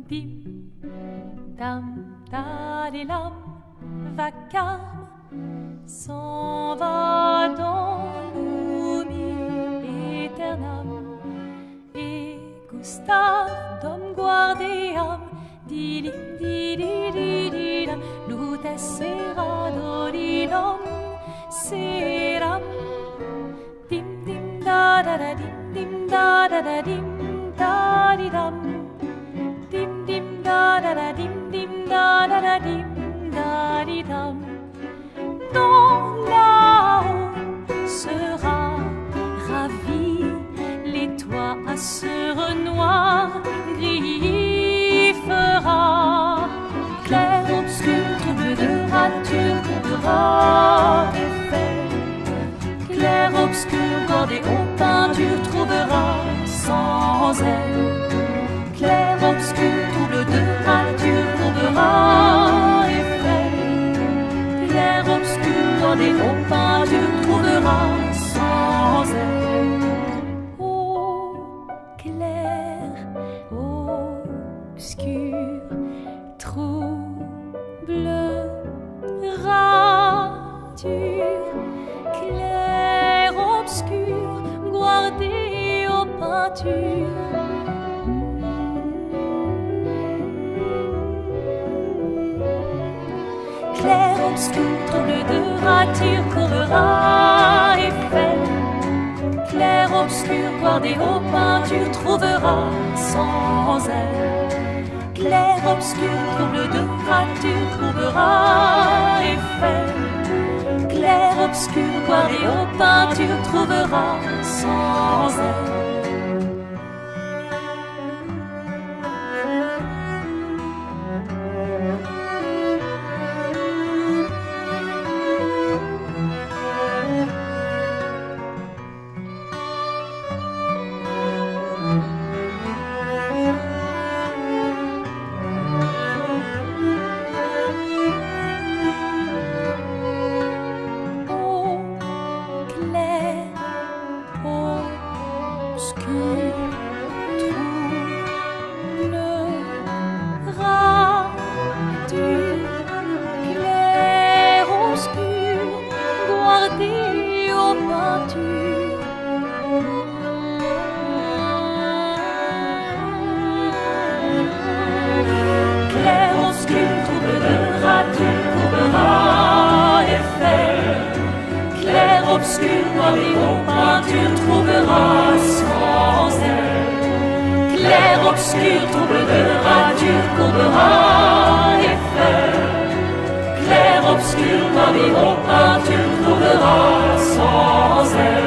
dim, dam, dadilam, vacarme, s'en va dans l'oubli éternam. Et Gustave, dom guardiam, dilim, dididididam, lutes sera dodidom, seram, dim, dim, da, da, da, dim, da, da, da, dim, da, di, dam, dim, dim, da, da, da, dim, da, da, da, dim, da, di, dam. Non, là-haut sera ravi, les toits à sœur noir gris fera. Clair obscur, trouble de rature, couvrera effet. Clair obscur, bordé aux peintures, trouvera sans elle. Clair obscur, trouble de rature, couvrera effet. Clair obscur, bordé aux peintures, trouvera sans elle. Ô clair obscur, trouble rature, clair obscur, guardé aux peintures. Clair obscur, trouble de rature, couvrera effet. Clair obscur, guardé aux peintures, trouvera sans elle. Clair obscur, trouble de rature, trouvera effet. Clair obscur, guardé aux peintures, trouvera sans elle. Obscur, guardé aux peintures, trouvera sans elle. Clair obscur, trouble de rature, courbera effet. Clair obscur, guardé aux peintures, trouvera sans elle.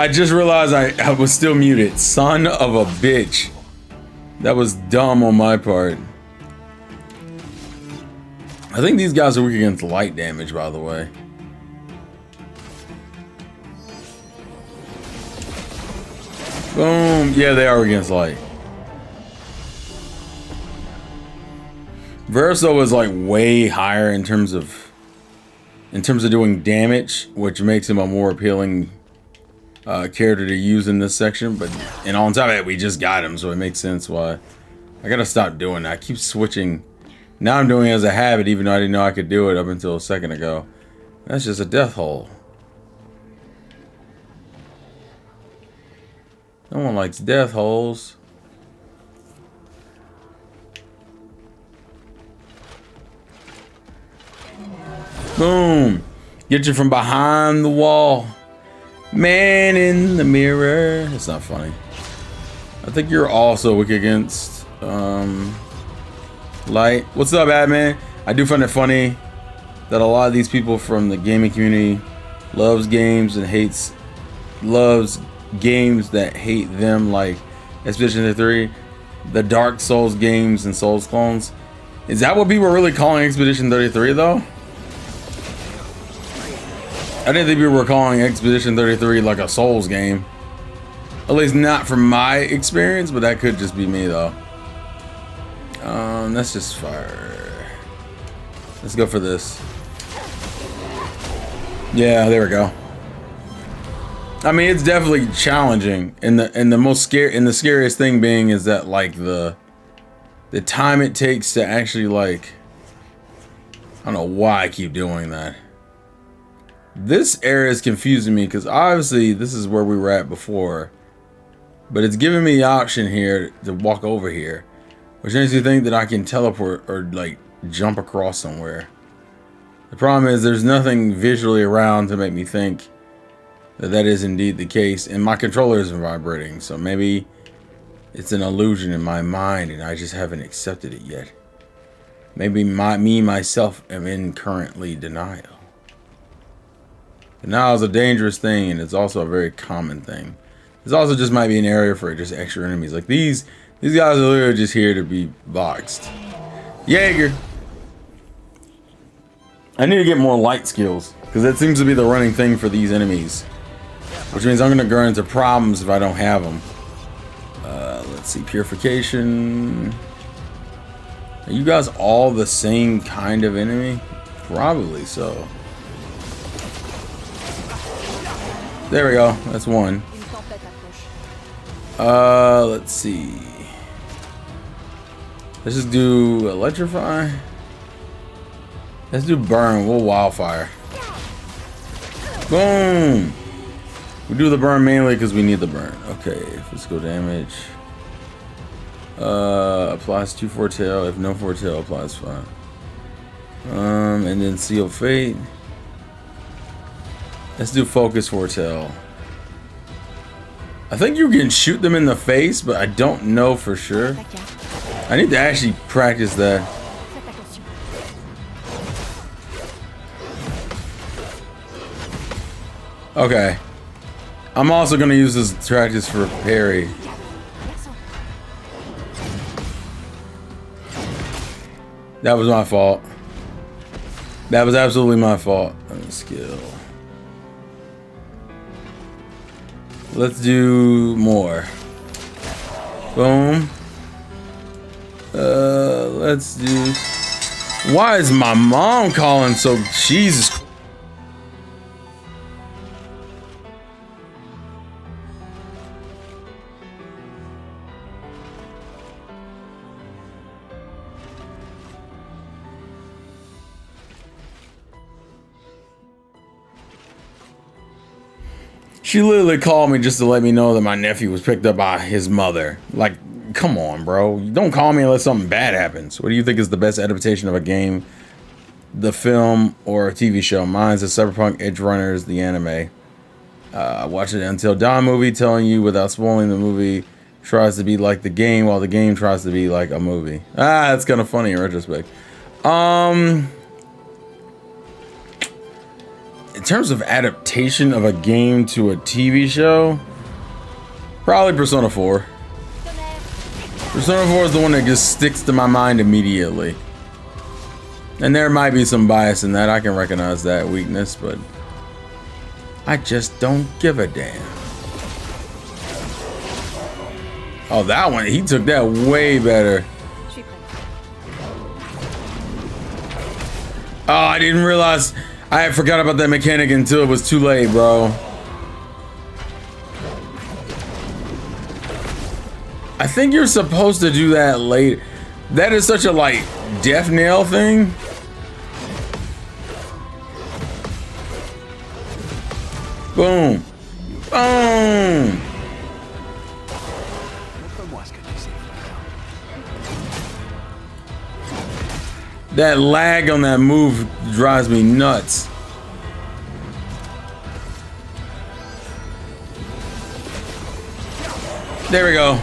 I just realized I was still muted. Son of a bitch. That was dumb on my part. I think these guys are weak against light damage, by the way. Boom. Yeah, they are against light. Verso is like way higher in terms of doing damage, which makes him a more appealing character to use in this section. But and on top of that, we just got him, so it makes sense why. I gotta stop doing that. I keep switching. Now I'm doing it as a habit, even though I didn't know I could do it up until a second ago. That's just a death hole. No one likes death holes. Boom. Get you from behind the wall. Man in the mirror. It's not funny. I think you're also weak against light. What's up, Batman? I do find it funny that a lot of these people from the gaming community loves games games that hate them, like Expedition 33, the Dark Souls games and Souls clones. Is that what people are really calling Expedition 33 though? I didn't think people were calling Expedition 33 like a Souls game. At least not from my experience, but that could just be me though. That's just fire. Let's go for this. Yeah, there we go. I mean, it's definitely challenging, and the scariest thing being is that like the time it takes to actually like, I don't know why I keep doing that. This area is confusing me because obviously this is where we were at before, but it's giving me the option here to walk over here, which makes me think that I can teleport or like jump across somewhere. The problem is there's nothing visually around to make me think that is indeed the case, and my controller isn't vibrating, so maybe it's an illusion in my mind and I just haven't accepted it yet. Maybe myself am in currently denial. Denial is a dangerous thing, and it's also a very common thing. This also just might be an area for just extra enemies. Like these guys are literally just here to be boxed. Jaeger. I need to get more light skills, because that seems to be the running thing for these enemies. Which means I'm going to run into problems if I don't have them. Let's see, purification. Are you guys all the same kind of enemy? Probably so. There we go, that's one. Let's see. Let's just do electrify. Let's do burn, we'll wildfire. Boom! We do the burn mainly because we need the burn. Okay, physical damage. Applies 2 foretell. If no foretell, applies 5. And then seal fate. Let's do focus foretell. I think you can shoot them in the face, but I don't know for sure. I need to actually practice that. Okay. I'm also going to use this practice for parry. That was my fault. That was absolutely my fault. Skill. Let's do more. Boom. Let's do... Why is my mom calling so... Jesus Christ. She literally called me just to let me know that my nephew was picked up by his mother. Like, come on, bro. Don't call me unless something bad happens. What do you think is the best adaptation of a game, the film, or a TV show? Mine's the Cyberpunk Edge Runners, the anime. I watched it Until Dawn movie, telling you without spoiling the movie tries to be like the game while the game tries to be like a movie. Ah, that's kind of funny in retrospect. terms of adaptation of a game to a TV show, probably Persona 4. Persona 4 is the one that just sticks to my mind immediately. And there might be some bias in that. I can recognize that weakness, but I just don't give a damn. Oh, that one, he took that way better. Oh, I didn't realize. I forgot about that mechanic until it was too late, bro. I think you're supposed to do that late. That is such a, like, death nail thing. Boom. Boom. That lag on that move drives me nuts. There we go.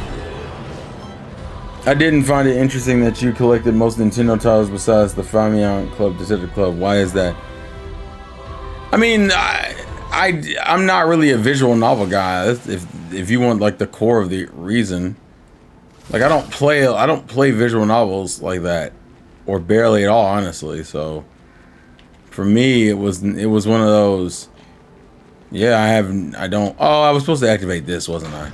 I didn't find it interesting that you collected most Nintendo titles besides the Famicom Club Detective Club. Why is that? I mean, I'm not really a visual novel guy. If you want like the core of the reason, like I don't play visual novels like that, or barely at all, honestly. So for me, it was one of those. Yeah, I don't. Oh, I was supposed to activate this, wasn't I?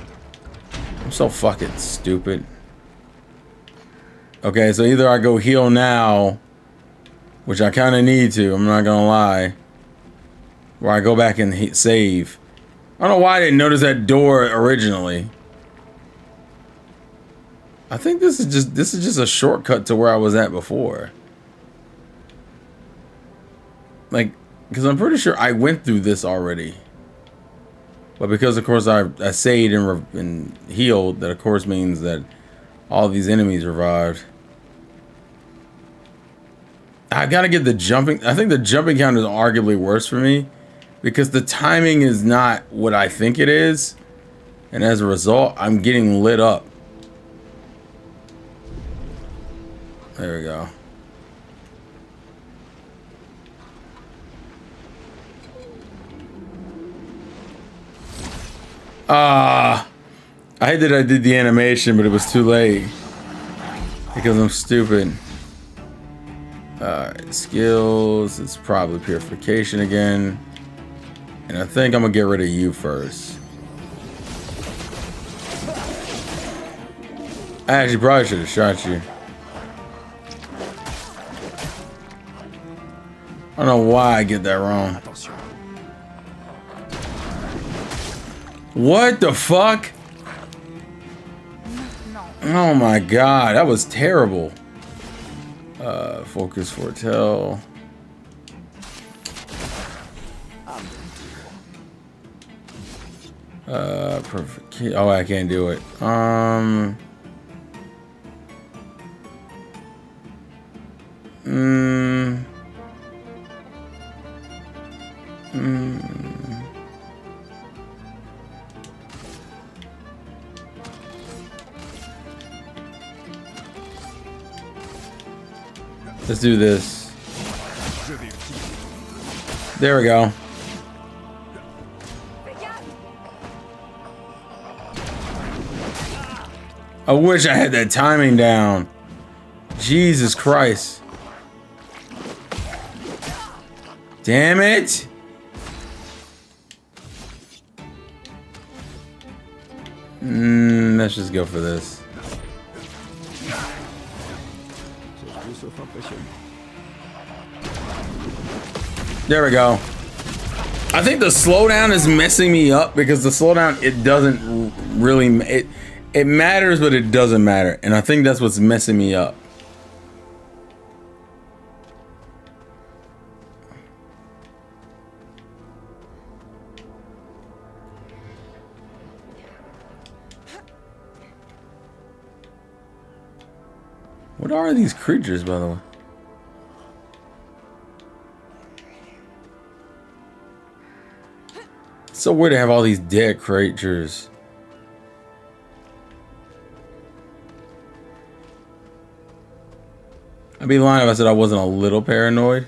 I'm so fucking stupid. Okay, so either I go heal now, which I kind of need to, I'm not gonna lie, or I go back and save. I don't know why I didn't notice that door originally. I think this is just a shortcut to where I was at before. Like, because I'm pretty sure I went through this already. But because, of course, I saved and healed, that, of course, means that all these enemies revived. I gotta get the jumping. I think the jumping count is arguably worse for me because the timing is not what I think it is. And as a result, I'm getting lit up. There we go. I hate that I did the animation, but it was too late because I'm stupid. Alright, skills. It's probably purification again. And I think I'm gonna get rid of you first. I actually probably should have shot you. I don't know why I get that wrong. What the fuck? Oh my god, that was terrible. Focus foretell. Perfect. Oh, I can't do it. Let's do this. There we go. I wish I had that timing down. Jesus Christ. Damn it. Let's just go for this. There we go. I think the slowdown is messing me up because the slowdown, it doesn't really, it matters, but it doesn't matter. And I think that's what's messing me up. What are these creatures, by the way? It's so weird to have all these dead creatures. I'd be lying if I said I wasn't a little paranoid.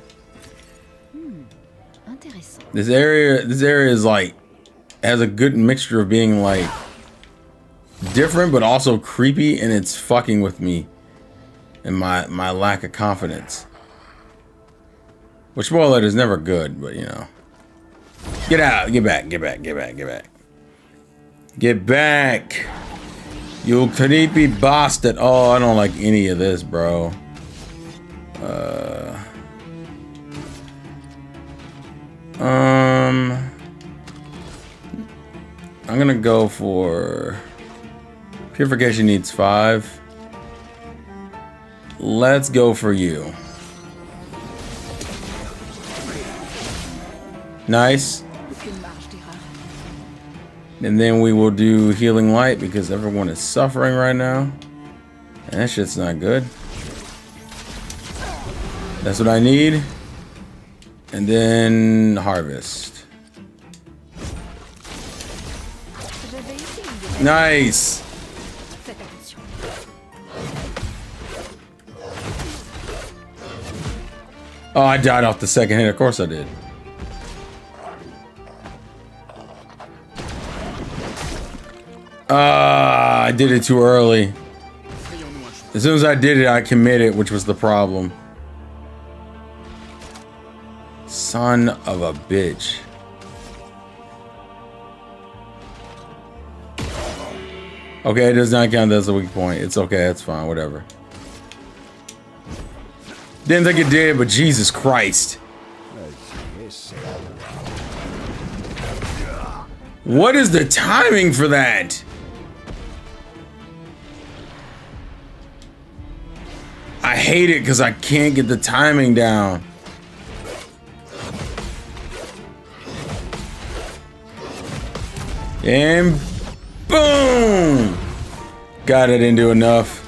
Intéressant. This area is like has a good mixture of being like different but also creepy, and it's fucking with me and my lack of confidence. Which, spoiler, is never good, but you know. Get out, get back, get back, get back, get back. Get back. You creepy bastard. Oh, I don't like any of this, bro. I'm gonna go for purification needs 5. Let's go for you. Nice. And then we will do healing light because everyone is suffering right now. And that shit's not good. That's what I need. And then harvest. Nice. Oh, I died off the second hit. Of course I did. I did it too early. As soon as I did it, I committed, which was the problem. Son of a bitch. Okay, it does not count as a weak point. It's okay, it's fine, whatever. Didn't think it did, but Jesus Christ. What is the timing for that? I hate it because I can't get the timing down. And boom! God, I didn't do enough.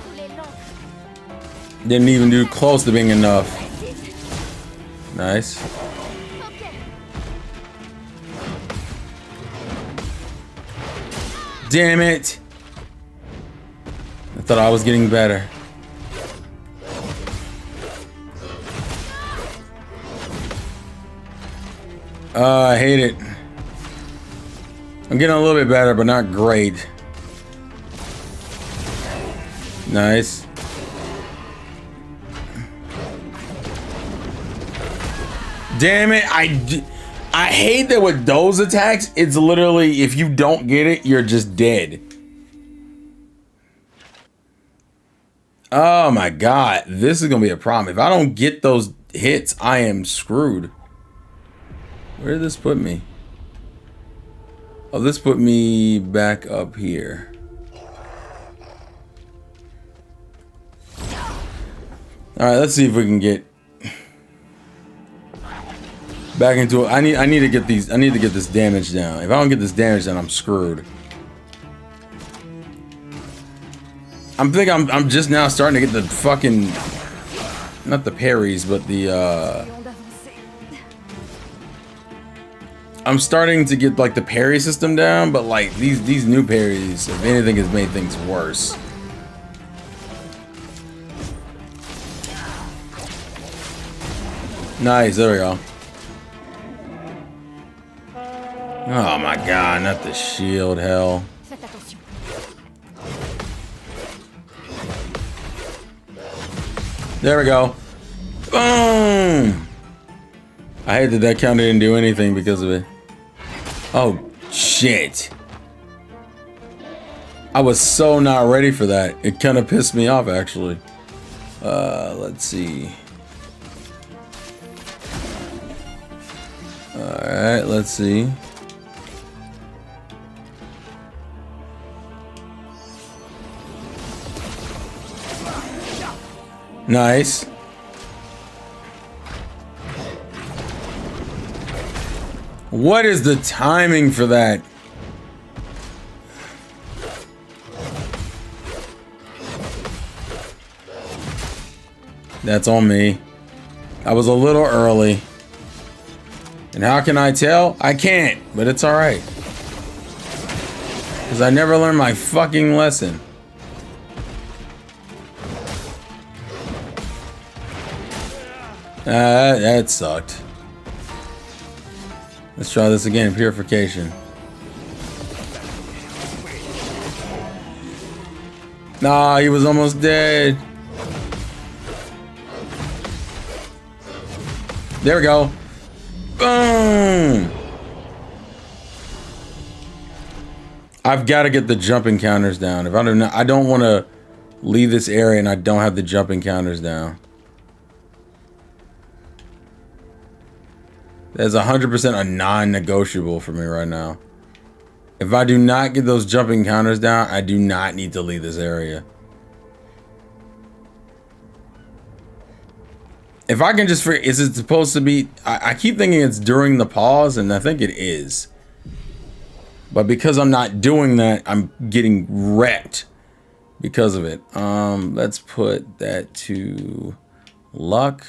Didn't even do close to being enough. Nice. Damn it! I thought I was getting better. I hate it. I'm getting a little bit better, but not great. Nice. Damn it, I hate that with those attacks, it's literally, if you don't get it, you're just dead. Oh my god, this is gonna be a problem. If I don't get those hits, I am screwed. Where did this put me? Oh, this put me back up here. Alright, let's see if we can get back into it. I need to get this damage down. If I don't get this damage down, I'm screwed. I'm just now starting to get the fucking, not the parries, but the I'm starting to get like the parry system down, but like these new parries, if anything, has made things worse. Nice, there we go. Oh my god, not the shield, hell. There we go. Boom! I hate that that counter didn't do anything because of it. Oh, shit. I was so not ready for that. It kind of pissed me off, actually. Let's see. Alright, let's see. Nice. What is the timing for that? That's on me. I was a little early. And how can I tell? I can't, but it's alright. Because I never learned my fucking lesson. That sucked. Let's try this again. Purification. Nah, he was almost dead. There we go. Boom. I've got to get the jumping counters down. If I don't want to leave this area and I don't have the jumping counters down. That's 100% a non-negotiable for me right now. If I do not get those jumping counters down, I do not need to leave this area. If I can just figure, is it supposed to be, I keep thinking it's during the pause, and I think it is. But because I'm not doing that, I'm getting wrecked because of it. Let's put that to luck,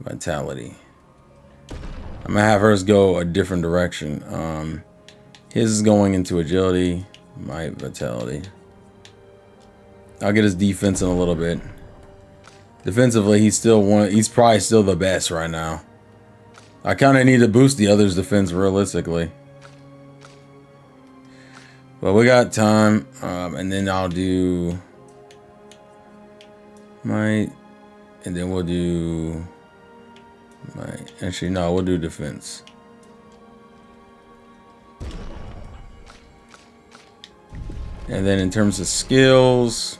vitality. I'm gonna have hers go a different direction. His is going into agility, my vitality. I'll get his defense in a little bit. Defensively, he's probably still the best right now. I kind of need to boost the other's defense realistically. But we got time, and then I'll do might, and then we'll do might. Actually, no, we'll do defense. And then in terms of skills,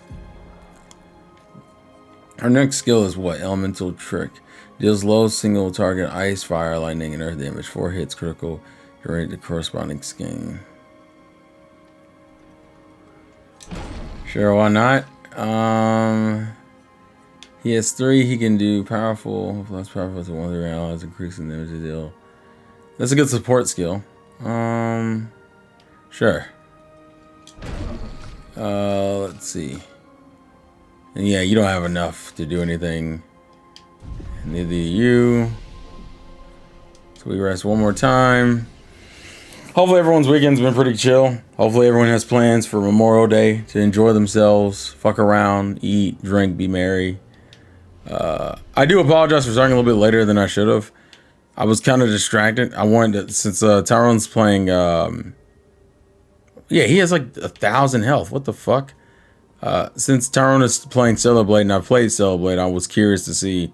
our next skill is what? Elemental Trick. Deals low single target ice, fire, lightning, and earth damage. 4 hits critical. Generate the corresponding skin. Sure, why not? He has 3. He can do powerful, less powerful to 1 of their allies, increasing damage to deal. That's a good support skill. Sure. Let's see. And yeah, you don't have enough to do anything. Neither do you. So we rest one more time. Hopefully everyone's weekend's been pretty chill. Hopefully everyone has plans for Memorial Day to enjoy themselves, fuck around, eat, drink, be merry. I do apologize for starting a little bit later than I should have. I was kind of distracted. I wanted to, since Tyrone's playing, yeah, he has like 1,000 health. What the fuck? Since Tyrone is playing Stellar Blade and I played Stellar Blade, I was curious to see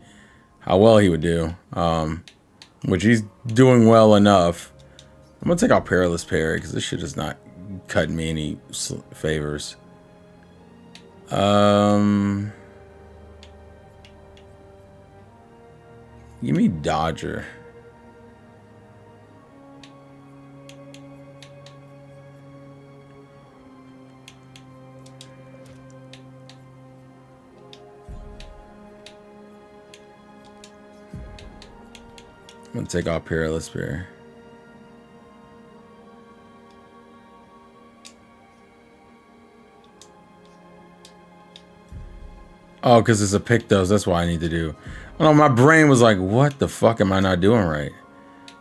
how well he would do. Which he's doing well enough. I'm gonna take out Perilous Parry because this shit is not cutting me any favors. Give me Dodger. I'm gonna take out Perilous Parry. Oh, because it's a Pictos. That's what I need to do. Oh, no, my brain was like, what the fuck am I not doing right?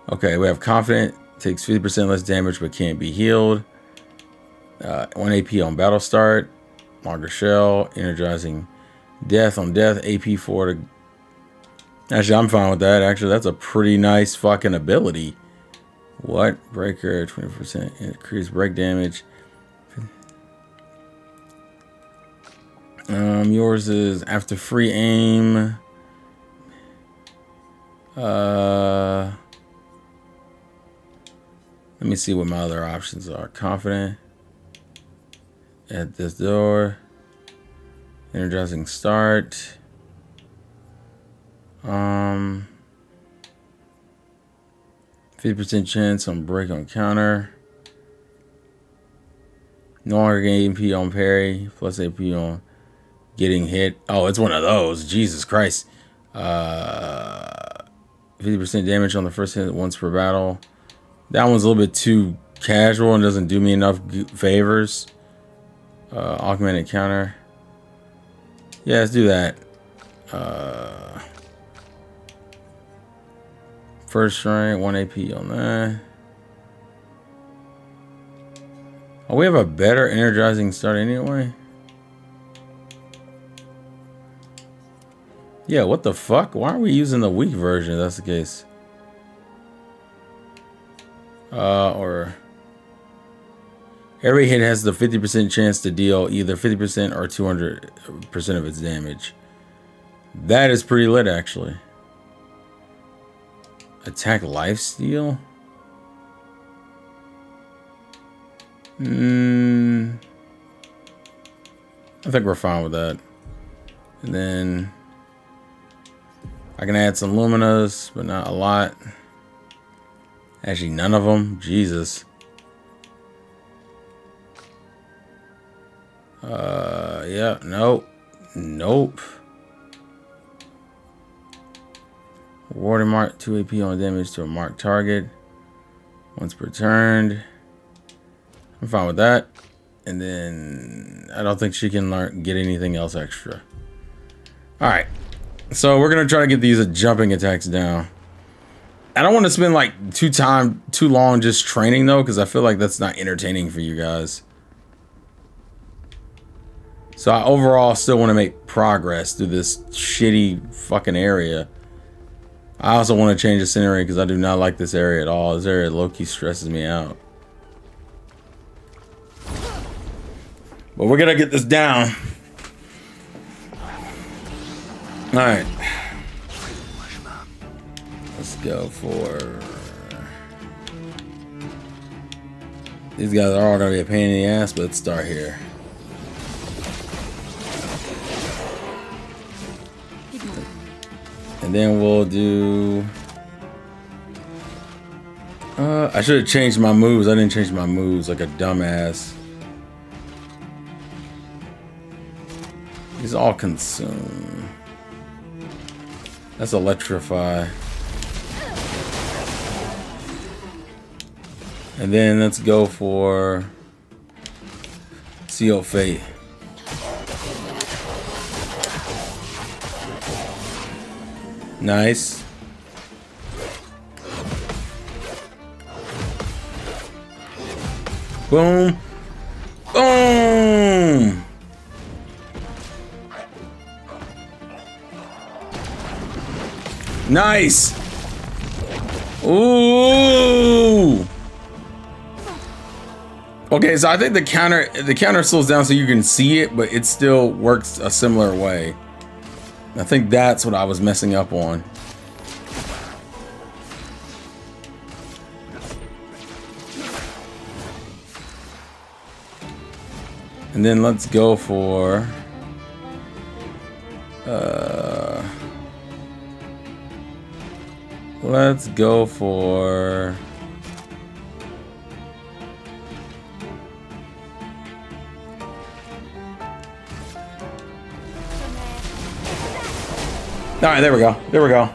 Okay, we have Confident. Takes 50% less damage but can't be healed. 1 AP on battle start. Longer Shell. Energizing Death on death. AP 4 to... Actually, I'm fine with that. Actually, that's a pretty nice fucking ability. What? Breaker. 20% increased break damage. Yours is after free aim. Let me see what my other options are. Confident. At this door. Energizing start. 50% chance on break on counter. No longer gain AP on parry. Plus AP on getting hit. Oh, it's one of those. Jesus Christ. 50% damage on the first hit once per battle. That one's a little bit too casual and doesn't do me enough favors. Augmented counter. Yeah, let's do that. First rank, 1 AP on that. Oh, we have a better energizing start anyway. Yeah, what the fuck? Why are we using the weak version if that's the case? Or every hit has the 50% chance to deal either 50% or 200% of its damage. That is pretty lit, actually. Attack lifesteal? I think we're fine with that. And then I can add some luminas, but not a lot. Actually, none of them. Jesus. Yeah, nope. Nope. Rewarding mark 2 AP on damage to a marked target. Once per turn. I'm fine with that. And then I don't think she can get anything else extra. Alright. So we're gonna try to get these jumping attacks down. I don't want to spend like too long just training though, because I feel like that's not entertaining for you guys. So I overall still want to make progress through this shitty fucking area. I also want to change the scenery because I do not like this area at all. This area low-key stresses me out. But we're gonna get this down. Alright. Let's go for... These guys are all gonna be a pain in the ass, but let's start here. And then we'll do... I should have changed my moves. I didn't change my moves like a dumbass. These all consume. That's electrify. And then let's go for Seal Fate. Nice. Boom. Boom. Nice. Ooh. Okay, so I think the counter slows down so you can see it, but it still works a similar way. I think that's what I was messing up on. And then let's go for let's go for all right, there we go. There we go.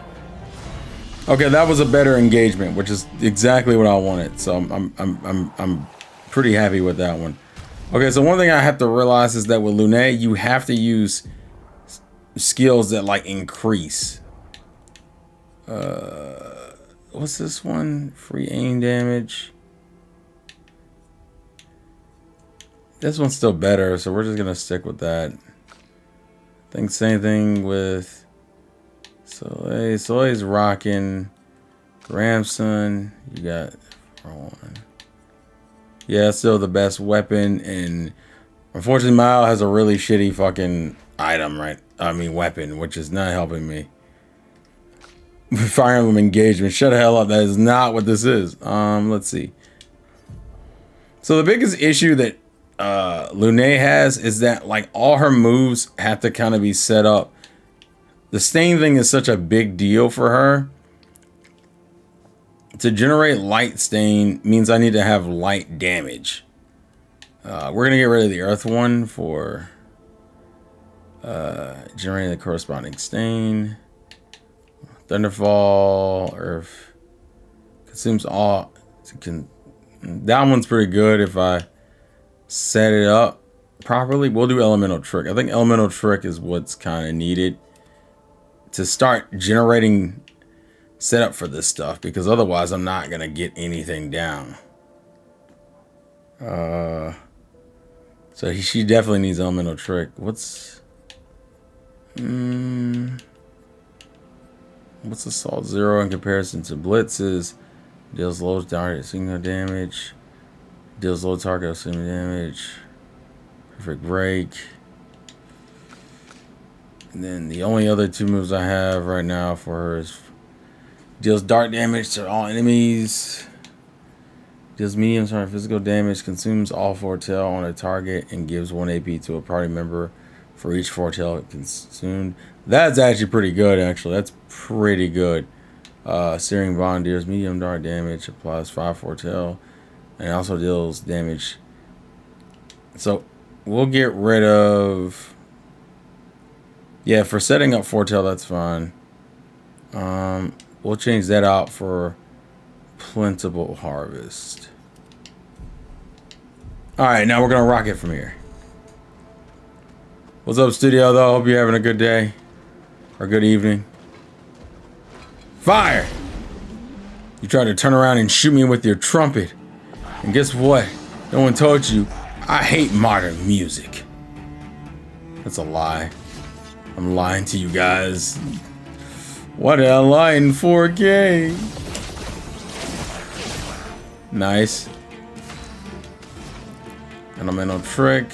Okay, that was a better engagement, which is exactly what I wanted. So I'm pretty happy with that one. Okay, so one thing I have to realize is that with Lune, you have to use skills that like increase. What's this one? Free aim damage. This one's still better, so we're just gonna stick with that. I think same thing with Soleil's rocking. Ramson, you got one. Yeah, still the best weapon, and unfortunately Mile has a really shitty fucking item, right? I mean weapon, which is not helping me. Fire Emblem engagement. Shut the hell up. That is not what this is. Let's see. So the biggest issue that Lune has is that like all her moves have to kind of be set up. The stain thing is such a big deal for her. To generate light stain means I need to have light damage. We're gonna get rid of the earth one for generating the corresponding stain. Thunderfall, earth consumes all. That one's pretty good if I set it up properly. We'll do elemental trick. I think elemental trick is what's kind of needed to start generating setup for this stuff, because otherwise I'm not gonna get anything down. So she definitely needs elemental trick. What's Assault 0 in comparison to Blitz's? Deals low target single damage. Deals low target single damage. Perfect break. And then the only other 2 moves I have right now for her is deals dark damage to all enemies. Deals medium target physical damage. Consumes all foretell on a target and gives 1 AP to a party member for each foretell consumed. That's actually pretty good, actually. That's pretty good. Searing Bond deals medium dark damage, applies 5 foretell, and also deals damage. So we'll get rid of... Yeah, for setting up foretell, that's fine. We'll change that out for plentiful harvest. Alright, now we're going to rock it from here. What's up, studio, though? Hope you're having a good day. Or good evening. Fire! You tried to turn around and shoot me with your trumpet. And guess what? No one told you I hate modern music. That's a lie. I'm lying to you guys. What did I lie in 4K? Nice. Elemental trick.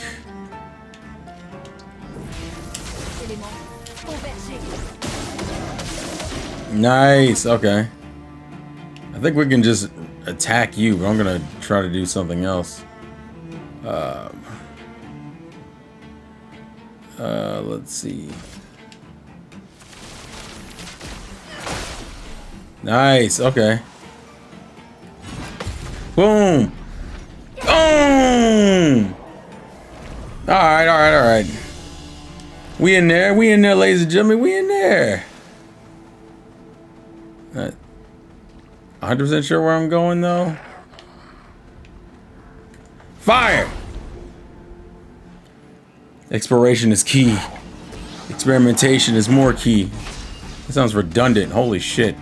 Nice. Okay. I think we can just attack you, but I'm gonna try to do something else. Let's see. Nice. Okay. Boom. Boom. All right. All right. All right. We in there. We in there, ladies and gentlemen. We in there. 100% sure where I'm going though. Fire. Exploration is key. Experimentation is more key. That sounds redundant. Holy shit.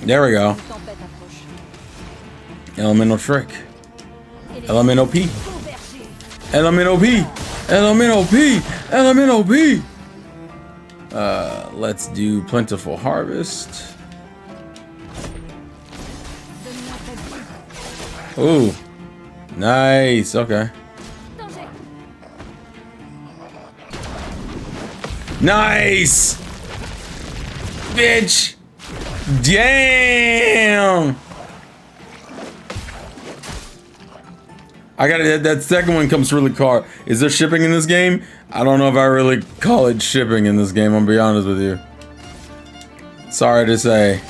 There we go. Elemental trick. Elemental P. Elemental P. Elemental P. Elemental P. Let's do plentiful harvest. Ooh. Nice. Okay. Nice. Bitch. Damn. I gotta, that second one comes really car. Is there shipping in this game? I don't know if I really call it shipping in this game, I'll be honest with you. Sorry to say.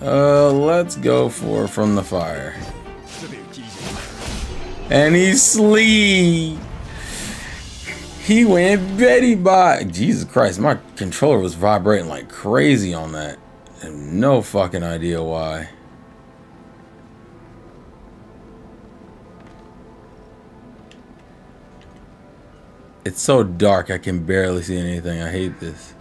Let's go for From the Fire. And he's sleep. He went Betty by. Jesus Christ, my controller was vibrating like crazy on that. I have no fucking idea why. It's so dark I can barely see anything. I hate this.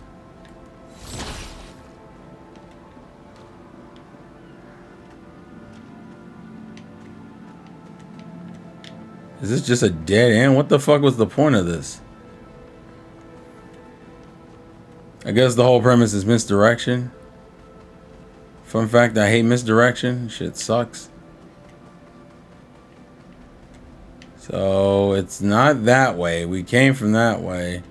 Is this just a dead end? What the fuck was the point of this? I guess the whole premise is misdirection. Fun fact, I hate misdirection. Shit sucks. So it's not that way. We came from that way.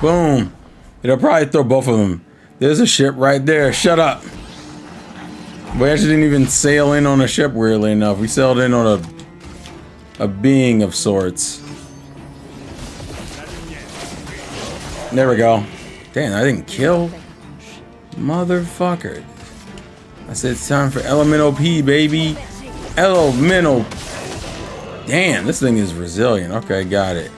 Boom. It'll probably throw both of them. There's a ship right there. Shut up. We actually didn't even sail in on a ship, weirdly enough. We sailed in on a being of sorts. There we go. Damn, I didn't kill. Motherfucker. I said it's time for Elemental P, baby. Elemental. Damn, this thing is resilient. Okay, got it.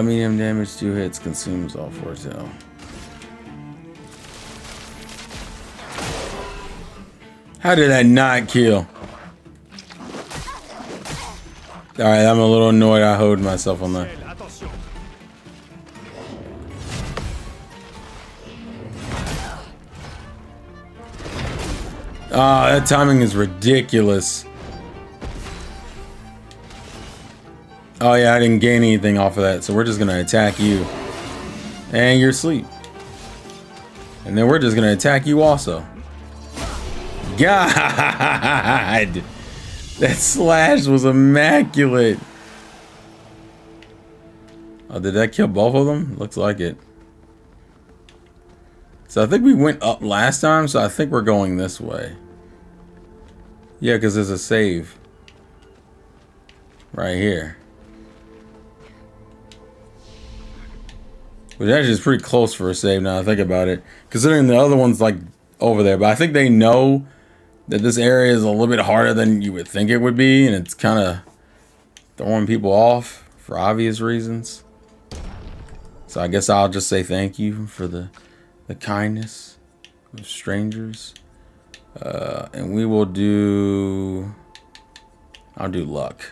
Medium damage, 2 hits, consumes all foretell. How did that not kill? Alright, I'm a little annoyed I hoed myself on that. Ah, that timing is ridiculous. Oh yeah, I didn't gain anything off of that, so we're just gonna attack you. And you're asleep. And then we're just gonna attack you also. God! That slash was immaculate. Oh, did that kill both of them? Looks like it. So I think we went up last time, so I think we're going this way. Yeah, because there's a save. Right here. Which actually is pretty close for a save now I think about it. Considering the other one's like over there. But I think they know that this area is a little bit harder than you would think it would be. And it's kind of throwing people off for obvious reasons. So I guess I'll just say thank you for the kindness of strangers. And we will do... I'll do luck.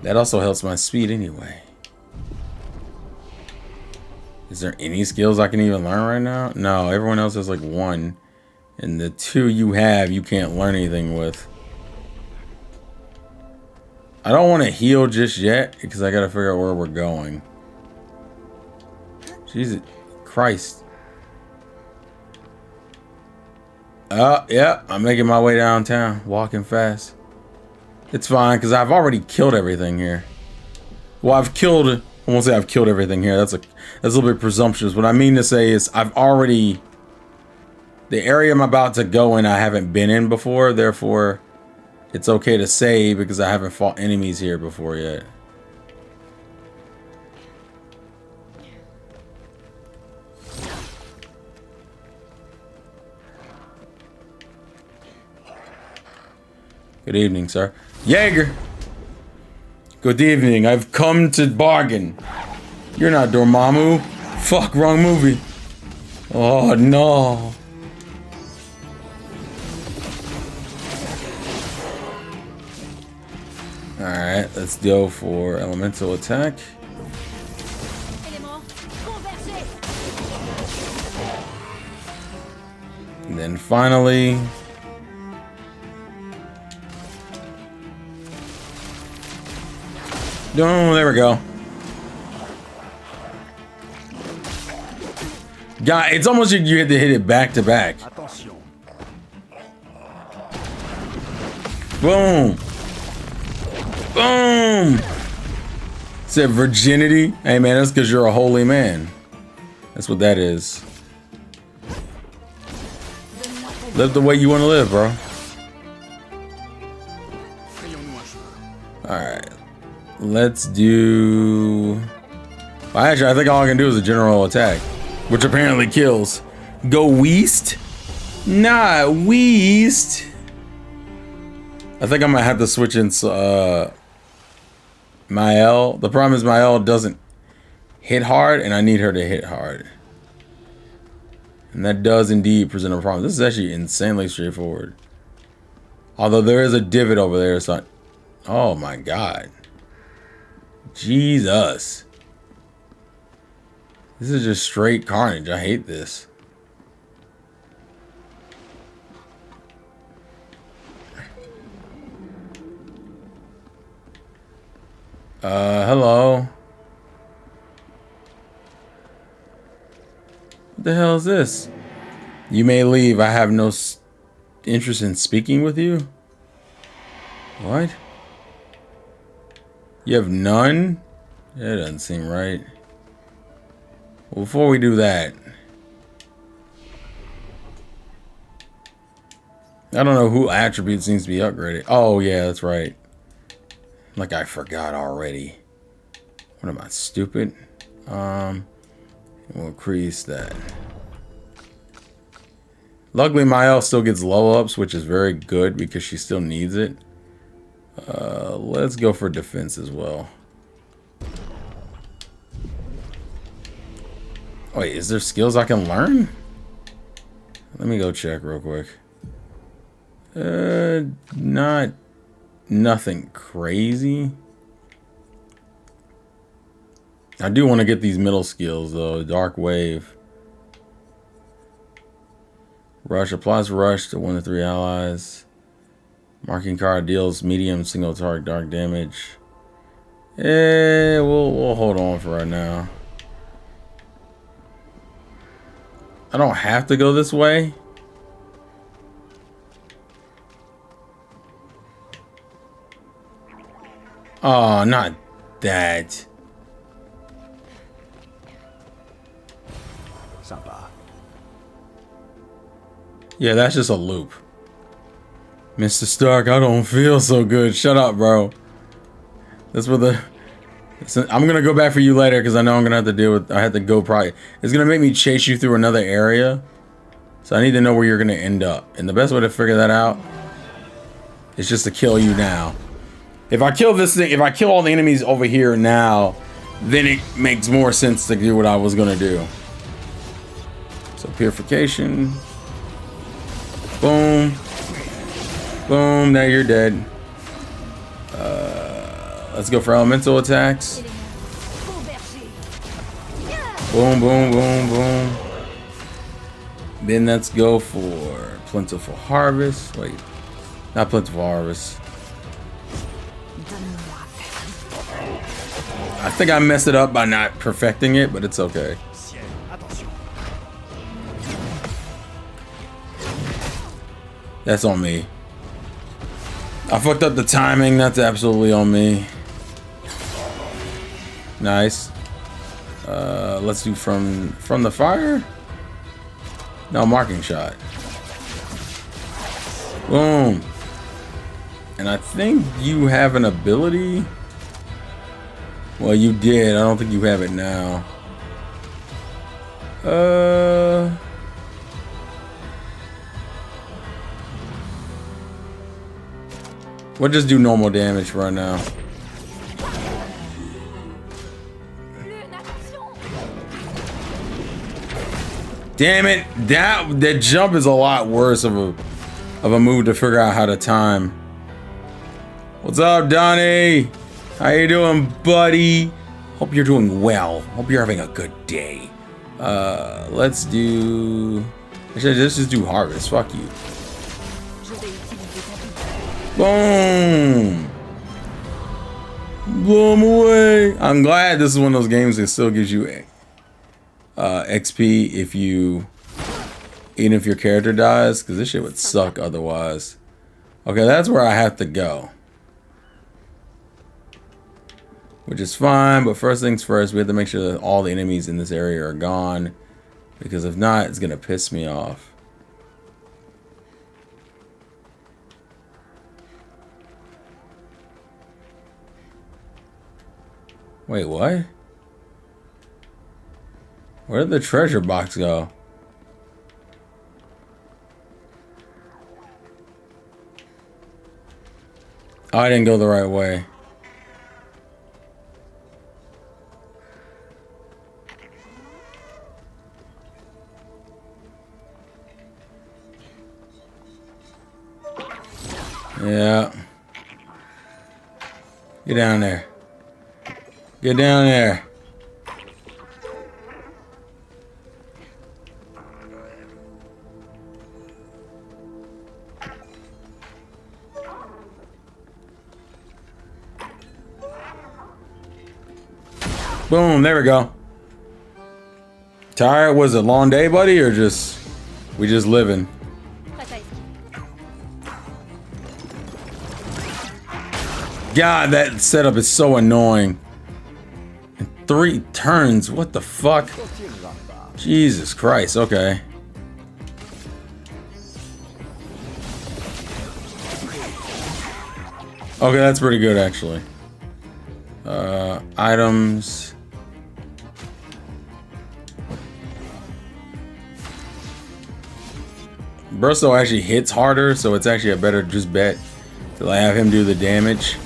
That also helps my speed anyway. Is there any skills I can even learn right now? No, everyone else has like one. And the two you have, you can't learn anything with. I don't want to heal just yet because I got to figure out where we're going. Jesus Christ. Yeah, I'm making my way downtown, walking fast. It's fine because I've already killed everything here. Well, I won't say I've killed everything here. That's a little bit presumptuous. What I mean to say is I've already... The area I'm about to go in, I haven't been in before. Therefore, it's okay to save because I haven't fought enemies here before yet. Good evening, sir. Jaeger! Good evening. I've come to bargain. You're not Dormammu. Fuck, wrong movie. Oh, no. Alright, let's go for elemental attack. And then finally... No, there we go. God, it's almost like you had to hit it back to back. Boom. Boom. Said virginity. Hey man, that's because you're a holy man. That's what that is. Live the way you want to live, bro. Alright. Let's do... Well, actually, I think all I can do is a general attack. Which apparently kills. Go Weast? Nah, Weast. I think I might have to switch in Mael. The problem is Mael doesn't hit hard, and I need her to hit hard. And that does indeed present a problem. This is actually insanely straightforward. Although there is a divot over there, so... Oh my god. Jesus. This is just straight carnage. I hate this. Hello. What the hell is this? You may leave. I have no interest in speaking with you. What? You have none? That doesn't seem right. Well, before we do that, I don't know who attributes needs to be upgraded. Oh yeah, that's right. Like I forgot already. What am I, stupid? We'll increase that. Luckily, Mael still gets low ups, which is very good because she still needs it. Let's go for defense as well. Wait, is there skills I can learn? Let me go check real quick. Not nothing crazy. I do want to get these middle skills though. Dark Wave. Rush applies rush to 1 to 3 allies. Marking card deals medium single target dark damage. We'll hold on for right now. I don't have to go this way. Oh, not that. Yeah, that's just a loop. Mr. Stark, I don't feel so good. Shut up, bro. That's what the... I'm gonna go back for you later because I know I'm gonna have to deal with... I have to go probably... It's gonna make me chase you through another area. So I need to know where you're gonna end up. And the best way to figure that out is just to kill you now. If I kill this thing... If I kill all the enemies over here now, then it makes more sense to do what I was gonna do. So purification... Boom. Boom. Now you're dead. Let's go for elemental attacks. Boom, boom, boom, boom. Then let's go for plentiful harvest. Wait, not plentiful harvest. I think I messed it up by not perfecting it, but it's okay. That's on me. I fucked up the timing. That's absolutely on me. Nice. Let's do from the fire. No, marking shot. Boom. And I think you have an ability. Well, you did. I don't think you have it now. We'll just do normal damage right now. Damn it! That jump is a lot worse of a move to figure out how to time. What's up, Donnie? How you doing, buddy? Hope you're doing well. Hope you're having a good day. Let's do... Actually, let's just do harvest. Fuck you. Boom! Blow him away. I'm glad this is one of those games that still gives you XP even if your character dies, because this shit would suck otherwise. Okay, that's where I have to go, which is fine. But first things first, we have to make sure that all the enemies in this area are gone, because if not, it's gonna piss me off. Wait, what? Where did the treasure box go? Oh, I didn't go the right way. Yeah. Get down there. Get down there. Boom, there we go. Tired? Was it a long day, buddy, or just we just living? God, that setup is so annoying. 3 turns, what the fuck? Jesus Christ, okay. Okay, that's pretty good actually. Items. Bursto actually hits harder, so it's actually a better just bet to have him do the damage.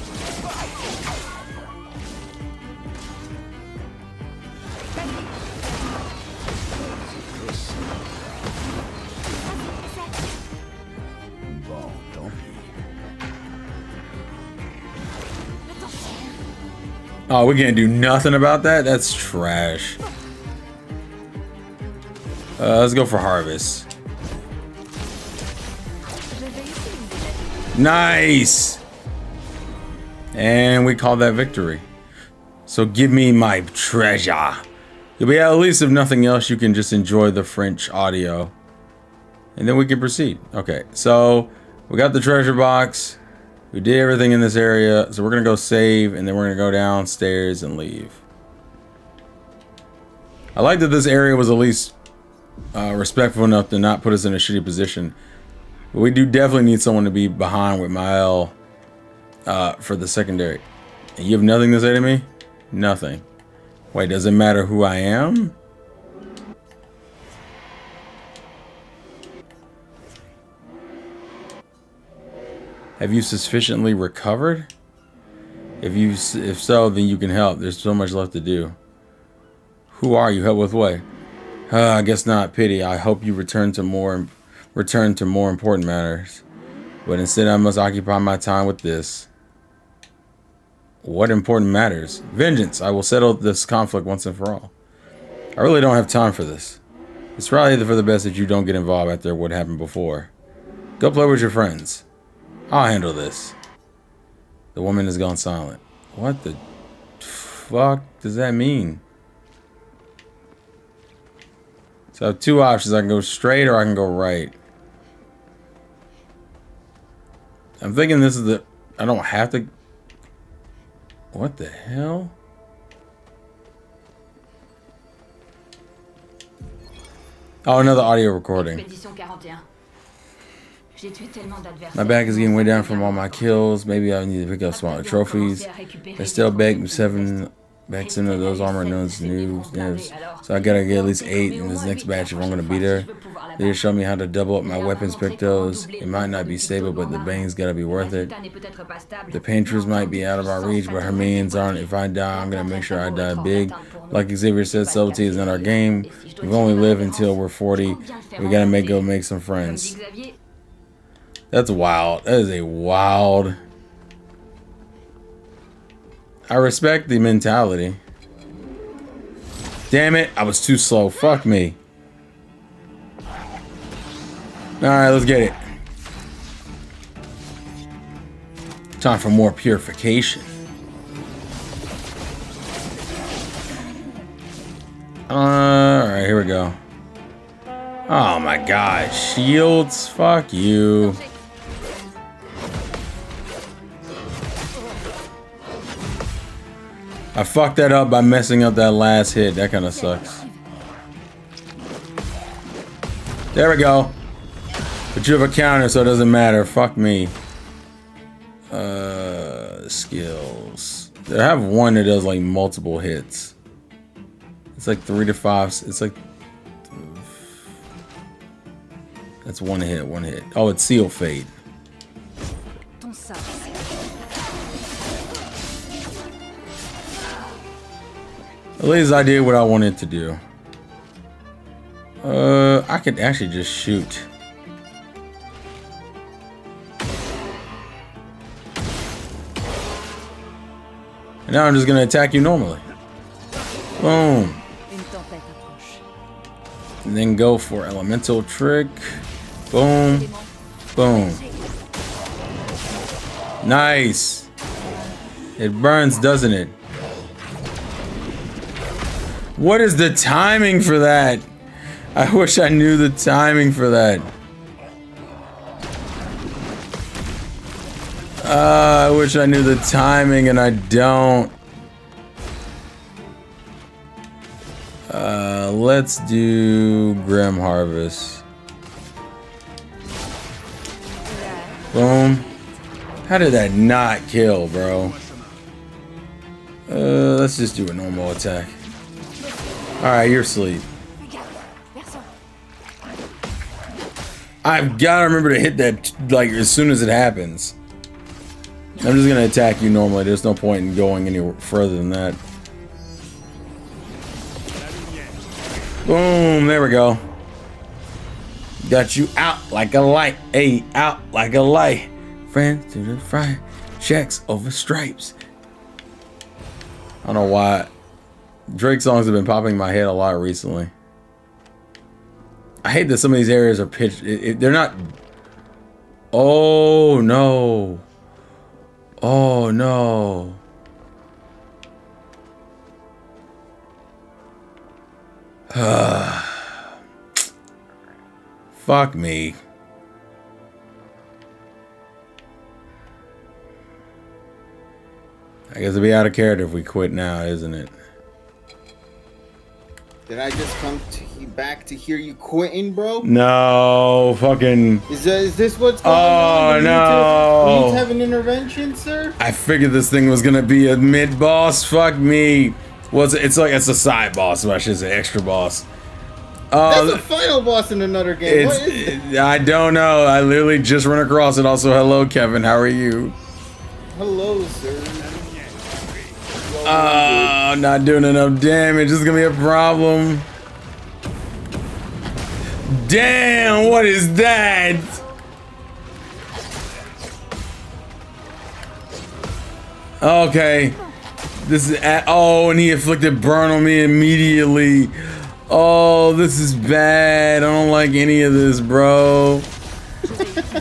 Oh, we can't do nothing about that? That's trash. Let's go for harvest. Nice! And we call that victory. So give me my treasure. You'll be at least, if nothing else, you can just enjoy the French audio. And then we can proceed. Okay, so we got the treasure box. We did everything in this area. So we're going to go save, and then we're going to go downstairs and leave. I like that this area was at least respectful enough to not put us in a shitty position. But we do definitely need someone to be behind with Mael for the secondary. And you have nothing to say to me? Nothing. Wait, does it matter who I am? Have you sufficiently recovered? If so, then you can help. There's so much left to do. Who are you? Help with what? I guess not. Pity. I hope you return to more important matters. But instead, I must occupy my time with this. What important matters? Vengeance. I will settle this conflict once and for all. I really don't have time for this. It's probably for the best that you don't get involved after what happened before. Go play with your friends. I'll handle this. The woman has gone silent. What the fuck does that mean? So I have two options. I can go straight or I can go right. I'm thinking this is the... I don't have to... What the hell? Oh, another audio recording. My back is getting way down from all my kills. Maybe I need to pick up smaller trophies. I still back 7 of those armor nuns new. So I gotta get at least 8 in this next batch if I'm gonna beat her. They just show me how to double up my weapons pictos. It might not be stable, but the bangs gotta be worth it. The painters might be out of our reach, but her minions aren't. If I die, I'm gonna make sure I die big. Like Xavier said, subtlety is in our game. We've only lived until we're 40. We gotta make some friends. That's wild. That is a wild... I respect the mentality. Damn it, I was too slow. Fuck me. Alright, let's get it. Time for more purification. Alright, here we go. Oh my god, shields? Fuck you. I fucked that up by messing up that last hit. That kind of sucks. There we go. But you have a counter, so it doesn't matter. Fuck me. Skills. I have one that does like multiple hits. It's like 3 to 5. It's like... That's one hit. Oh, it's Seal Fade. At least I did what I wanted to do. I could actually just shoot. And now I'm just gonna attack you normally. Boom. And then go for elemental trick. Boom. Boom. Nice. It burns, doesn't it? What is the timing for that? I wish I knew the timing for that. I wish I knew the timing and I don't. Let's do Grim Harvest. Boom. How did that not kill, bro? Let's just do a normal attack. Alright, you're asleep. I've got to remember to hit that like as soon as it happens. I'm just gonna attack you normally. There's no point in going any further than that. Boom, there we go. Got you out like a light. Hey, out like a light. Friends to the fry. Checks over stripes. I don't know why. Drake songs have been popping in my head a lot recently. I hate that some of these areas are pitched. They're not. Oh no. Oh no. Fuck me. I guess it'll be out of character if we quit now, isn't it? Did I just come back to hear you quitting, bro? No, fucking. Is this what's going on? Oh no! We need to have an intervention, sir. I figured this thing was gonna be a mid boss. Fuck me. Well, it's a side boss, but I should say extra boss. That's a final boss in another game. What is it? I don't know. I literally just run across it. Also, hello, Kevin. How are you? Hello, sir. Not doing enough damage. This is gonna be a problem. Damn, what is that? Okay. This is and he inflicted burn on me immediately. Oh, this is bad. I don't like any of this, bro.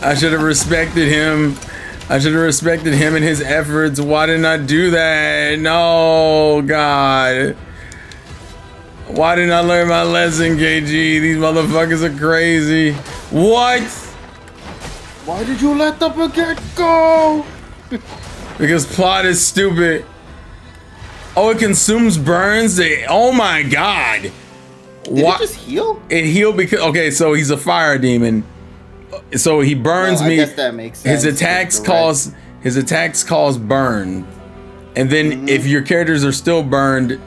I should have respected him. I should have respected him and his efforts. Why didn't I do that? No, God. Why didn't I learn my lesson, KG? These motherfuckers are crazy. What? Why did you let the baguette go? Because plot is stupid. Oh, it consumes burns? Oh my God. Did it just heal? It healed because, okay, so he's a fire demon. So he burns me. I guess that makes sense. His attacks cause burn. And then if your characters are still burned,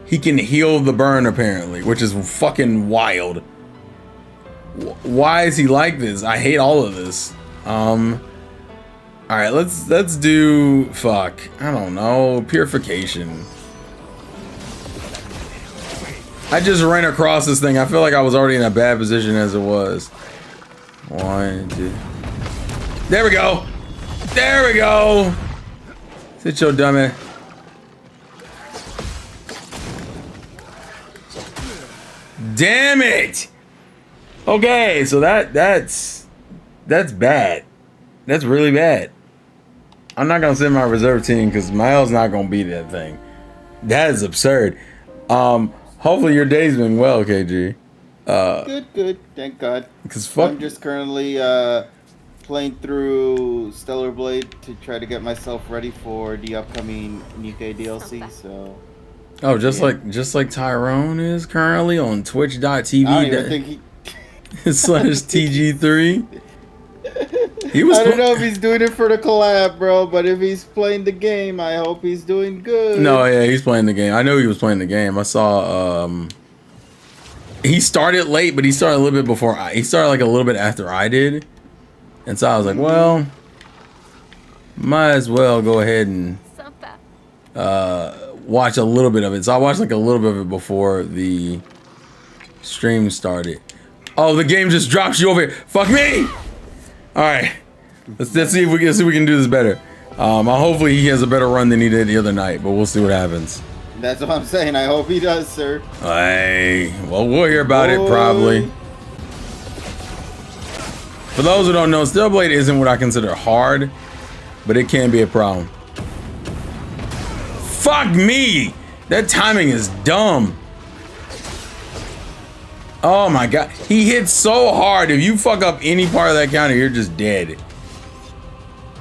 he can heal the burn apparently, which is fucking wild. Why is he like this? I hate all of this. All right, let's do fuck. I don't know, purification. I just ran across this thing. I feel like I was already in a bad position as it was. 1, 2. There we go. There we go. Sit your dummy. Damn it. Okay, so that's bad. That's really bad. I'm not gonna send my reserve team because Miles not gonna beat that thing. That is absurd. Hopefully your day's been well, KG. Good. Thank God. Because fuck. I'm just currently playing through Stellar Blade to try to get myself ready for the upcoming Nikkei DLC. So. Oh, just like Tyrone is currently on Twitch.tv. I don't even think he /TG3. I don't know if he's doing it for the collab, bro, but if he's playing the game, I hope he's doing good. No, yeah, he's playing the game. I know he was playing the game. I saw he started late, but he started a little bit before he started like a little bit after I did. And so I was like, well, might as well go ahead and watch a little bit of it. So I watched like a little bit of it before the stream started. Oh, the game just drops you over here. Fuck me! All right, let's see if we can do this better. Hopefully he has a better run than he did the other night, but we'll see what happens. That's what I'm saying. I hope he does, sir. Hey, well, we'll hear about it probably. For those who don't know, Steel Blade isn't what I consider hard, but it can be a problem. Fuck me! That timing is dumb. Oh my God, he hits so hard. If you fuck up any part of that counter, you're just dead.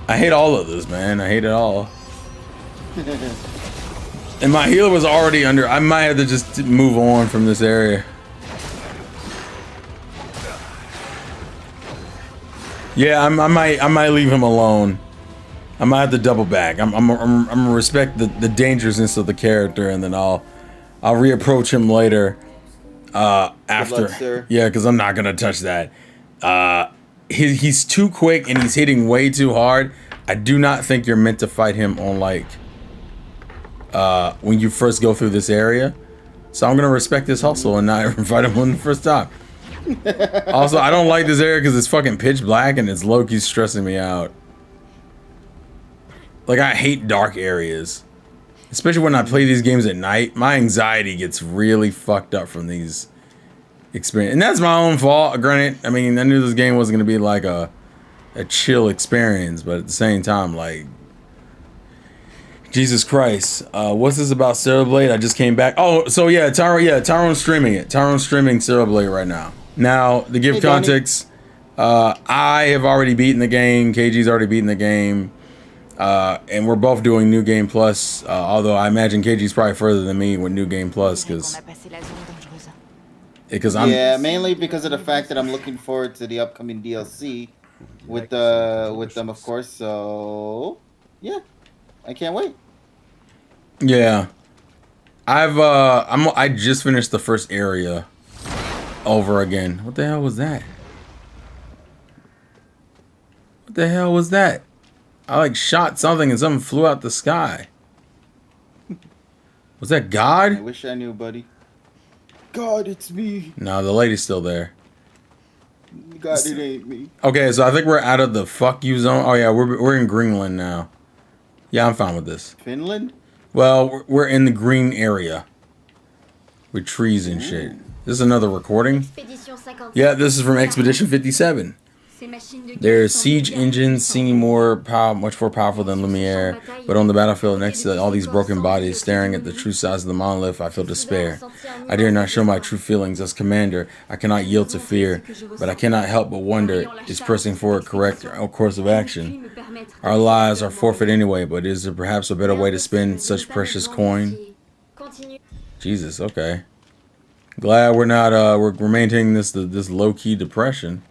I hate all of this, man. I hate it all. And my healer was already under. I might have to just move on from this area. Yeah, I might leave him alone. I might have to double back. I'm gonna respect the dangerousness of the character, and then I'll reapproach him later. After, luck, sir. Yeah, because I'm not gonna touch that. He's too quick and he's hitting way too hard. I do not think you're meant to fight him on like when you first go through this area. So I'm gonna respect this hustle and not fight him on the first time. Also, I don't like this area because it's fucking pitch black and it's low-key stressing me out. Like, I hate dark areas. Especially when I play these games at night, my anxiety gets really fucked up from these experiences. And that's my own fault, granted. I mean, I knew this game wasn't going to be like a chill experience, but at the same time, like, Jesus Christ. What's this about Stellar Blade? I just came back. Oh, so yeah, Tyrone's streaming it. Tyrone's streaming Stellar Blade right now. Now, to give context, I have already beaten the game. KG's already beaten the game. And we're both doing New Game Plus, although I imagine KG's probably further than me with New Game Plus, because I'm... Yeah, mainly because of the fact that I'm looking forward to the upcoming DLC with them, of course, so... Yeah, I can't wait. Yeah. I just finished the first area over again. What the hell was that? What the hell was that? I like shot something and something flew out the sky. Was that God? I wish I knew, buddy. God, it's me. No, the lady's still there. God, it ain't me. Okay, so I think we're out of the fuck you zone. Oh yeah, we're in Greenland now. Yeah, I'm fine with this. Finland? Well, we're in the green area with trees and shit. This is another recording. Yeah, this is from Expedition 57. Their siege engines seem much more powerful than Lumiere, but on the battlefield next to all these broken bodies staring at the true size of the monolith, I feel despair. I dare not show my true feelings as commander. I cannot yield to fear, but I cannot help but wonder, is pressing forward correct course of action? Our lives are forfeit anyway, but is there perhaps a better way to spend such precious coin? Jesus, okay. Glad we're not, we're maintaining this low-key depression.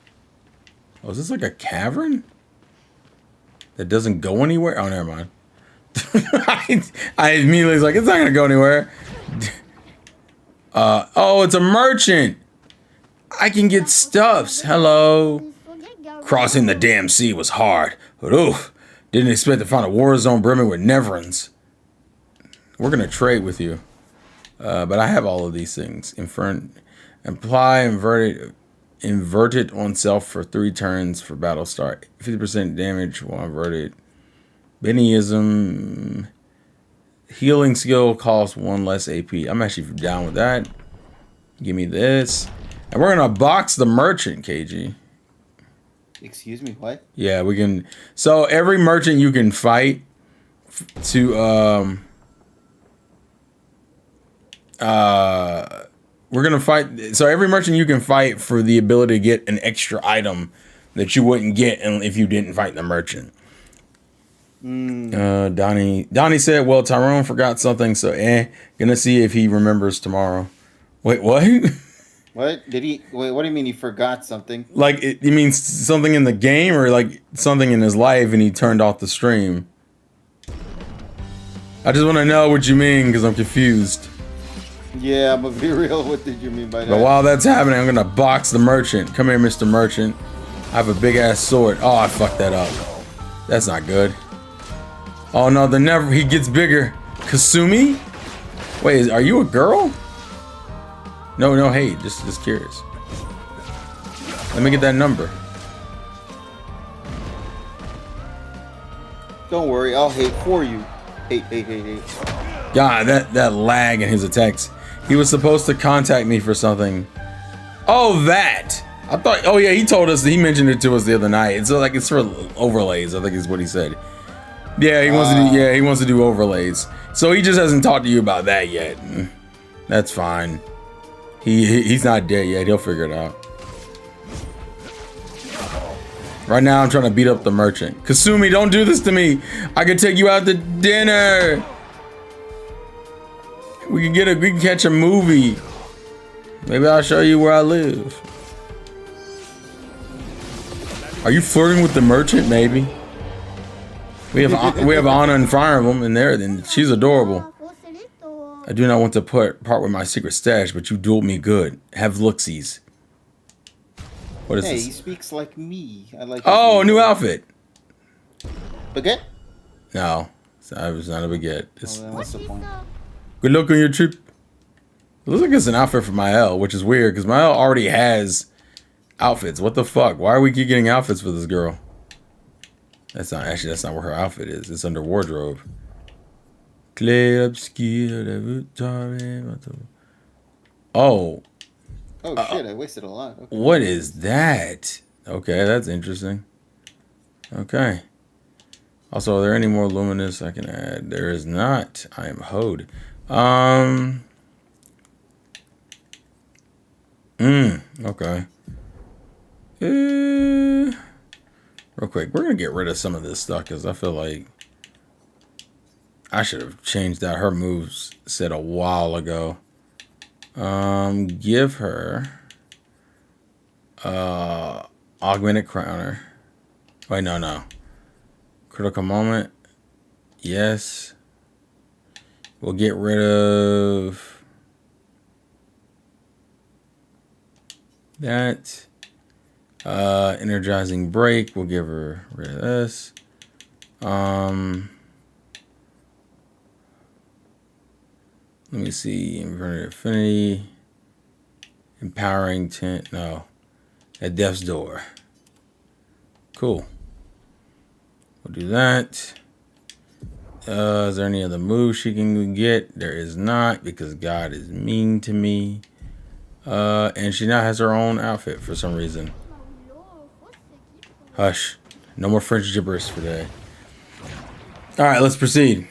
Oh, is this like a cavern? That doesn't go anywhere? Oh, never mind. I immediately was like, it's not going to go anywhere. Oh, it's a merchant. I can get stuffs. Hello. Crossing the damn sea was hard. But oof, didn't expect to find a war zone brimming with Neverons. We're going to trade with you. But I have all of these things. Imply, inverted on self for 3 turns for battle start. 50% damage while inverted. Bennyism. Healing skill costs 1 less AP. I'm actually down with that. Give me this. And we're going to box the merchant, KG. Excuse me, what? Yeah, we can. So every merchant you can fight to we're gonna fight. So every merchant you can fight for the ability to get an extra item that you wouldn't get if you didn't fight the merchant. Donnie said, "Well, Tyrone forgot something, so gonna see if he remembers tomorrow." Wait, what? What did he? Wait, what do you mean he forgot something? Like it means something in the game, or like something in his life, and he turned off the stream. I just want to know what you mean because I'm confused. Yeah, I'm gonna be real. What did you mean by that? But while that's happening, I'm gonna box the merchant. Come here, Mr. Merchant. I have a big ass sword. Oh, I fucked that up. That's not good. Oh no, he gets bigger. Kasumi? Wait, are you a girl? No, hey, just curious. Let me get that number. Don't worry, I'll hate for you. Hate. God, that lag in his attacks. He was supposed to contact me for something. Oh, that. I thought. Oh yeah, he told us. He mentioned it to us the other night. It's like it's for overlays. I think is what he said. Yeah, he wants to do. Yeah, he wants to do overlays. So he just hasn't talked to you about that yet. That's fine. He's not dead yet. He'll figure it out. Right now, I'm trying to beat up the merchant. Kasumi, don't do this to me. I could take you out to dinner. We can catch a movie. Maybe I'll show you where I live. Are you flirting with the merchant? Maybe. We have Anna and Fire Emblem in there. Then she's adorable. I do not want to part with my secret stash, but you dueled me good. Have looksies. What is this? Hey, he speaks like me. I like. Oh, new outfit. Baguette? No, it was not a baguette. What's the point? Good luck on your trip. It looks like it's an outfit for Mael, which is weird because Mael already has outfits. What the fuck? Why are we keep getting outfits for this girl? That's not where her outfit is. It's under wardrobe. Clair Obscur. Oh. Oh shit! I wasted a lot. Okay. What is that? Okay, that's interesting. Okay. Also, are there any more luminous I can add? There is not. I am hoed. Okay. Real quick, we're gonna get rid of some of this stuff because I feel like I should have changed out her moves set a while ago. Give her augmented crowner. Wait, no. Critical moment. Yes. We'll get rid of that. Energizing break. We'll give her rid of this. Let me see. Inverted affinity. Empowering tent. No. At death's door. Cool. We'll do that. Is there any other moves she can get? There is not, because God is mean to me. And she now has her own outfit for some reason. Hush. No more French gibberish for today. Alright, let's proceed.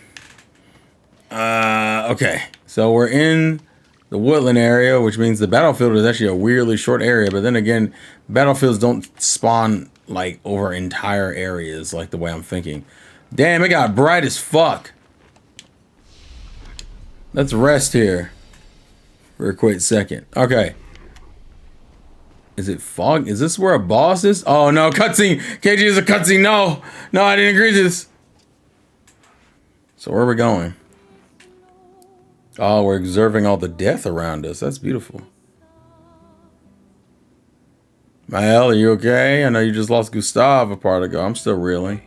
Okay. So we're in the woodland area, which means the battlefield is actually a weirdly short area. But then again, battlefields don't spawn like over entire areas like the way I'm thinking. Damn, it got bright as fuck. Let's rest here for a quick second. Okay. Is it fog? Is this where a boss is? Oh no, cutscene. KG is a cutscene. No, I didn't agree to this. So where are we going? Oh, we're observing all the death around us. That's beautiful. Maëlle, are you okay? I know you just lost Gustave a part ago. I'm still reeling.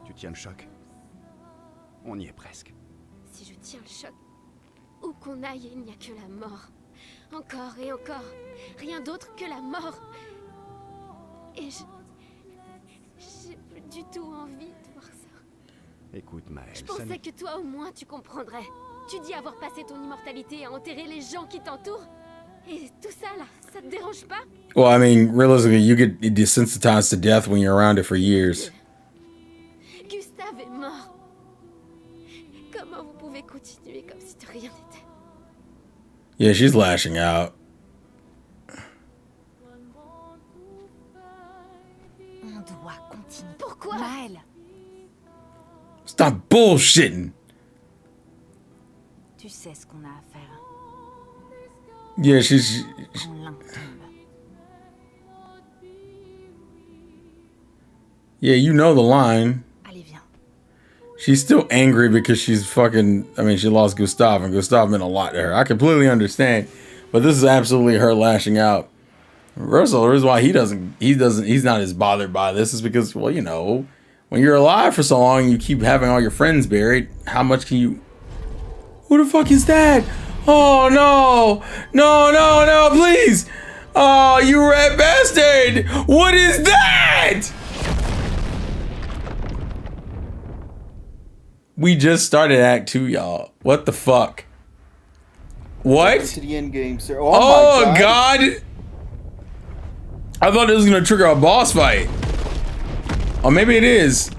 Tu tiens le choc? On y est presque. Si je tiens le choc, où qu'on aille, il n'y a que la mort. Encore et encore. Rien d'autre que la mort. Et j'ai plus du tout envie de voir ça. Écoute, Maëlle, Je pensais que toi au moins tu comprendrais. Tu dis avoir passé ton immortalité à enterrer les gens qui t'entourent. Et tout ça là, ça te dérange pas? Well, I mean, realistically, you get desensitized to death when you're around it for years. Gustave est mort. Comment vous pouvez continuer comme si de rien n'était? Yeah, she's lashing out. On doit continuer. Pourquoi? Maëlle, Stop bullshitting. tu sais ce qu'on a à faire. Yeah, she's... On l'incombe. Yeah, you know the line. Allez, viens. She's still angry because she's fucking... I mean, she lost Gustave, and Gustave meant a lot to her. I completely understand. But this is absolutely her lashing out. First of all, the reason why he's not as bothered by this is because, well, you know, when you're alive for so long and you keep having all your friends buried, how much can you... Who the fuck is that? Oh, no. No, please. Oh, you rat bastard. What is that? We just started Act 2, y'all. What the fuck? What? To the end game, sir. Oh, my God. I thought it was going to trigger a boss fight. Oh, maybe it is.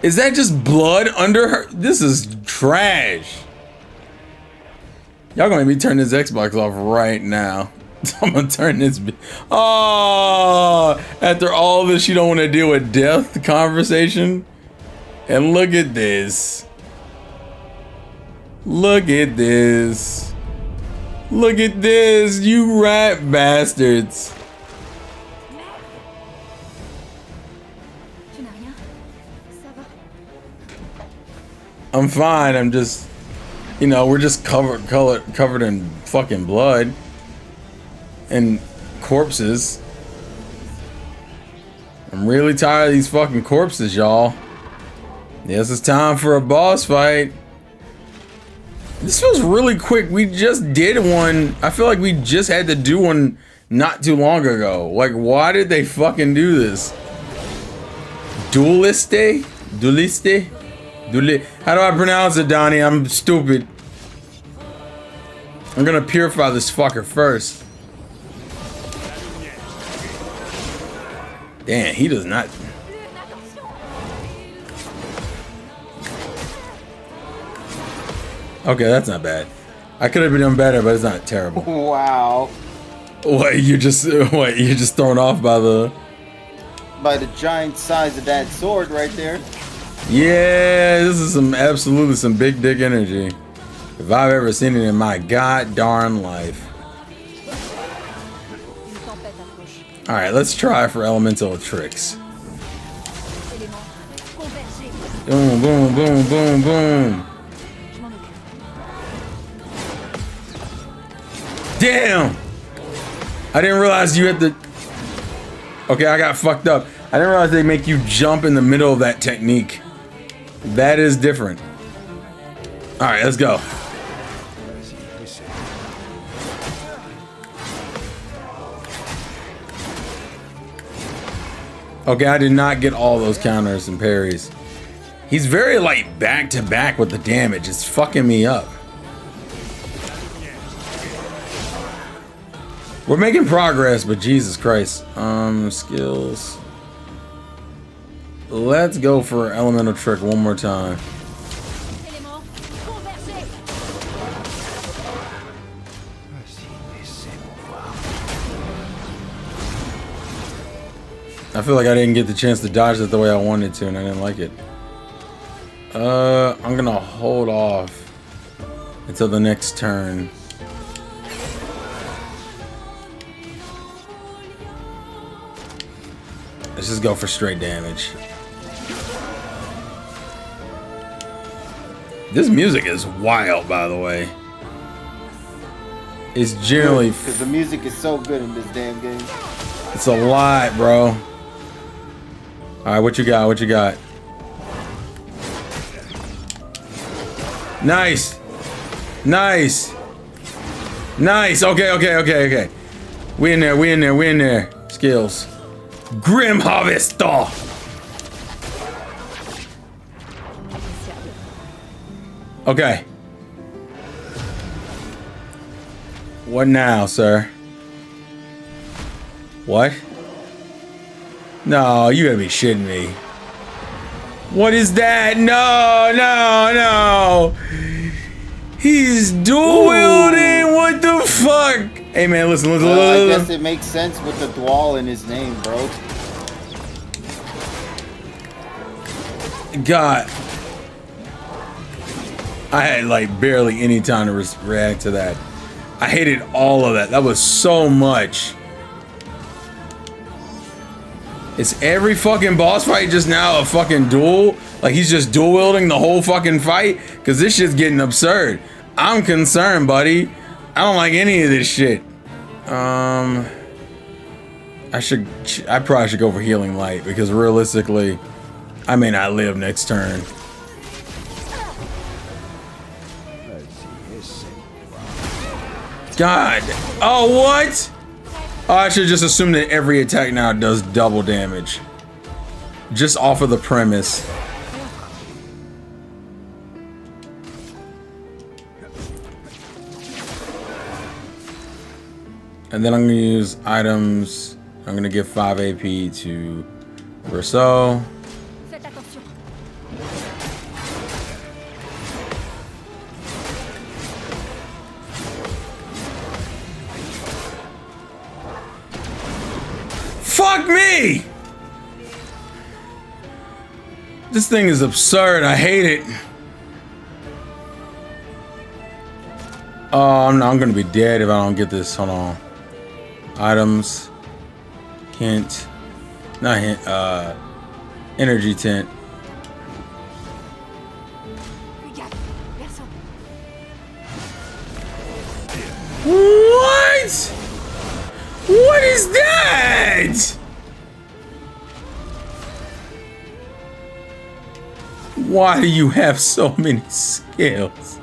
Is that just blood under her? This is trash. Y'all gonna make me turn this Xbox off right now. I'm gonna turn this. Oh, after all this, you don't want to deal with death conversation. And look at this. Look at this. Look at this, you rat bastards. Tu n'as rien? Ça va? I'm fine. I'm just, you know, we're just covered in fucking blood and corpses. I'm really tired of these fucking corpses, y'all. Yes, it's time for a boss fight. This feels really quick. We just did one. I feel like we just had to do one not too long ago. Like, why did they fucking do this? Dueliste? How do I pronounce it, Donnie? I'm stupid. I'm gonna purify this fucker first. Damn, he does not. Okay, that's not bad. I could have done better, but it's not terrible. Wow. What, you're just thrown off by the giant size of that sword right there. Yeah, this is absolutely some big dick energy. If I've ever seen it in my god darn life. Alright, let's try for elemental tricks. Boom, boom, boom, boom, boom. Damn! I didn't realize you had to... Okay, I got fucked up. I didn't realize they make you jump in the middle of that technique. That is different. Alright, let's go. Okay, I did not get all those counters and parries. He's very, like, back to back with the damage. It's fucking me up. We're making progress, but Jesus Christ. Skills. Let's go for elemental trick one more time. I feel like I didn't get the chance to dodge it the way I wanted to, and I didn't like it. I'm gonna hold off until the next turn. Let's just go for straight damage. This music is wild, by the way. It's generally... Because the music is so good in this damn game. It's a lot, bro. Alright, what you got? What you got? Nice! Nice! Nice! Okay. We in there. Skills. Grim Harvester! Okay. What now, sir? What? No, you gotta be shitting me. What is that? No! He's dual wielding. What the fuck? Hey man, listen. I guess it makes sense with the dual in his name, bro. God. I had like barely any time to react to that. I hated all of that. That was so much. Is every fucking boss fight just now a fucking duel? Like he's just dual wielding the whole fucking fight? Cause this shit's getting absurd. I'm concerned, buddy. I don't like any of this shit. I probably should go for Healing Light because realistically, I may not live next turn. God. Oh, what? Oh, I should just assume that every attack now does double damage. Just off of the premise. And then I'm gonna use items. I'm gonna give 5 AP to Rousseau. Faites attention. Fuck me! This thing is absurd. I hate it. Oh, I'm gonna be dead if I don't get this. Hold on. Items. Hint. Not hint. Energy tint. What? What is that? Why do you have so many skills?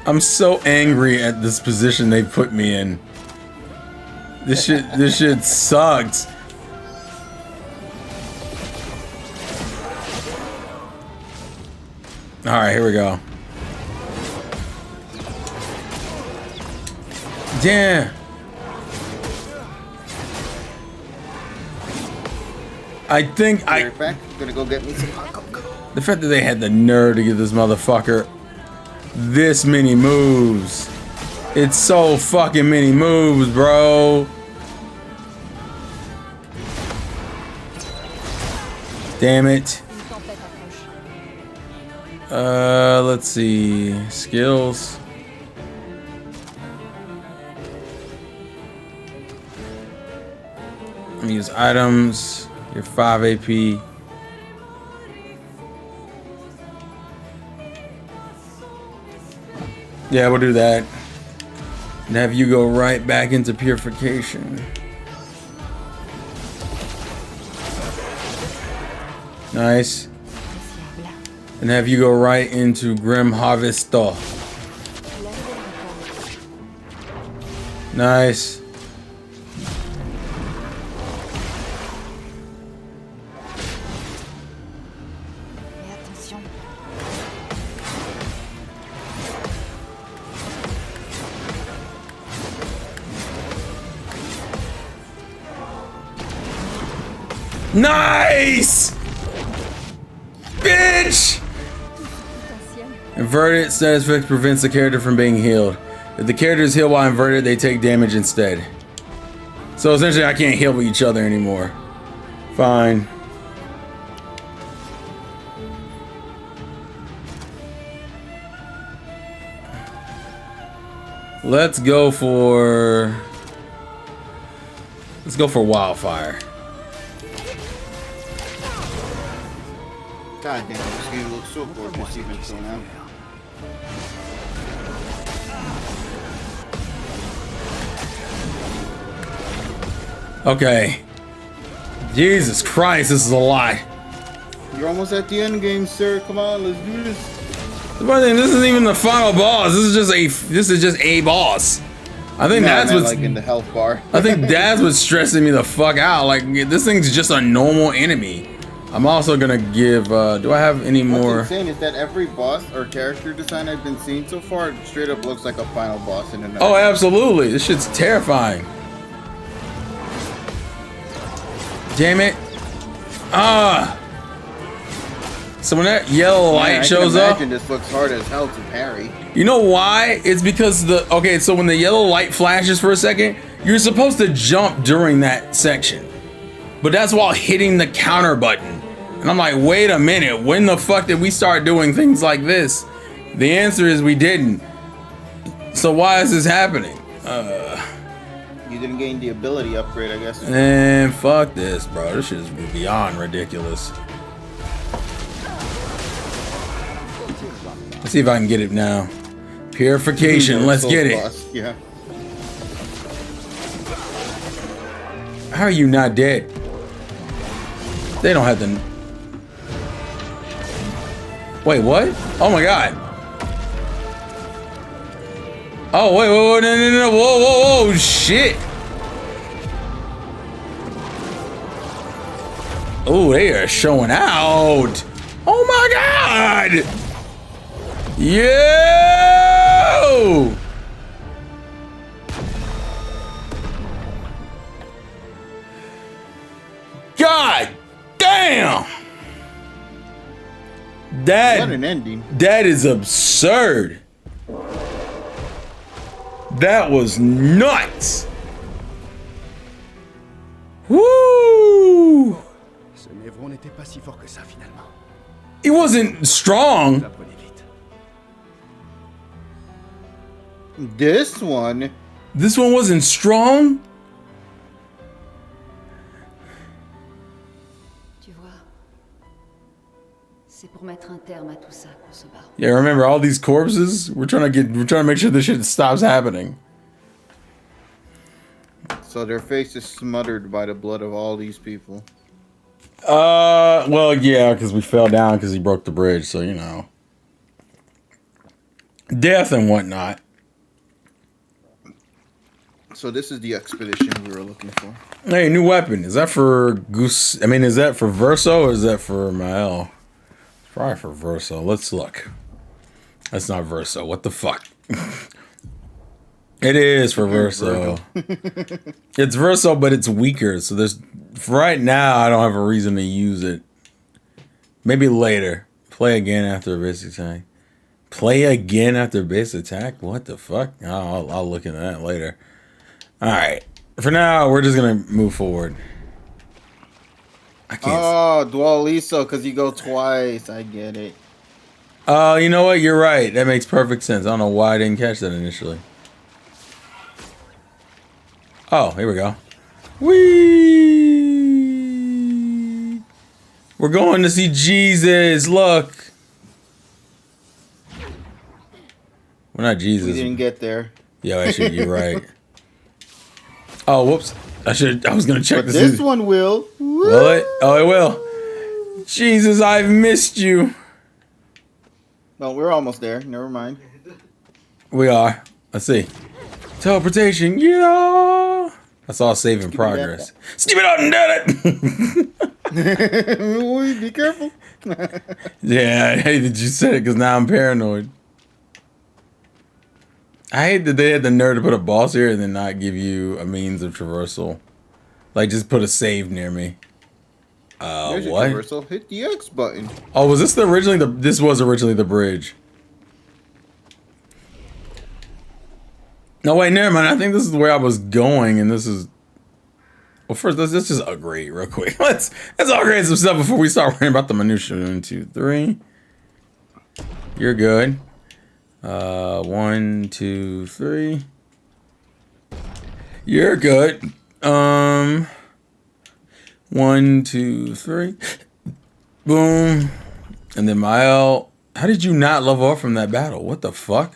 I'm so angry at this position they put me in. This shit sucks. All right, here we go. Damn. I think Be right back. Gonna go get me some hot cocoa. the fact that they had the nerve to give this motherfucker this many moves. It's so fucking many moves, bro. Damn it. Let's see. Skills. Let me use items. You're 5 AP. Yeah, we'll do that. And have you go right back into purification. Nice. And have you go right into Grim Harvester. Nice. Mais attention. Nice! Bitch! Inverted status effect prevents the character from being healed. If the character is healed while inverted, they take damage instead. So essentially, I can't heal with each other anymore. Fine. Let's go for Wildfire. God damn, this game looks so gorgeous even so now. Okay. Jesus Christ, this is a lot. You're almost at the end game, sir. Come on, let's do this. The funny thing, this isn't even the final boss. This is just a boss. I think that's what's like in the health bar. I think that's what's stressing me the fuck out. Like, this thing's just a normal enemy. I'm also gonna give. Do I have any more? What's insane is that every boss or character design I've been seeing so far straight up looks like a final boss in another. Oh, absolutely. This shit's terrifying. Damn it. Ah. So when that yellow light shows up, this looks hard as hell to parry. you know why? It's because so when the yellow light flashes for a second, you're supposed to jump during that section. But that's while hitting the counter button. And I'm like, wait a minute, when the fuck did we start doing things like this? The answer is we didn't. So why is this happening? You didn't gain the ability upgrade, I guess. And fuck this, bro. This shit is beyond ridiculous. Let's see if I can get it now. Purification, let's get it. Boss. Yeah. How are you not dead? They don't have to. Wait, what? Oh my god. Oh, wait, no, whoa, shit. Oh, they are showing out. Oh my god. Yo! God damn! What an ending. That is absurd. That was nuts. Woo! Ce névron n'était pas si fort que ça finalement. He wasn't strong. Apprenez vite. This one. This one wasn't strong. Tu vois, c'est pour mettre un terme à tout ça qu'on se bat. Yeah, remember all these corpses? We're trying to make sure this shit stops happening. So their face is smothered by the blood of all these people. Well, yeah, because we fell down because he broke the bridge, so you know. Death and whatnot. So this is the expedition we were looking for. Hey, new weapon. Is that for Goose? I mean, is that for Verso or is that for Mael? Probably for Verso. Let's look. That's not Verso. What the fuck? It is for Verso. It's Verso, but it's weaker. So there's for right now. I don't have a reason to use it. Maybe later. Play again after a base attack. Play again after base attack. What the fuck? I'll look into that later. All right. For now, we're just gonna move forward. I can't. Oh, Dualiso, because you go twice. I get it. Oh, you know what? You're right. That makes perfect sense. I don't know why I didn't catch that initially. Oh, here we go. Whee! We're going to see Jesus. Look. We're not Jesus. We didn't get there. Yo, actually, you're right. Oh, whoops. I was gonna check But this. this one will. Will it? Oh, it will. Jesus, I've missed you. Well, we're almost there. Never mind. We are. Let's see. Teleportation. Yeah. I saw save in progress. Skip it out and did it. Ooh, be careful. Yeah, I hate that you said it because now I'm paranoid. I hate that they had the nerve to put a boss here and then not give you a means of traversal. Like, just put a save near me. There's your What? traversal. Hit the X button. Oh, was this this was originally the bridge. No, wait, never mind. I think this is where I was going, and this is... Well, first, let's just upgrade real quick. Let's upgrade some stuff before we start worrying about the minutia. 1, 2, 3. You're good. 1, 2, 3. You're good. 1, 2, 3. Boom. And then Mael. How did you not level up from that battle? What the fuck?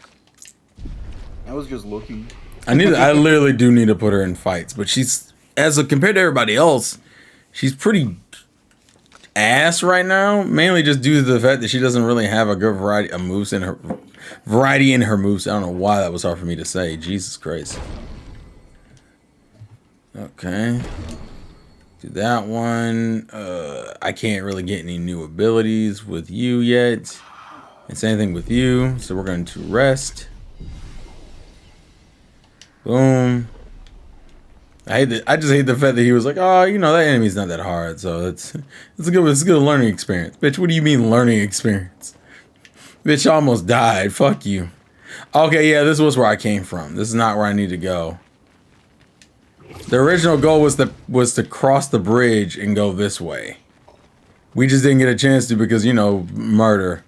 I was just looking. I literally do need to put her in fights, but she's compared to everybody else, she's pretty ass right now. Mainly just due to the fact that she doesn't really have a good variety of moves in her moves. I don't know why that was hard for me to say. Jesus Christ. Okay. Do that one. I can't really get any new abilities with you yet. And same thing with you. So we're going to rest. Boom. I just hate the fact that he was like, oh, you know, that enemy's not that hard. So it's a good learning experience. Bitch, what do you mean learning experience? Bitch, I almost died. Fuck you. Okay, yeah, this was where I came from. This is not where I need to go. The original goal was to cross the bridge and go this way. We just didn't get a chance to because, you know, murder.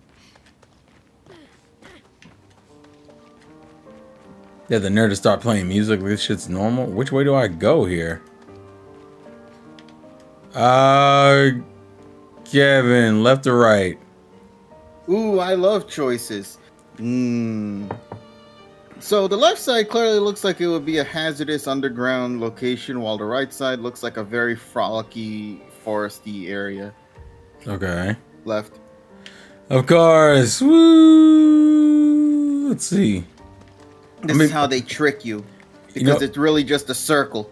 Yeah, the nerd to start playing music. This shit's normal. Which way do I go here? Kevin, left or right? Ooh, I love choices. So the left side clearly looks like it would be a hazardous underground location, while the right side looks like a very frolicky, foresty area. Okay. Left. Of course. Woo! Let's see. This is how they trick you. Because it's really just a circle.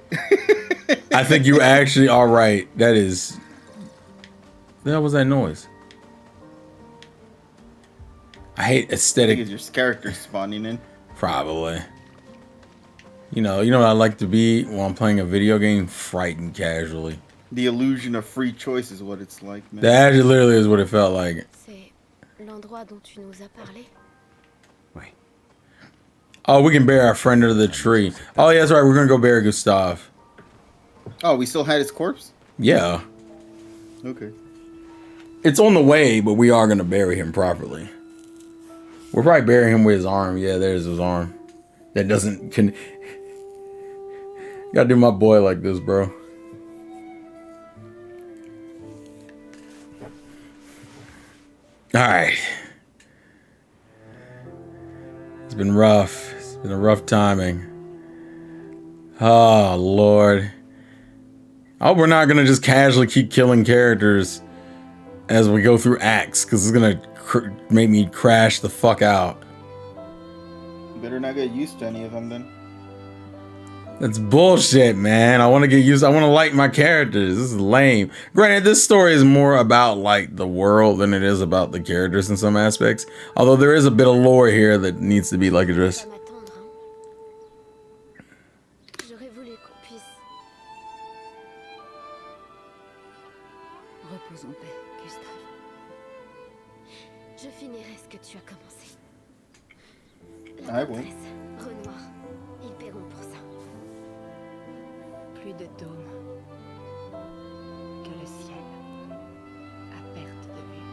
I think you actually are right. That is... The hell was that noise? I hate aesthetic. I think it's your character spawning in. Probably. You know what I like to be while I'm playing a video game? Frightened casually. The illusion of free choice is what it's like, man. That actually literally is what it felt like. C'est l'endroit dont tu nous as parlé. Oui. Oh, we can bury our friend under the tree. Oh, yeah, that's right. We're going to go bury Gustav. Oh, we still had his corpse? Yeah. Okay. It's on the way, but we are going to bury him properly. We'll probably bury him with his arm. Yeah, there's his arm. That doesn't... Gotta do my boy like this, bro. Alright. It's been rough. It's been a rough timing. Oh, Lord. I hope we're not going to just casually keep killing characters as we go through acts, because it's going to make me crash the fuck out. Better not get used to any of them then. That's bullshit, man. I want to get used. I want to like my characters. This is lame. Granted, this story is more about like the world than it is about the characters in some aspects. Although there is a bit of lore here that needs to be like addressed. Pas m'attendre, hein. J'aurais voulu qu'on puisse. Repose en paix, Gustave. Je finirai ce que tu as commencé. Ah La bon. maîtresse, Renoir, ils paieront pour ça. Plus de dôme que le ciel à perte de vue.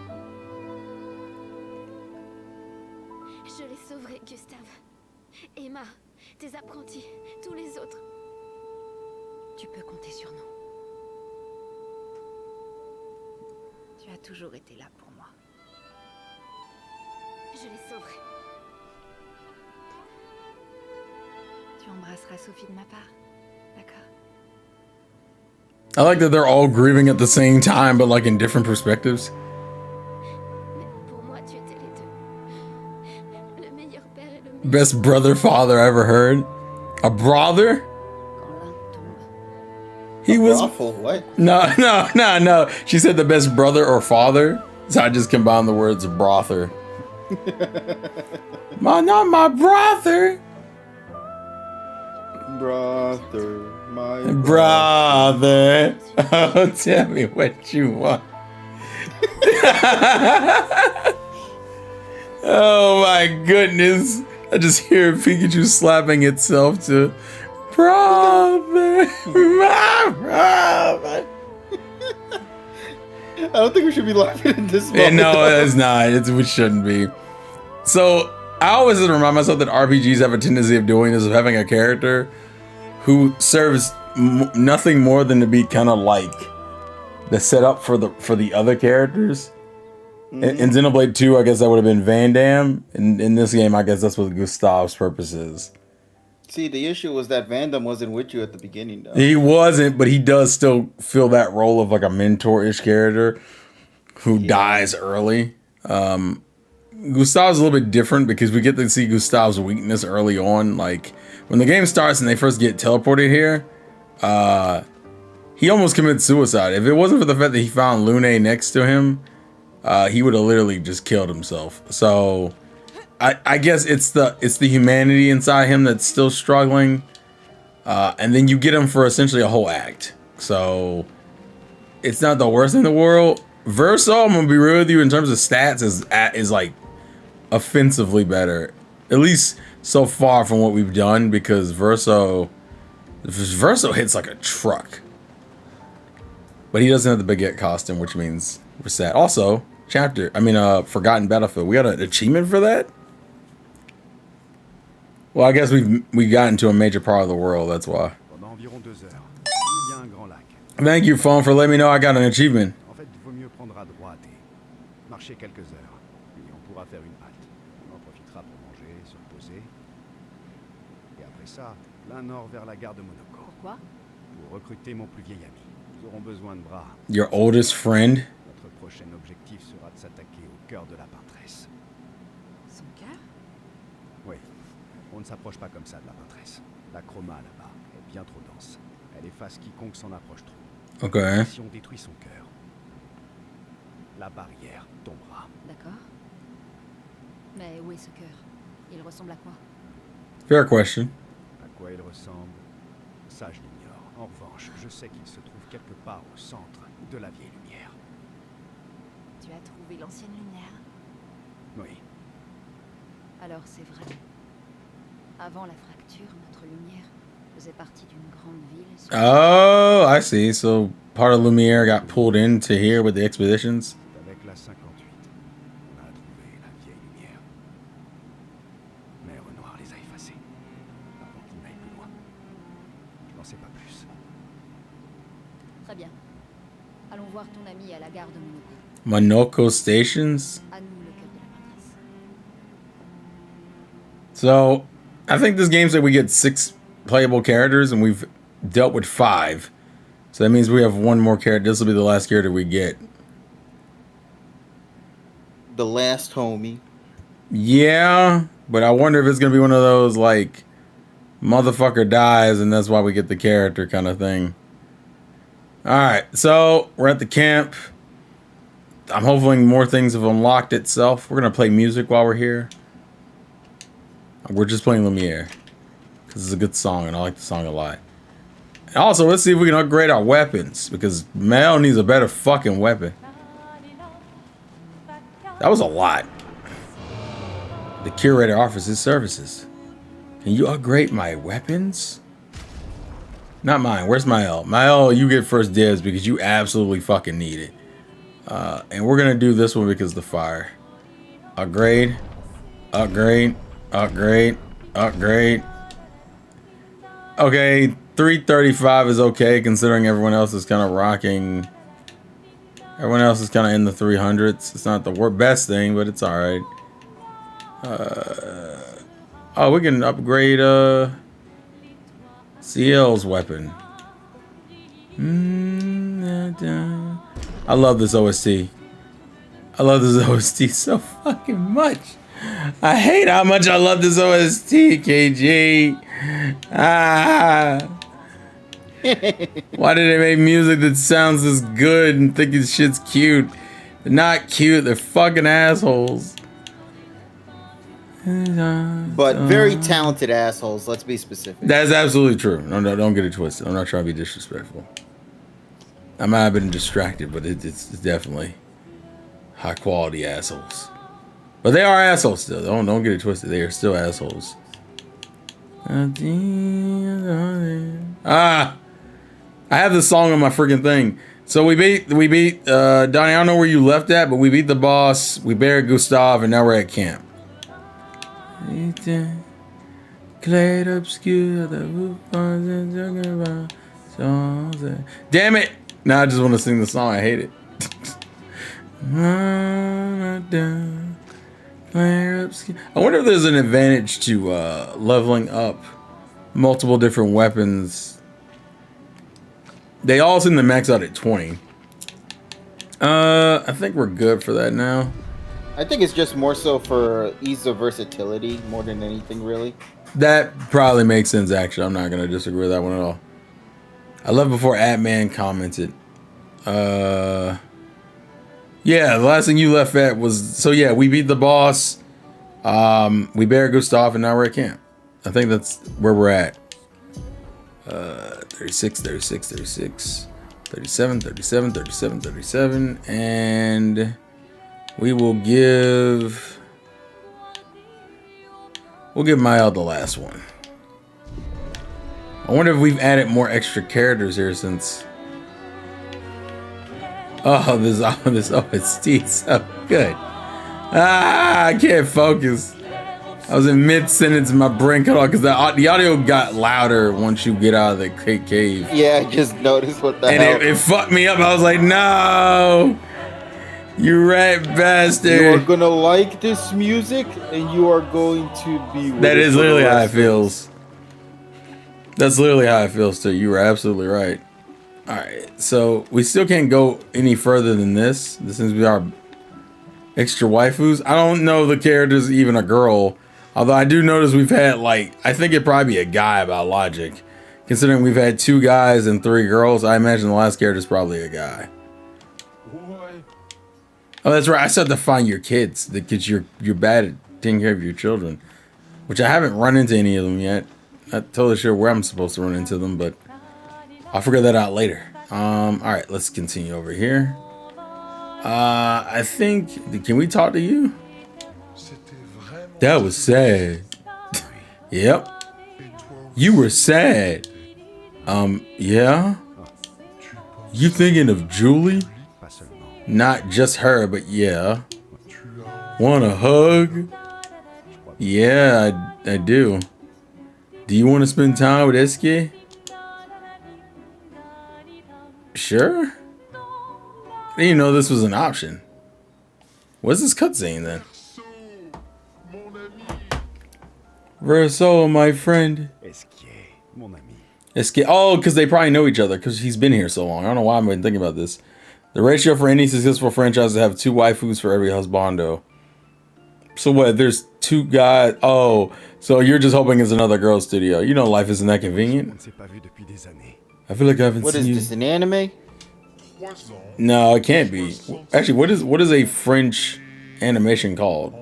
Je les sauverai, Gustave. Emma, tes apprentis, tous les autres. Tu peux compter sur nous. Tu as toujours été là pour moi. Je les sauverai. Tu embrasseras Sophie de ma part, d'accord? I like that they're all grieving at the same time, but like in different perspectives. Mais pour moi, tu étais les deux. Le meilleur père et le meilleur... Best brother father I ever heard. A brother? Quand l'un tombe, He was Awful. What? no. She said the best brother or father. So I just combined the words brother. Not my brother. Brother, my Brother. Oh, tell me what you want. Oh my goodness. I just hear Pikachu slapping itself to brother. My brother. I don't think we should be laughing at this Yeah, moment. no, it's not. We shouldn't be. So I always have to remind myself that RPGs have a tendency of doing this, of having a character who serves nothing more than to be kind of like the setup for the other characters. In Xenoblade 2, I guess that would have been Van Damme. In this game, I guess that's what Gustav's purpose is. See, the issue was that Vandam wasn't with you at the beginning, though. He wasn't, but he does still fill that role of like a mentor-ish character who dies early. Gustav's a little bit different because we get to see Gustav's weakness early on. Like when the game starts and they first get teleported here, he almost commits suicide. If it wasn't for the fact that he found Lune next to him, he would have literally just killed himself. So I guess it's the humanity inside him that's still struggling. And then you get him for essentially a whole act. So it's not the worst in the world. Verso, I'm gonna be real with you, in terms of stats, is like offensively better, at least so far from what we've done, because Verso hits like a truck, but he doesn't have the baguette costume, which means we're sad. Also, Forgotten Battlefield, we got an achievement for that. Well, I guess we got into a major part of the world, that's why. Pendant environ 2 heures, il y a un grand lac. Thank you, phone, for letting me know I got an achievement. En fait, il vaut mieux prendre à droite et marcher quelques heures. Puis on pourra faire une halte. On en profitera pour manger, se reposer. Et après ça, plein nord vers la gare de Monaco. Pourquoi? Pour recruter mon plus vieil ami. Nous aurons besoin de bras. Your oldest friend. Notre prochain objectif sera de s'attaquer au cœur de la peintresse. Son cœur? Oui, on ne s'approche pas comme ça de la peintresse. La chroma là-bas est bien trop dense. Elle efface quiconque s'en approche trop. Okay. Si on détruit son cœur, la barrière tombera. d'accord? Mais où est ce cœur? Il ressemble à quoi? Fair question. À quoi il ressemble, ça je l'ignore. En revanche, je sais qu'il se trouve quelque part au centre de la vieille lumière. Tu as trouvé l'ancienne lumière? Oui, Alors c'est vrai. Avant la fracture, notre lumière faisait partie d'une grande ville. Oh, I see. So part of Lumiere got pulled into here with the expeditions. c'est avec la 58. On a trouvé la vieille lumière. Mais Renoir les a effacés. Avant qu'il n'aille plus loin. Je n'en sais pas plus. Très bien. Allons voir ton ami à la gare de Monaco. Monoko Stations. À nous le cœur de la peintresse. So I think this game said we get 6 playable characters, and we've dealt with 5. So that means we have one more character. This will be the last character we get. The last homie. Yeah, but I wonder if it's gonna be one of those like Motherfucker dies, and that's why we get the character kind of thing. Alright, so we're at the camp. I'm hoping more things have unlocked itself. We're going to play music while we're here. We're just playing Lumiere. Because it's a good song, and I like the song a lot. And also, let's see if we can upgrade our weapons. Because Mel needs a better fucking weapon. That was a lot. The curator offers his services. Can you upgrade my weapons? Not mine. Where's Mael? Mael, you get first dibs because you absolutely fucking need it. And we're gonna do this one because of the fire. Upgrade. Upgrade. Upgrade. Upgrade. Okay, 335 is okay considering everyone else is kind of rocking. Everyone else is kind of in the 300s. It's not the best thing, but it's alright. Oh, we can upgrade CL's weapon. I love this OST. I love this OST so fucking much. I hate how much I love this OST, KG. Why did they make music that sounds this good and think this shit's cute? They're not cute, they're fucking assholes. But very talented assholes, let's be specific. That's absolutely true. No, don't get it twisted. I'm not trying to be disrespectful. I might have been distracted, but it's definitely high quality assholes. But they are assholes still. Don't get it twisted. They are still assholes. Ah! I have this song on my freaking thing. So we beat Donnie, I don't know where you left at, but we beat the boss, we buried Gustav, and now we're at camp. Clair Obscur, damn it! Now I just want to sing the song. I hate it. I wonder if there's an advantage to leveling up multiple different weapons. They all seem to max out at 20. I think we're good for that now. I think it's just more so for ease of versatility more than anything, really. That probably makes sense, actually. I'm not going to disagree with that one at all. I love before Atman commented. Yeah, the last thing you left at was... So, yeah, we beat the boss. We buried Gustav, and now we're at camp. I think that's where we're at. 36, 36, 36, 37, 37, 37, 37, and... We will give... We'll give Mael the last one. I wonder if we've added more extra characters here since... Oh, this OST is so good. Ah, I can't focus. I was in mid-sentence and my brain cut off because the audio got louder once you get out of the cave. Yeah, I just noticed what the hell. And it fucked me up. I was like, no! You rat bastard. You are gonna like this music, and you are going to be... That is literally how it feels. That's literally how it feels too. You were absolutely right. Alright, so we still can't go any further than this. This seems to be our extra waifus. I don't know if the character's even a girl. Although I do notice we've had, like, I think it'd probably be a guy by logic. Considering we've had 2 guys and 3 girls, I imagine the last character's probably a guy. Oh, that's right. I still have to find your kids. Because you're bad at taking care of your children. Which I haven't run into any of them yet. Not totally sure where I'm supposed to run into them, but I'll figure that out later. Alright, let's continue over here. I think... Can we talk to you? That was sad. Yep. You were sad. Yeah? You thinking of Julie? Not just her, but yeah. Want a hug? Yeah, I do. Do you want to spend time with Eske? Sure. I didn't know this was an option. What's this cutscene then? Verso, my friend. Eske. Oh, because they probably know each other because he's been here so long. I don't know why I've been thinking about this. The ratio for any successful franchise is to have 2 waifus for every husbando. So what? There's two guys. Oh, so you're just hoping it's another girl studio. You know life isn't that On ne convenient. s'est pas vu depuis des années. I feel like I haven't What seen is you. this, an anime? No, it can't be. Actually, what is a French animation called?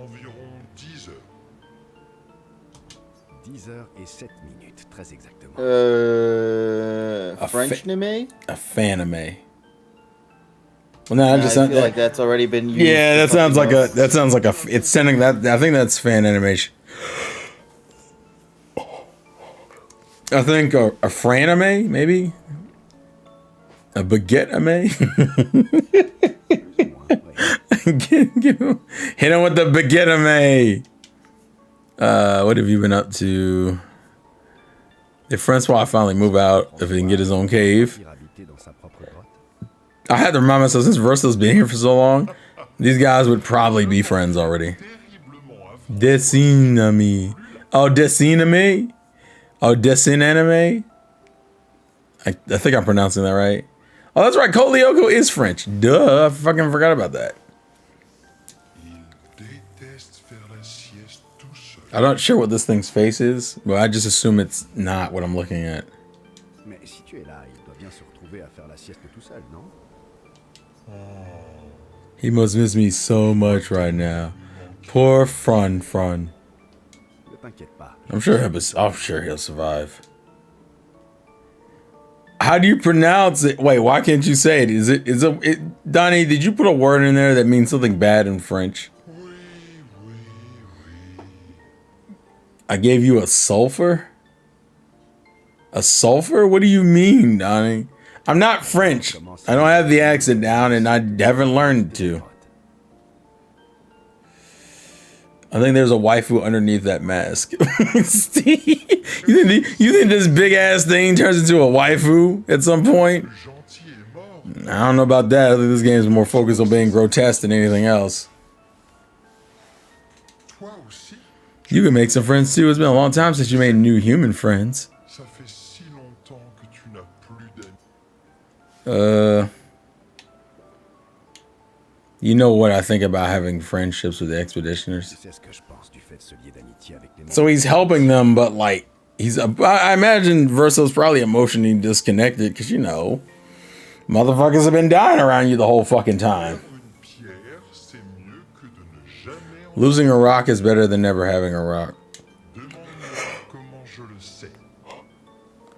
10 heures et 7 minutes, très exactement. French anime? A fanime. Well, no, I just I feel like that's already been used. yeah, for that sounds like something else. a. That sounds like a. It's sending that. I think that's fan animation. I think a franime, maybe. A baguette-ame. Hit him with the baguette-ame. What have you been up to? If Francois finally move out, if he can get his own cave. Habiter dans sa propre grotte. I had to remind myself, since Versal's been here for so long, these guys would probably be friends already. Dessiname. Oh, Dessiname? Oh, Dessin anime? I think I'm pronouncing that right. Oh, that's right. Code Lyoko is French. Duh. I fucking forgot about that. I'm not sure what this thing's face is, but I just assume it's not what I'm looking at. Mais si tu es là, il doit bien se retrouver à faire la sieste tout seul, non? He must miss me so much right now. Poor Frun. Ne t'inquiète pas. I'm sure he'll survive. How do you pronounce it? Wait, why can't you say it? Donnie, did you put a word in there that means something bad in French? I gave you a sulfur? A sulfur? What do you mean, Donnie? I'm not French. I don't have the accent down, and I haven't learned to. I think there's a waifu underneath that mask. Steve, you think this big ass thing turns into a waifu at some point? I don't know about that. I think this game is more focused on being grotesque than anything else. You can make some friends too. It's been a long time since you made new human friends. You know what I think about having friendships with the expeditioners. So he's helping them, but like I imagine Verso's probably emotionally disconnected because, you know, motherfuckers have been dying around you the whole fucking time. Losing a rock is better than never having a rock.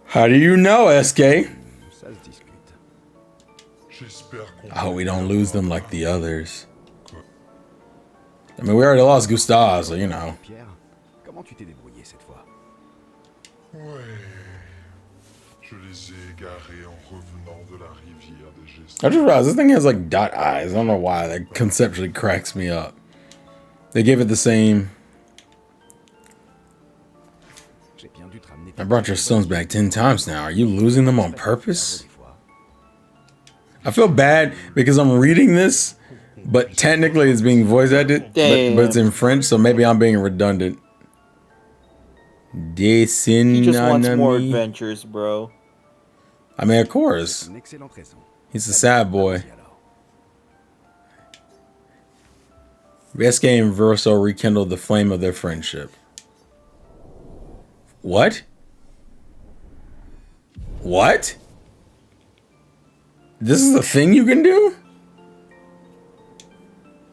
How do you know, SK? I hope we don't lose them like the others. I mean, we already lost Gustave, so you know. Pierre, comment tu t'es débrouillé cette fois? I just realized this thing has like dot eyes. I don't know why. That conceptually cracks me up. They gave it the same. I brought your stones back 10 times now. Are you losing them on purpose? I feel bad because I'm reading this, but technically it's being voice acted, but it's in French, so maybe I'm being redundant. He just wants more adventures, bro. I mean, of course. He's a sad boy. SK and Verso rekindled the flame of their friendship. What? What? This is the thing you can do?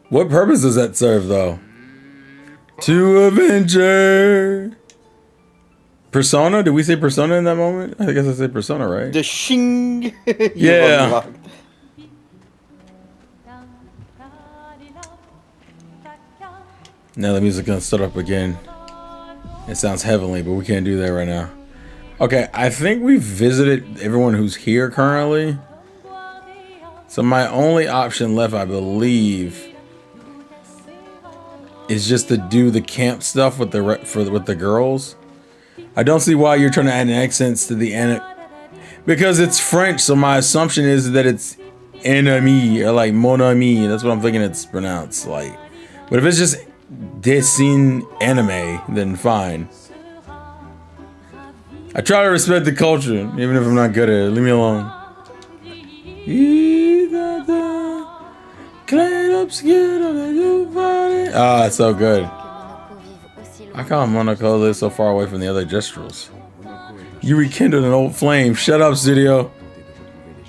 What purpose does that serve, though? To adventure. Persona? Did we say Persona in that moment? I guess I said Persona, right? The shing. Yeah. Now the music gonna start up again. It sounds heavenly, but we can't do that right now. Okay, I think we've visited everyone who's here currently. So my only option left, I believe, is just to do the camp stuff with the girls. I don't see why you're trying to add an accent to the end, because it's French. So my assumption is that it's ennemi or like mon ami. That's what I'm thinking it's pronounced like. But if it's just dessin anime, then fine. I try to respect the culture, even if I'm not good at it. Leave me alone. Clair Obscur. Ah, it's so good. How come Monaco lives so far away from the other Gestrels? You rekindled an old flame. Shut up, studio.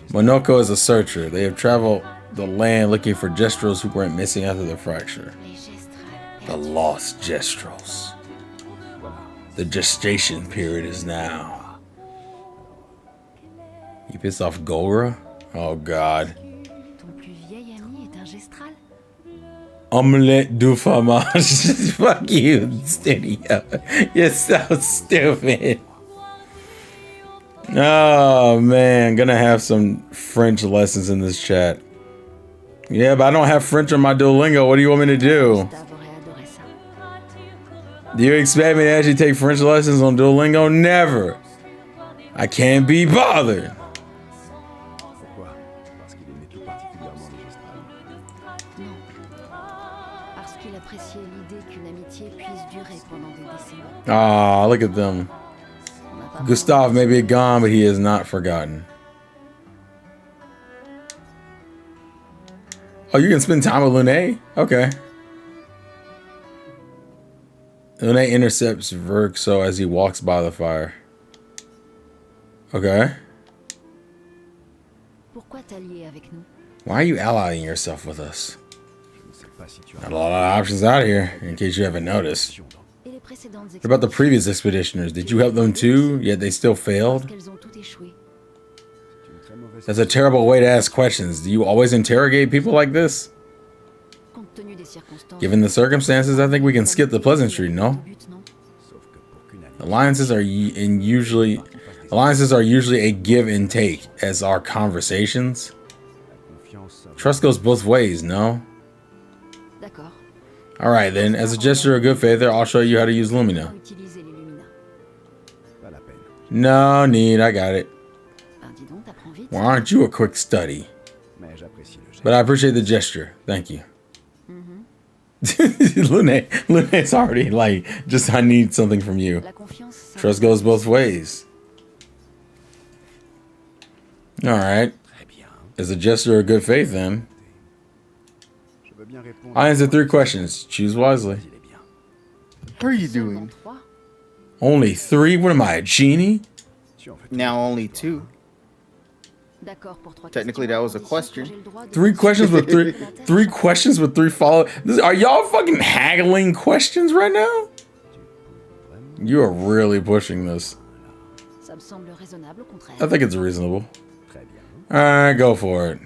Monoko is a searcher. They have traveled the land looking for Gestrels who went missing after the fracture. The lost Gestrels. The gestation period is now. You pissed off Gora? Oh god. Ton plus vieil ami est un gestral? Omelette du fromage. Fuck you, studio. You're so stupid. Oh man, gonna have some French lessons in this chat. Yeah, but I don't have French on my Duolingo. What do you want me to do? Do you expect me to actually take French lessons on Duolingo? Never. I can't be bothered. Pourquoi? Parce qu'il aimait tout particulièrement les gestrales. Non. Parce qu'il appréciait l'idée qu'une amitié puisse durer pendant des décennies. Ah, look at them. Gustav may be gone, but he is not forgotten. Oh, you can spend time with Lune? Okay. Lune intercepts Verxo as he walks by the fire. Okay. Pourquoi t'allier avec nous? Why are you allying yourself with us? Je ne sais pas si tu as... Not a lot of options out here, in case you haven't noticed. Et les précédentes What about the previous expeditioners? Did you help them too, yet they still failed? Qu'elles ont toutes échoué. C'est une très mauvaise... That's a terrible way to ask questions. Do you always interrogate people like this? Compte tenu des circonstances. Given the circumstances, I think we can skip the pleasantry, no? But non. Sauf que pour qu'une amie... Alliances are usually a give and take, as are conversations. La confiance... Trust goes both ways, no? D'accord. Alright then, as a gesture of good faith, I'll show you how to use Lumina. Comment utiliser les Lumina? Pas la peine. No need, I got it. Ben dis donc, t'apprends vite. Why aren't you a quick study? Mais j'apprécie le geste. But I appreciate the gesture. Thank you. Lune's already like, just I need something from you. La confiance, ça... Trust goes both ways. Alright. Très bien. As a gesture of good faith then. Je veux bien répondre... I answered 3 questions. Choose wisely. Il est bien. How are you Seulement doing? 3. Only 3? What am I, a genie? Si on veut... Now only 2. D'accord pour 3 Technically, that was a question. 3 questions with 3 questions with 3 follow. Are y'all fucking haggling questions right now? You are really pushing this. Ça me semble raisonnable au contraire. I think it's reasonable. Très bien. Alright, go for it.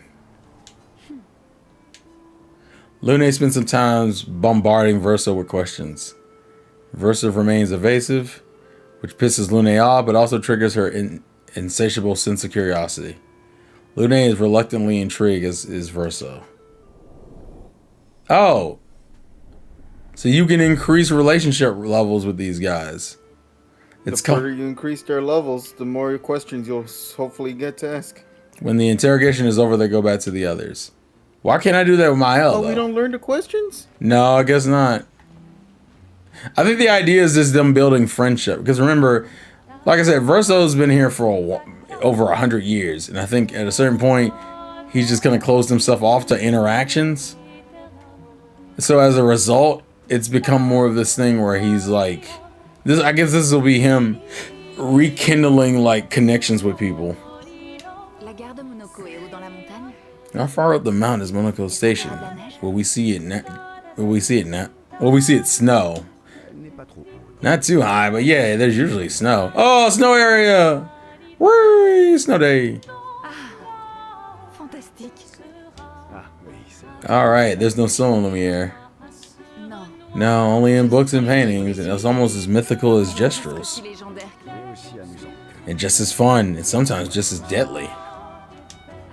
Lune spends some time bombarding Verso with questions. Verso remains evasive, which pisses Lune off, but also triggers her insatiable sense of curiosity. Lune is reluctantly intrigued, as is Verso. Oh! So you can increase relationship levels with these guys. The further you increase their levels, the more questions you'll hopefully get to ask. When the interrogation is over, they go back to the others. Why can't I do that with Mael, Oh, though? we don't learn the questions? No, I guess not. I think the idea is just them building friendship. Because remember, like I said, Verso's been here for over 100 years. And I think at a certain point, he's just going to close himself off to interactions. So as a result, it's become more of this thing where he's like... I guess this will be him rekindling like connections with people. La gare de Monaco est haut dans la montagne. How far up the mountain is Monaco Station? Will we see it now? Will we see it now? Will we see it snow? Elle n'est pas trop haute. Not too high, but yeah, there's usually snow. Oh, snow area! Woo! Snow day. Fantastique. Ah, oui, c'est... Alright, there's no snow in Lumiere. Non. No, only in books and paintings, and it's almost as mythical as Gestrels. Si légendaire. Et aussi amusant. And just as fun, and sometimes just as deadly.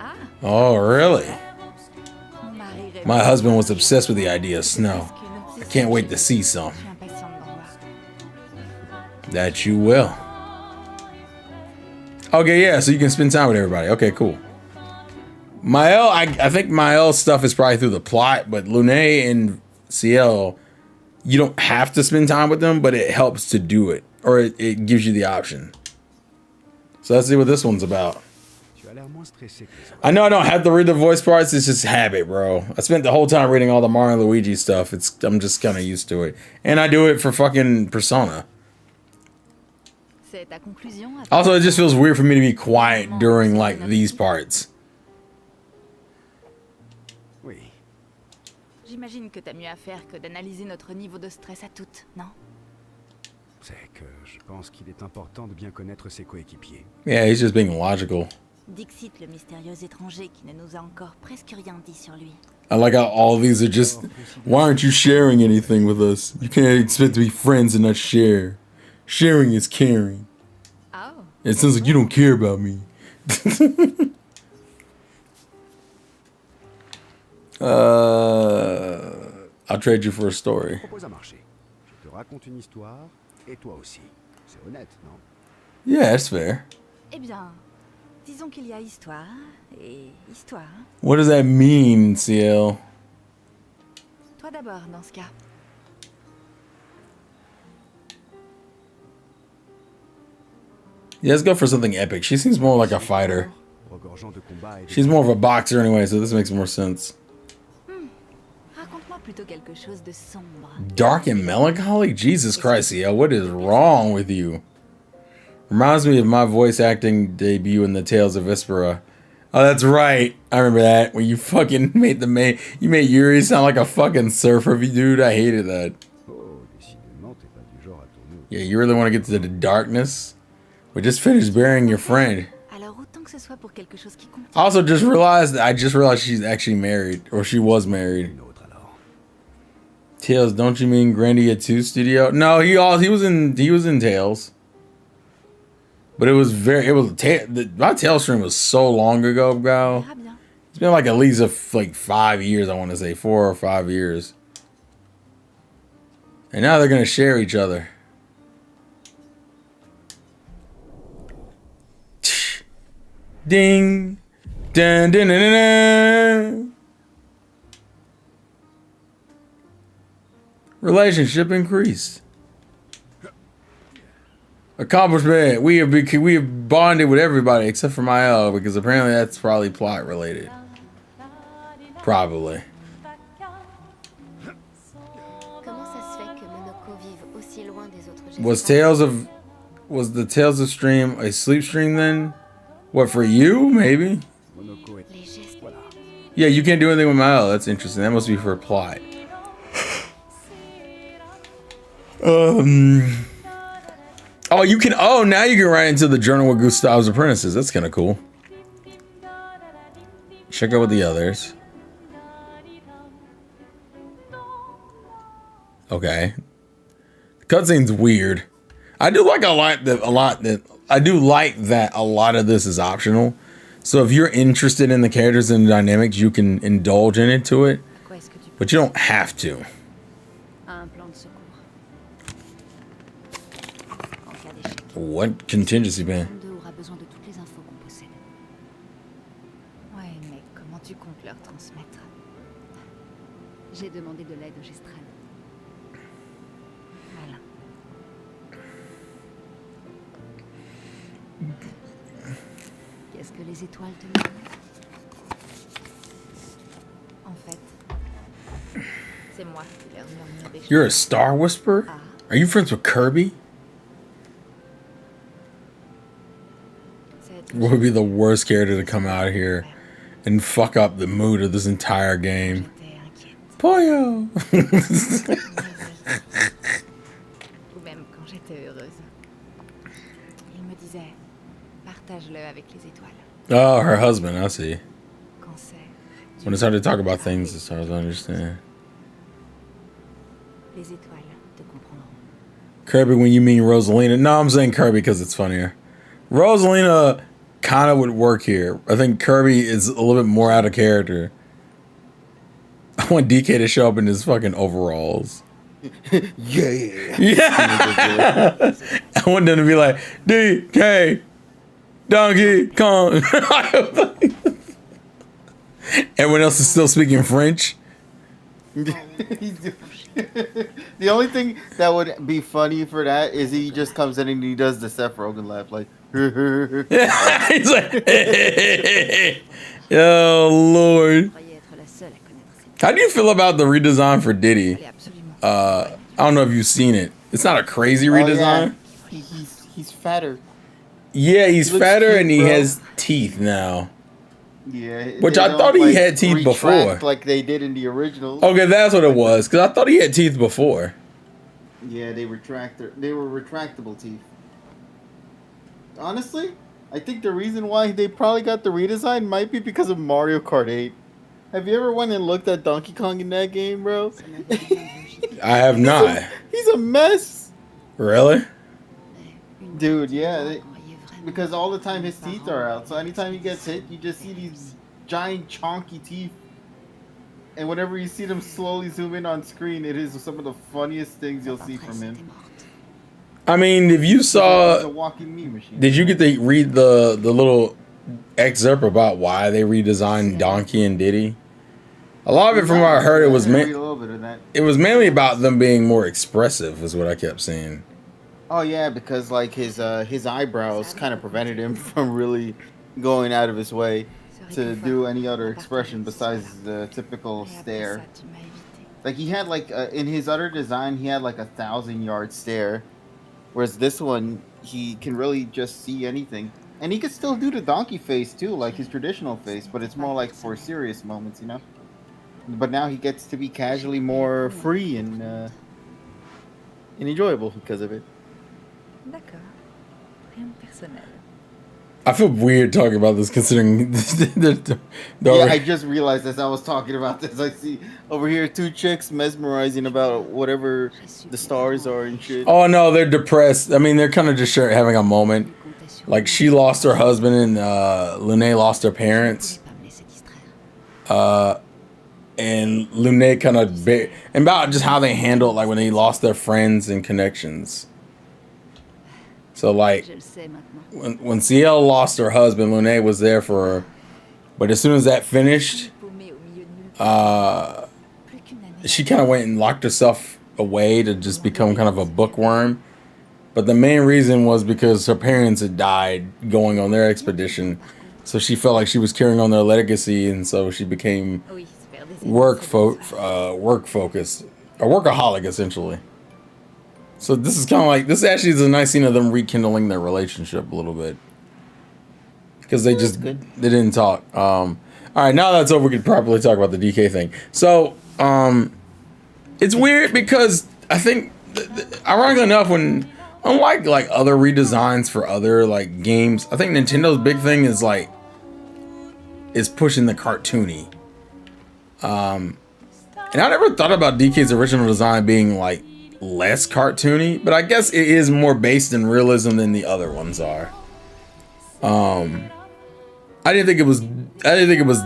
Ah, Oh, really? mon mari rêve. My husband was obsessed with the idea of snow. I can't wait to see some. Je suis impatiente d'en voir. That you will. Okay, yeah, so you can spend time with everybody. Okay, cool. Mael, I think Mael's stuff is probably through the plot, but Lune and CL, you don't have to spend time with them, but it helps to do it. Or it gives you the option. So let's see what this one's about. Tu as as l'air moins stressé que les autres. I know I don't have to read the voice parts. It's just habit, bro. I spent the whole time reading all the Mario and Luigi stuff. I'm just kind of used to it, and I do it for fucking Persona. C'est ta conclusion à Also, it just feels weird for me to be quiet during like these parts. Oui. J'imagine que t'as mieux à faire que d'analyser notre niveau de stress à toutes, non? C'est que je pense qu'il est important de bien connaître ses coéquipiers. Yeah, he's just being logical. Dixit, le mystérieux étranger qui ne nous a encore presque rien dit sur lui. I like how all these are just. Why aren't you sharing anything with us? You can't expect to be friends and not share. Sharing is caring. Oh. It sounds like you don't care about me. I'll trade you for a story. Je propose un marché. Je te raconte une histoire et toi aussi. C'est honnête, non? Yeah, that's fair. Eh bien, disons qu'il y a histoire et histoire. What does that mean, CL? Toi d'abord, dans ce cas. Yeah, let's go for something epic. She seems more like a fighter. Regorgeant de combats et de She's more of a boxer anyway, so this makes more sense. Raconte-moi plutôt quelque chose de sombre. Dark and melancholy? Jesus Christ, CL, what is wrong with you? Reminds me of my voice acting debut in the Tales of Vespera. Oh, that's right. I remember that. When you fucking made you made Yuri sound like a fucking surfer dude. I hated that. Oh, décidément, t'es pas du genre à tourner au- Yeah, you really want to get to the darkness? We just finished burying your friend. Alors autant que ce soit pour quelque chose qui compte. I also just realized she's actually married, or she was married. Une autre alors. Tales, don't you mean Grandia 2 Studio? No, he was in Tales. But my Tales stream was so long ago, bro. Verra bien. It's been like at least 5 years, I want to say 4 or 5 years. And now they're gonna share each other. Ding, dun, dun, dun, dun, dun. Relationship increased. Accomplishment. We have bonded with everybody except for Mael because apparently that's probably plot related. Probably. Comment ça se fait que Monoko vive aussi loin des autres Was the Tales of stream a sleep stream then? What, for you? Maybe? Monoko est... Les gestes. Voilà. Yeah, you can't do anything with Mael. That's interesting. That must be for plot. Oh, you can. Oh, now you can write into the journal with Gustav's apprentices. That's kind of cool. Check out with the others. Okay. Cutscene's weird. I do like a lot that a lot of this is optional. So if you're interested in the characters and the dynamics, you can indulge into it, Quoi est-ce que tu but you don't have to. Un plan de secours. En cas d'échec, What contingency plan? Monde aura besoin de toutes les infos qu'on possède. Ouais, mais comment tu comptes leur transmettre? J'ai demandé de l'aide au Gestral. Voilà. Qu'est-ce que les étoiles te disent? En fait, c'est moi qui leur murmure des choses. You're a Star Whisperer? Are you friends with Kirby? C'est What would be the worst character to come out here and fuck up the mood of this entire game? J'étais inquiète. Pollo! Ou même quand j'étais heureuse. Il me disait, partage-le avec les étoiles. Oh, her husband, I see. Quand c'est When it's hard to talk about things, it's hard to understand. les étoiles te comprendront. Kirby when you mean Rosalina. No, I'm saying Kirby because it's funnier. Rosalina kind of would work here. I think Kirby is a little bit more out of character. I want DK to show up in his fucking overalls. Yeah. Yeah. I want them to be like, DK, Donkey Kong. Everyone else is still speaking French. The only thing that would be funny for that is he just comes in and he does the Seth Rogen laugh, like, He's like, oh Lord. How do you feel about the redesign for Diddy? I don't know if you've seen it. It's not a crazy redesign. Yeah. He's fatter. Yeah, he's He looks fatter cute, and he bro. has teeth now. Yeah. Which they I don't, thought he like, had teeth before. retract like they did in the original. Okay, that's what it was. Because I thought he had teeth before. Yeah, they were retractable teeth. Honestly, I think the reason why they probably got the redesign might be because of Mario Kart 8. Have you ever went and looked at Donkey Kong in that game, bro? I have not. He's a mess. Really? Dude, yeah. Because all the time his teeth are out. So anytime he gets hit, you just see these giant chonky teeth. And whenever you see them slowly zoom in on screen, it is some of the funniest things you'll see from him. I mean, if you He's saw... a walking meme machine. Did you get to read the little excerpt about why they redesigned Donkey and Diddy? A lot of it, from what I heard, it was mainly about them being more expressive, is what I kept seeing. Oh yeah, because like his eyebrows kind of prevented him from really going out of his way to do any other expression besides the typical stare. Like he had like in his other design, he had like 1,000-yard stare, whereas this one he can really just see anything, and he could still do the donkey face too, like his traditional face, but it's more like for serious moments, you know. But now he gets to be casually more free and enjoyable because of it. I feel weird talking about this considering Yeah, I just realized as I was talking about this, I see over here 2 chicks mesmerizing about whatever the stars are and shit. Oh no, they're depressed. I mean, they're kind of just having a moment. Like she lost her husband and Lune lost her parents. And Lune kind of and about just how they handled like when they lost their friends and connections. So like when Ciel lost her husband, Lune was there for her, but as soon as that finished, she kind of went and locked herself away to just become kind of a bookworm. But the main reason was because her parents had died going on their expedition, so she felt like she was carrying on their legacy, and so she became work focused, a workaholic essentially. So this is kind of like, this actually is a nice scene of them rekindling their relationship a little bit, because they didn't talk. All right, now that's over, we can properly talk about the DK thing. So it's weird because I think, ironically enough, when unlike like other redesigns for other like games, I think Nintendo's big thing is like pushing the cartoony. And I never thought about DK's original design being like less cartoony, but I guess it is more based in realism than the other ones are. I didn't think it was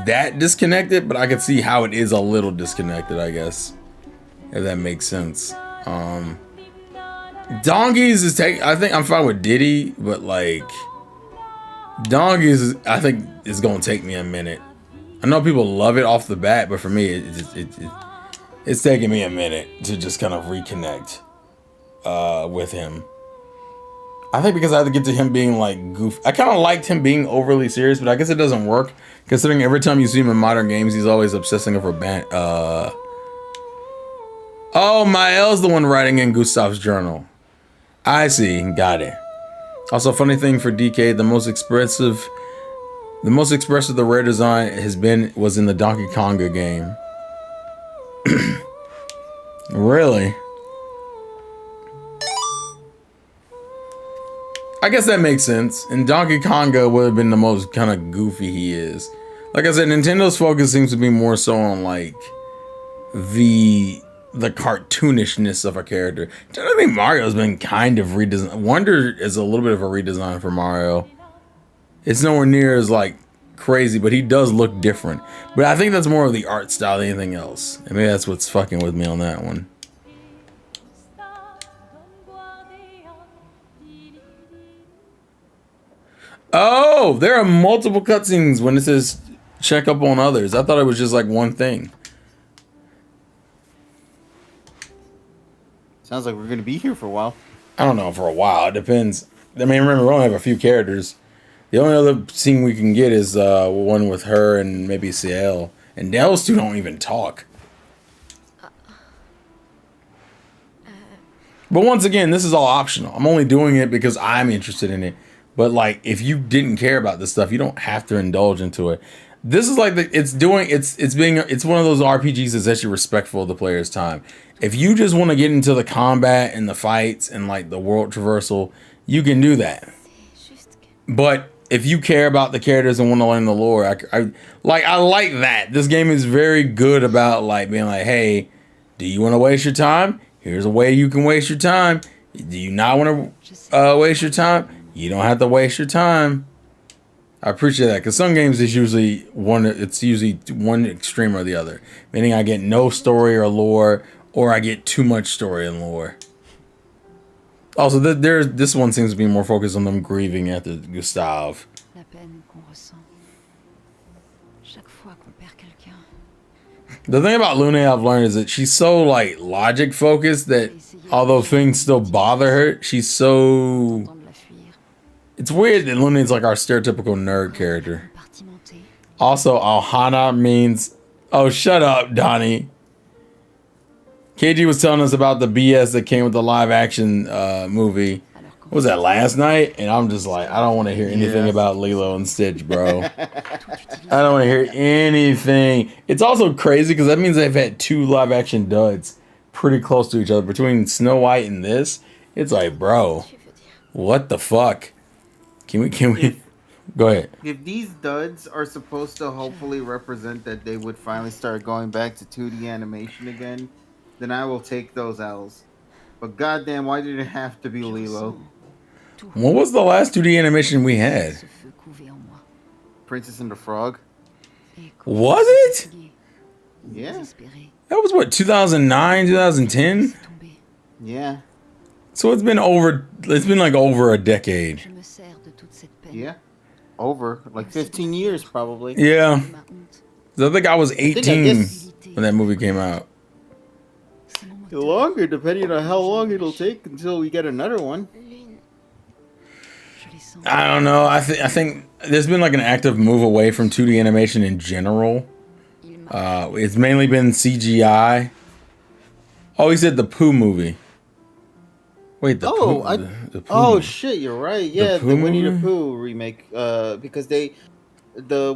that disconnected, but I could see how it is a little disconnected, I guess, if that makes sense. Donkeys I think I'm fine with Diddy, but like Donkeys I think is gonna take me a minute. I know people love it off the bat, but for me it's taking me a minute to just kind of reconnect with him. I think because I had to get to him being like goof. I kind of liked him being overly serious, but I guess it doesn't work considering every time you see him in modern games, he's always obsessing over Oh, Mael's the one writing in Gustav's journal. I see, got it. Also, funny thing for DK, the most expressive the rare design was in the Donkey Konga game. Really? I guess that makes sense. And Donkey Konga would have been the most kind of goofy he is. Like I said, Nintendo's focus seems to be more so on like the cartoonishness of a character. I think Mario's been kind of redesigned. Wonder is a little bit of a redesign for Mario. It's nowhere near as like crazy, but he does look different. But I think that's more of the art style than anything else. And maybe that's what's fucking with me on that one. Oh, there are multiple cutscenes when it says check up on others. I thought it was just like one thing. Sounds like we're gonna be here for a while. I don't know, for a while. It depends. I mean, remember, we only have a few characters. The only other scene we can get is one with her and maybe Ciel. And those two don't even talk. But once again, this is all optional. I'm only doing it because I'm interested in it. But like, if you didn't care about this stuff, you don't have to indulge into it. This is like it's one of those RPGs that's actually respectful of the player's time. If you just want to get into the combat and the fights and like the world traversal, you can do that. But if you care about the characters and want to learn the lore, I like that. This game is very good about like being like, hey, do you want to waste your time? Here's a way you can waste your time. Do you not want to waste your time? You don't have to waste your time. I appreciate that because some games is usually one. It's usually one extreme or the other. Meaning I get no story or lore, or I get too much story and lore. Also, this one seems to be more focused on them grieving after Gustave. La peine qu'on ressent chaque fois qu'on perd quelqu'un. The thing about Lune I've learned is that she's so like logic focused that although things still bother her, she's so. Tentendre la fuir. It's weird that Lune is like our stereotypical nerd character. Compartimenté. Also, Alhana means. Oh, shut up, Donnie. KG was telling us about the BS that came with the live action movie. What was that, last night? And I'm just like, I don't want to hear anything about Lilo and Stitch, bro. I don't want to hear anything. It's also crazy because that means they've had two live action duds pretty close to each other. Between Snow White and this, it's like, bro, what the fuck? Can we go ahead. If these duds are supposed to hopefully represent that they would finally start going back to 2D animation again, then I will take those L's. But goddamn, why did it have to be Lilo? What was the last 2D animation we had? Ce feu couvé en moi. Princess and the Frog? Et Was it? Yeah. désespéré, That was what, 2009, 2010? c'est tombé. Yeah. So it's been like over a decade. Je me sers de toute cette peine. Yeah. Over like 15 years probably. Yeah. Ma honte. 'Cause I think I was think I 18 guess- when that movie came out. C'est mon moteur. Longer, depending on how long it'll take until we get another one. Lune, Je les sens. I don't know. I think there's been like an active move away from 2D animation in general. Il m'a It's mainly been CGI. Oh, he said the Pooh movie. Wait, the Oh, Pooh. The Pooh Oh movie. shit, you're right. Yeah, the Pooh Winnie the movie? Pooh remake. Because the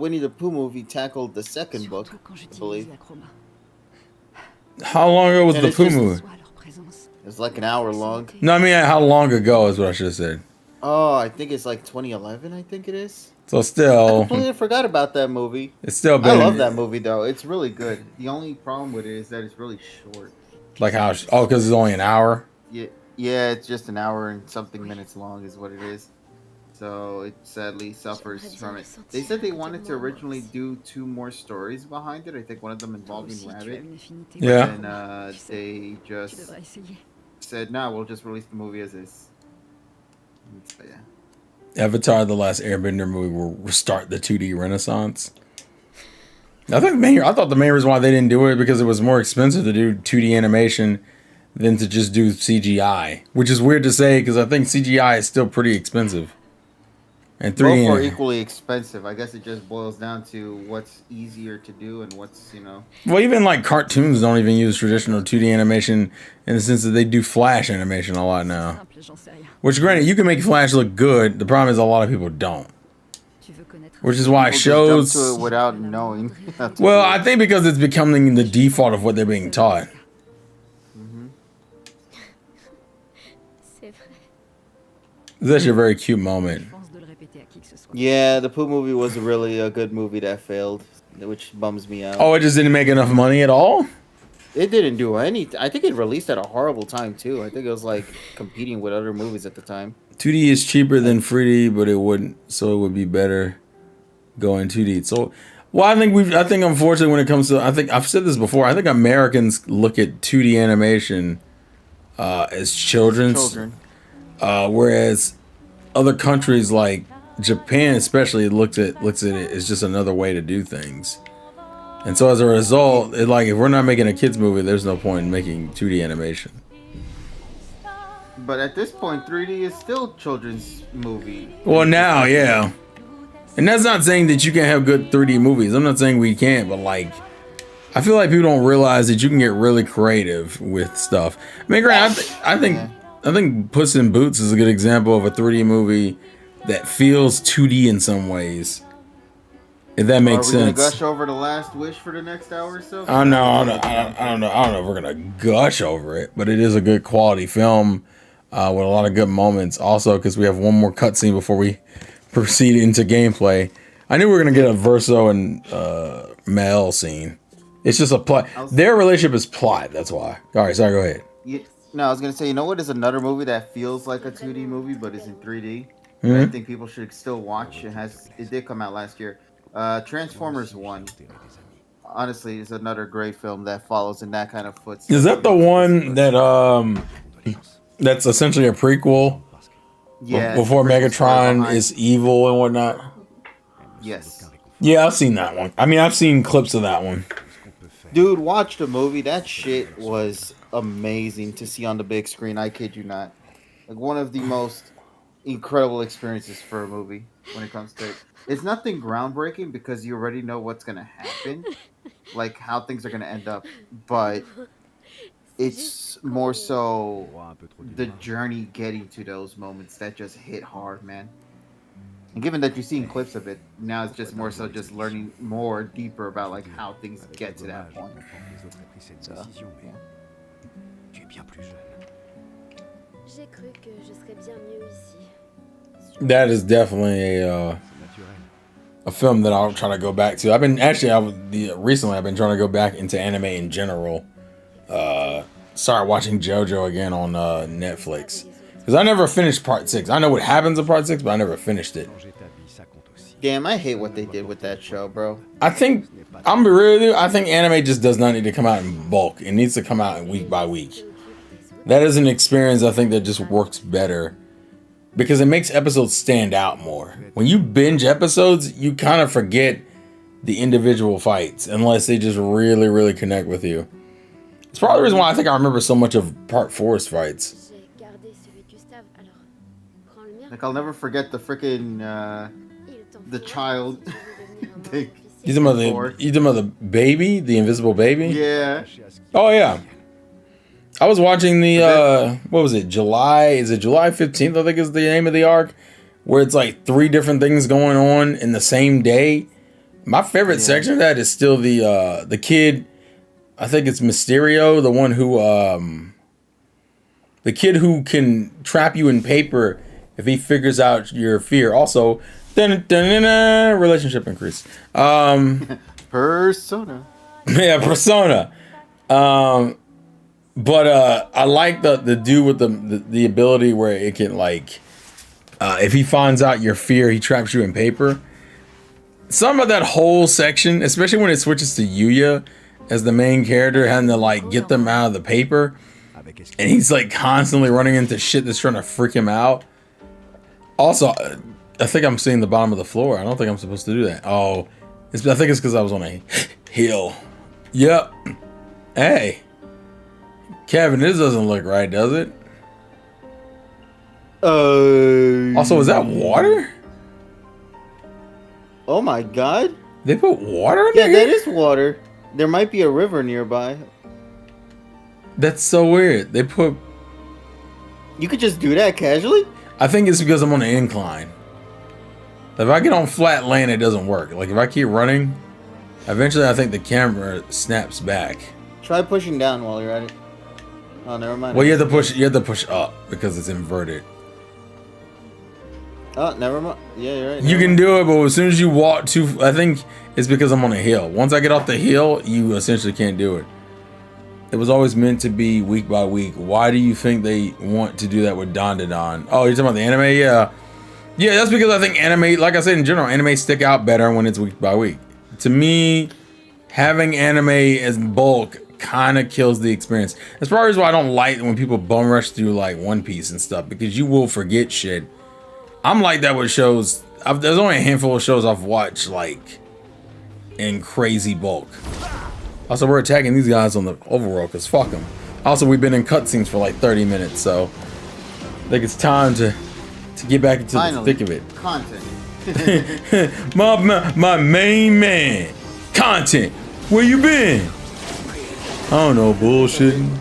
Winnie the Pooh movie tackled the second book, surtout quand I j'utilise believe. la chroma. How long ago was And the it's Pooh just- movie? Soit leur présence. It's like an hour long. No, I mean how long ago is what I should have said. Oh, I think it's like 2011. I think it is. So I still, completely forgot about that movie. it's still I been. love that movie though. It's really good. The only problem with it is that it's really short. Like how? Oh, because it's only an hour. Yeah, it's just an hour and something minutes long is what it is. So it sadly suffers from it. They said they wanted to originally do 2 more stories behind it. I think one of them Toi involving aussi, tu as Rabbit. une affinité. Yeah. And they Tu just devrais essayer. said, "No, we'll just release the movie as is." So, yeah. Avatar: The Last Airbender movie will restart the 2D renaissance. I thought the main reason why they didn't do it because it was more expensive to do 2D animation than to just do CGI, which is weird to say because I think CGI is still pretty expensive. And 3D. Both are equally expensive. I guess it just boils down to what's easier to do and what's, Well, even like cartoons don't even use traditional 2D animation in the sense that they do Flash animation a lot now. Simple, j'en sais rien. Which, granted, you can make Flash look good. The problem is a lot of people don't. Tu veux connaître Which is why People just jump shows. to it without knowing. how to Well, do I it. think because it's becoming the default of what they're being taught. c'est vrai. It's actually a very cute moment. Je pense de le répéter à qui que ce soit. Yeah, the Pooh movie was really a good movie that failed, which bums me out. Oh, it just didn't make enough money at all? It didn't do any. I think it released at a horrible time too. I think it was like competing with other movies at the time. 2D is cheaper than 3D, but it wouldn't, so it would be better going 2D. So, well, I think unfortunately when it comes to, I think I've said this before, I think Americans look at 2D animation as children's, Children. whereas other countries like Japan especially looks at it as just another way to do things. And so as a result, if we're not making a kids movie, there's no point in making 2D animation. But at this point, 3D is still children's movie. Well, now, yeah. And that's not saying that you can't have good 3D movies. I'm not saying we can't, but like, I feel like people don't realize that you can get really creative with stuff. I mean, granted, I think Puss in Boots is a good example of a 3D movie that feels 2D in some ways. If that makes sense. Are we gonna gush over The Last Wish for the next hour or so? I don't know if we're gonna gush over it, but it is a good quality film with a lot of good moments. Also, because we have one more cutscene before we proceed into gameplay. I knew we were gonna get a Verso and Mel scene. It's just a plot. Their relationship is plot. That's why. All right, sorry. Go ahead. Yeah, no, I was gonna say, you know what is another movie that feels like a 2D movie but is in 3D? I think people should still watch. It did come out last year. Transformers 1. Honestly, is another great film that follows in that kind of footsteps. Is that the one that that's essentially a prequel? Yeah. Before Megatron is evil and whatnot. Yes. Yeah, I've seen that one. I mean, I've seen clips of that one. Dude, watch the movie. That shit was amazing to see on the big screen. I kid you not. Like one of the most incredible experiences for a movie when it comes to it. It's nothing groundbreaking because you already know what's gonna happen, like how things are gonna end up. But it's more so the journey getting to those moments that just hit hard, man. And given that you've seen clips of it, now it's just more so just learning more deeper about like how things get to that point. So, yeah. That is definitely a film that I'll try to go back to. Recently I've been trying to go back into anime in general. Started watching JoJo again on Netflix because I never finished part 6. I know what happens in part 6, but I never finished it. Damn, I hate what they did with that show, bro. I think I'm really. I think anime just does not need to come out in bulk. It needs to come out week by week. That is an experience I think that just works better because it makes episodes stand out more. When you binge episodes, you kind of forget the individual fights unless they just really, really connect with you. It's probably the reason why I think I remember so much of Part 4's fights. Like, I'll never forget the freaking, the child thing. You talking about the baby? The invisible baby? Yeah. Oh, yeah. I was watching the, what was it, July 15th, I think is the name of the arc, where it's like 3 different things going on in the same day. My favorite section of that is still the kid, I think it's Mysterio, the one who, the kid who can trap you in paper if he figures out your fear. Also, relationship increase. Persona. Yeah, Persona. But I like the dude with the ability where it can like, if he finds out your fear, he traps you in paper. Some of that whole section, especially when it switches to Yuya as the main character, having to like get them out of the paper, and he's like constantly running into shit that's trying to freak him out. Also, I think I'm seeing the bottom of the floor. I don't think I'm supposed to do that. Oh, I think it's because I was on a hill. Yep. Hey. Kevin, this doesn't look right, does it? Also, is that water? Oh my god. They put water in there? Yeah, there? that is water. There might be a river nearby. That's so weird. They put... You could just do that casually? I think it's because I'm on an incline. If I get on flat land, it doesn't work. Like, if I keep running, eventually I think the camera snaps back. Try pushing down while you're at it. Oh, never mind. Well, you have to push up because it's inverted. Oh, never mind. Yeah, you're right. You can do it, but as soon as you walk I think it's because I'm on a hill. Once I get off the hill, you essentially can't do it. It was always meant to be week by week. Why do you think they want to do that with Don to Don? Oh, you're talking about the anime? Yeah. Yeah, that's because I think anime, like I said in general, anime stick out better when it's week by week. To me, having anime as bulk kind of kills the experience. That's probably why I don't like when people bum rush through like One Piece and stuff, because you will forget shit. I'm like that with shows. There's only a handful of shows I've watched like in crazy bulk. Also, we're attacking these guys on the overworld because fuck them. Also, we've been in cutscenes for like 30 minutes, so Like it's time to get back into Finally, the thick of it. Content. my main man, content. Where you been? I don't know, bullshitting.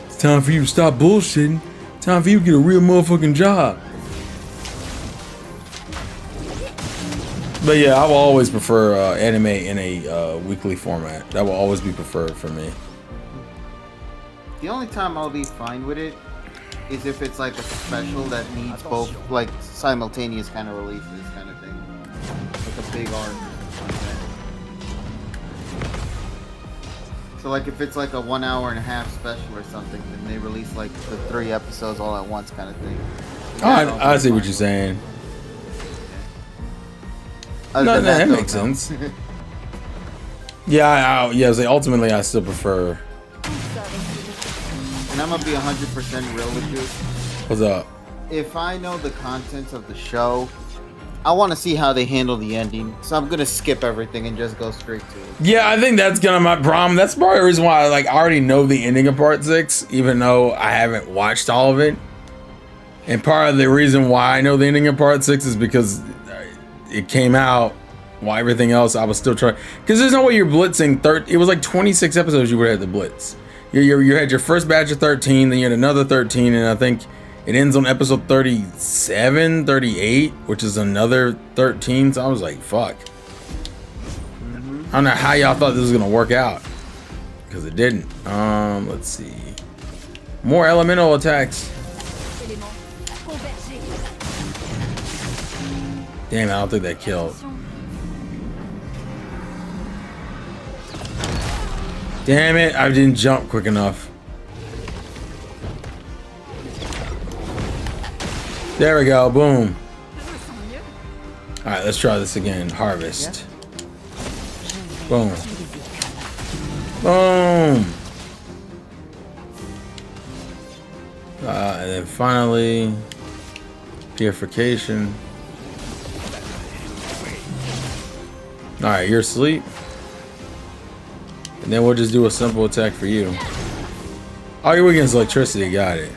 It's time for you to stop bullshitting. Time for you to get a real motherfucking job. But yeah, I will always prefer anime in a weekly format. That will always be preferred for me. The only time I'll be fine with it is if it's like a special that needs both like simultaneous kind of releases, kind of thing, like a big arc or something like that. So like if it's like a 1 hour and a half special or something, then they release like the 3 episodes all at once, kind of thing. Oh, I see what you're saying. No, that makes sense. Yeah, I was like, ultimately, I still prefer. And I'm gonna be 100% real with you. What's up? If I know the contents of the show, I want to see how they handle the ending. So I'm gonna skip everything and just go straight to it. Yeah, I think that's gonna my problem. That's part of the reason why I already know the ending of part 6, even though I haven't watched all of it. And part of the reason why I know the ending of part 6 is because it came out while everything else I was still trying. Because there's no way you're blitzing. It was like 26 episodes you would have to blitz. You had your first batch of 13, then you had another 13, and I think it ends on episode 37, 38, which is another 13. So I was like, fuck. I don't know how y'all thought this was gonna work out, because it didn't. Let's see. More elemental attacks. Damn, I don't think that killed. Damn it, I didn't jump quick enough. There we go, boom. Alright, let's try this again. Harvest. Boom. Boom. And then finally, purification. Alright, you're asleep. And then we'll just do a simple attack for you. Oh, you're weak against electricity, got it.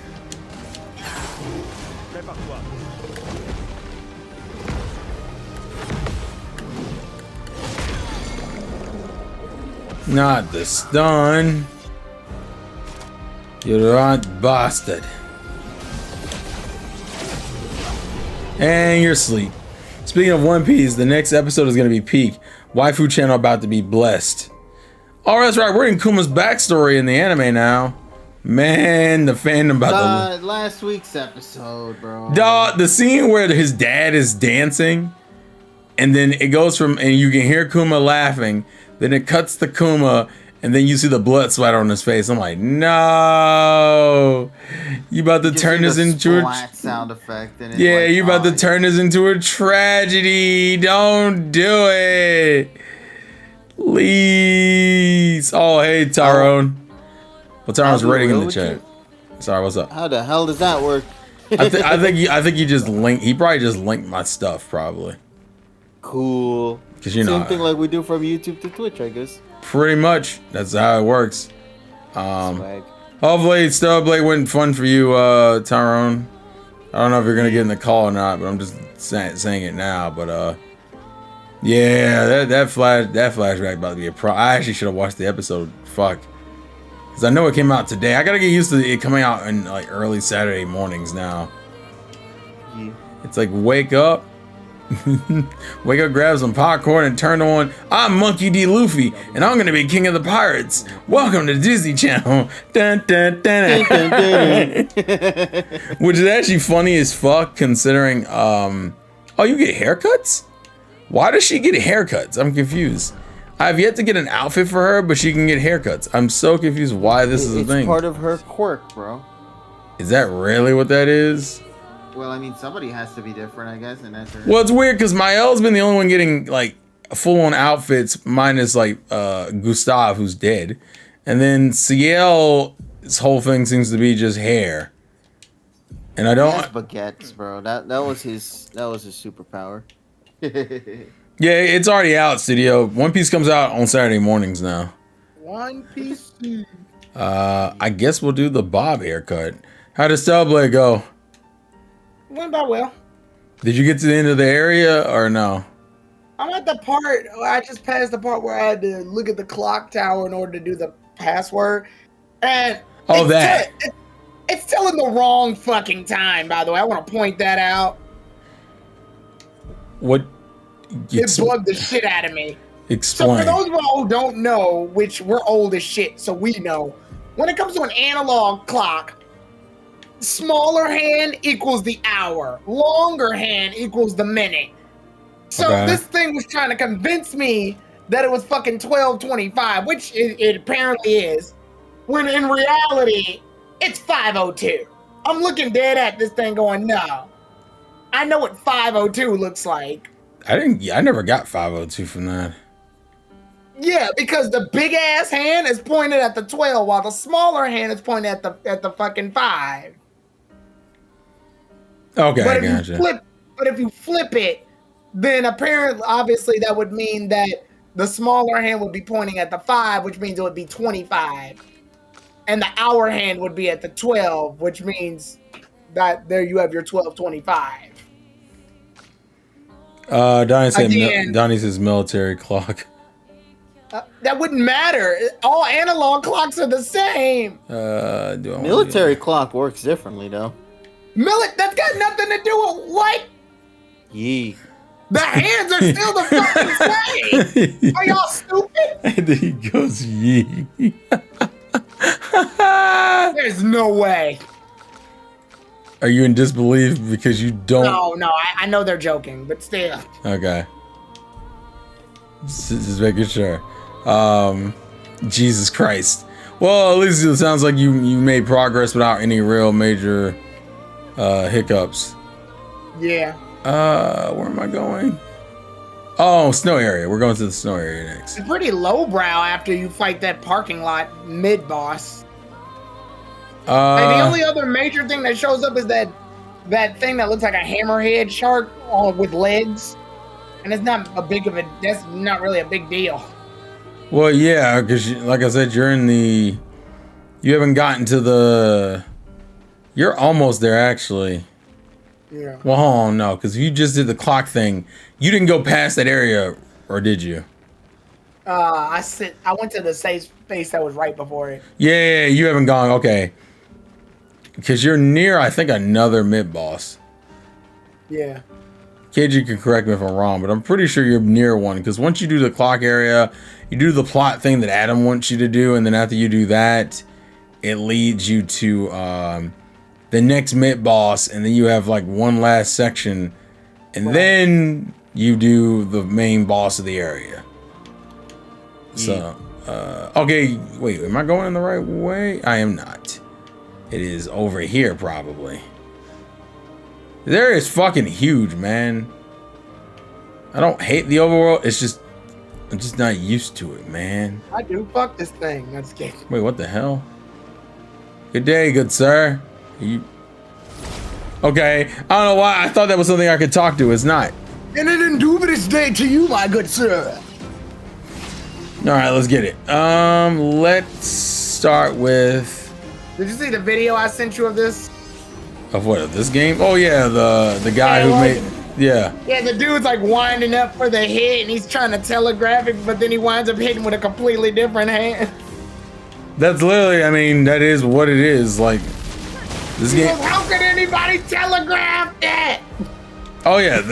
Not the stun. You runt bastard. And you're asleep. Speaking of One Piece, the next episode is going to be peak. Waifu channel about to be blessed. Oh, that's right. We're in Kuma's backstory in the anime now. Man, the fandom about last week's episode, bro. The scene where his dad is dancing, and then it goes from, and you can hear Kuma laughing, then it cuts to Kuma, and then you see the blood splatter on his face. I'm like, no, you about to turn this into a sound effect. And yeah, like, you about to turn this into a tragedy. Don't do it. Please. Oh, hey, Tyrone. Well, Tyrone's rating in the chat. Sorry, what's up? How the hell does that work? I think you just linked. He probably just linked my stuff, probably. Cool. Because you know, same thing like we do from YouTube to Twitch, I guess. Pretty much. That's how it works. Swag. Hopefully, Stubblade went fun for you, Tyrone. I don't know if you're gonna get in the call or not, but I'm just saying it now. But yeah, that flashback about to be a pro. I actually should have watched the episode. Fuck. Because I know it came out today. I gotta get used to it coming out in like early Saturday mornings now. Yeah. It's like wake up, wake up, grab some popcorn, and turn on. I'm Monkey D. Luffy, and I'm gonna be king of the pirates. Welcome to Disney Channel. Dun, dun, dun, dun, dun. Which is actually funny as fuck, considering. Oh, you get haircuts? Why does she get haircuts? I'm confused. I've yet to get an outfit for her, but she can get haircuts. I'm so confused why this is a thing. It's part of her quirk, bro. Is that really what that is? Well, I mean, somebody has to be different, I guess, and that's her. Well, it's weird because Mael's been the only one getting like full-on outfits, minus like Gustav, who's dead, and then Ciel's whole thing seems to be just hair. And I don't. He has baguettes, bro. That was his superpower. Yeah, it's already out, studio. One Piece comes out on Saturday mornings now. One Piece. I guess we'll do the bob haircut. How did Stellblade go? Went about well. Did you get to the end of the area or no? I'm at the part. I just passed the part where I had to look at the clock tower in order to do the password, and it's telling the wrong fucking time. By the way, I want to point that out. What? It bugged the shit out of me. Explain. So for those of y'all who don't know, which we're old as shit, so we know, when it comes to an analog clock, smaller hand equals the hour, longer hand equals the minute. So this thing was trying to convince me that it was fucking 12:25, which it apparently is, when in reality, it's 5:02. I'm looking dead at this thing going, no. I know what 5:02 looks like. I never got 5:02 from that. Yeah, because the big ass hand is pointed at the 12, while the smaller hand is pointed at the fucking 5. Okay, but I gotcha. If you flip it, then apparently, obviously, that would mean that the smaller hand would be pointing at the 5, which means it would be 25, and the hour hand would be at the 12, which means that there you have your 12:25. Donnie says military clock. That wouldn't matter. All analog clocks are the same. Military clock works differently, though. That's got nothing to do with what? Yee. The hands are still the fucking same. Are y'all stupid? And then he goes, yee. There's no way. Are you in disbelief because you don't? No, I know they're joking, but still. Okay. Just making sure. Jesus Christ. Well, at least it sounds like you made progress without any real major hiccups. Yeah. Where am I going? Oh, snow area. We're going to the snow area next. It's pretty lowbrow after you fight that parking lot mid-boss. Like the only other major thing that shows up is that thing that looks like a hammerhead shark with legs. And it's not that's not really a big deal. Well, yeah, because like I said, you haven't gotten to you're almost there, actually. Yeah. Well, hold on, no, because you just did the clock thing. You didn't go past that area, or did you? I went to the safe space that was right before it. Yeah, you haven't gone, okay. Because you're near, I think, another mid-boss. Yeah. KG can correct me if I'm wrong, but I'm pretty sure you're near one, because once you do the clock area, you do the plot thing that Adam wants you to do, and then after you do that, it leads you to the next mid-boss, and then you have like one last section, and then you do the main boss of the area. So, okay, wait, am I going in the right way? I am not. It is over here, probably. There is fucking huge, man. I don't hate the overworld. It's just, I'm just not used to it, man. I do. Fuck this thing. That's gay. Wait, what the hell? Good day, good sir. Okay, I don't know why. I thought that was something I could talk to. It's not. And an indubious day to you, my good sir. All right, let's get it. Let's start with. Did you see the video I sent you of this? Of what? Of this game? Oh yeah, the guy who made. Yeah. Yeah, the dude's like winding up for the hit, and he's trying to telegraph it, but then he winds up hitting with a completely different hand. That's literally. I mean, that is what it is. Like this game. How could anybody telegraph that? Oh yeah,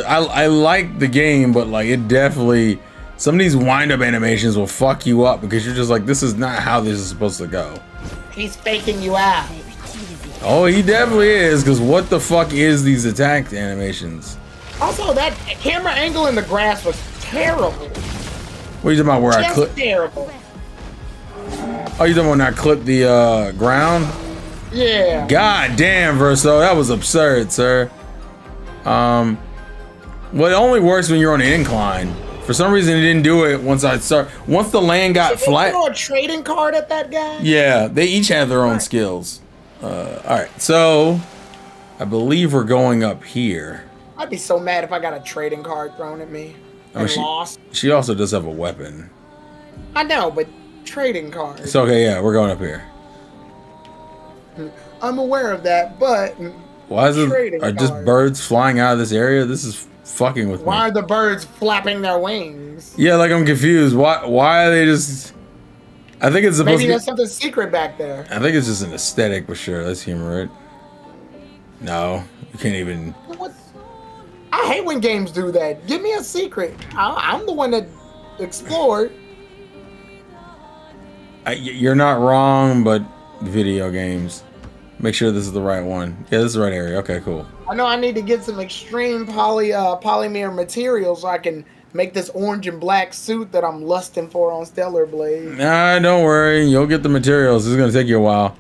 I like the game, but like it definitely. Some of these wind-up animations will fuck you up because you're just like, this is not how this is supposed to go. He's faking you out. Oh, he definitely is, because what the fuck is these attack animations? Also, that camera angle in the grass was terrible. What are you talking about, where I clip? Terrible. Oh, you talking about when I clipped the ground? Yeah. God damn, Verso, that was absurd, sir. Well, it only works when you're on an incline. For some reason, it didn't do it once the land got flat. Throw a trading card at that guy? Yeah, they each have their own skills. All right, so I believe we're going up here. I'd be so mad if I got a trading card thrown at me and lost. She also does have a weapon. I know, but trading cards. It's okay, yeah, we're going up here. I'm aware of that, but Why is it? trading Are just cards. birds flying out of this area? This is fucking with me. Why are the birds flapping their wings? Yeah, like I'm confused. Why are they just? I think it's supposed Maybe to there's be. something secret back there. I think it's just an aesthetic for sure. Let's humor it. No, you can't even. What? I hate when games do that. Give me a secret. I'm the one that explored. You're not wrong, but video games. Make sure this is the right one. Yeah, this is the right area. Okay, cool. I know I need to get some extreme polymer material so I can make this orange and black suit that I'm lusting for on Stellar Blade. Nah, don't worry. You'll get the materials. It's gonna take you a while.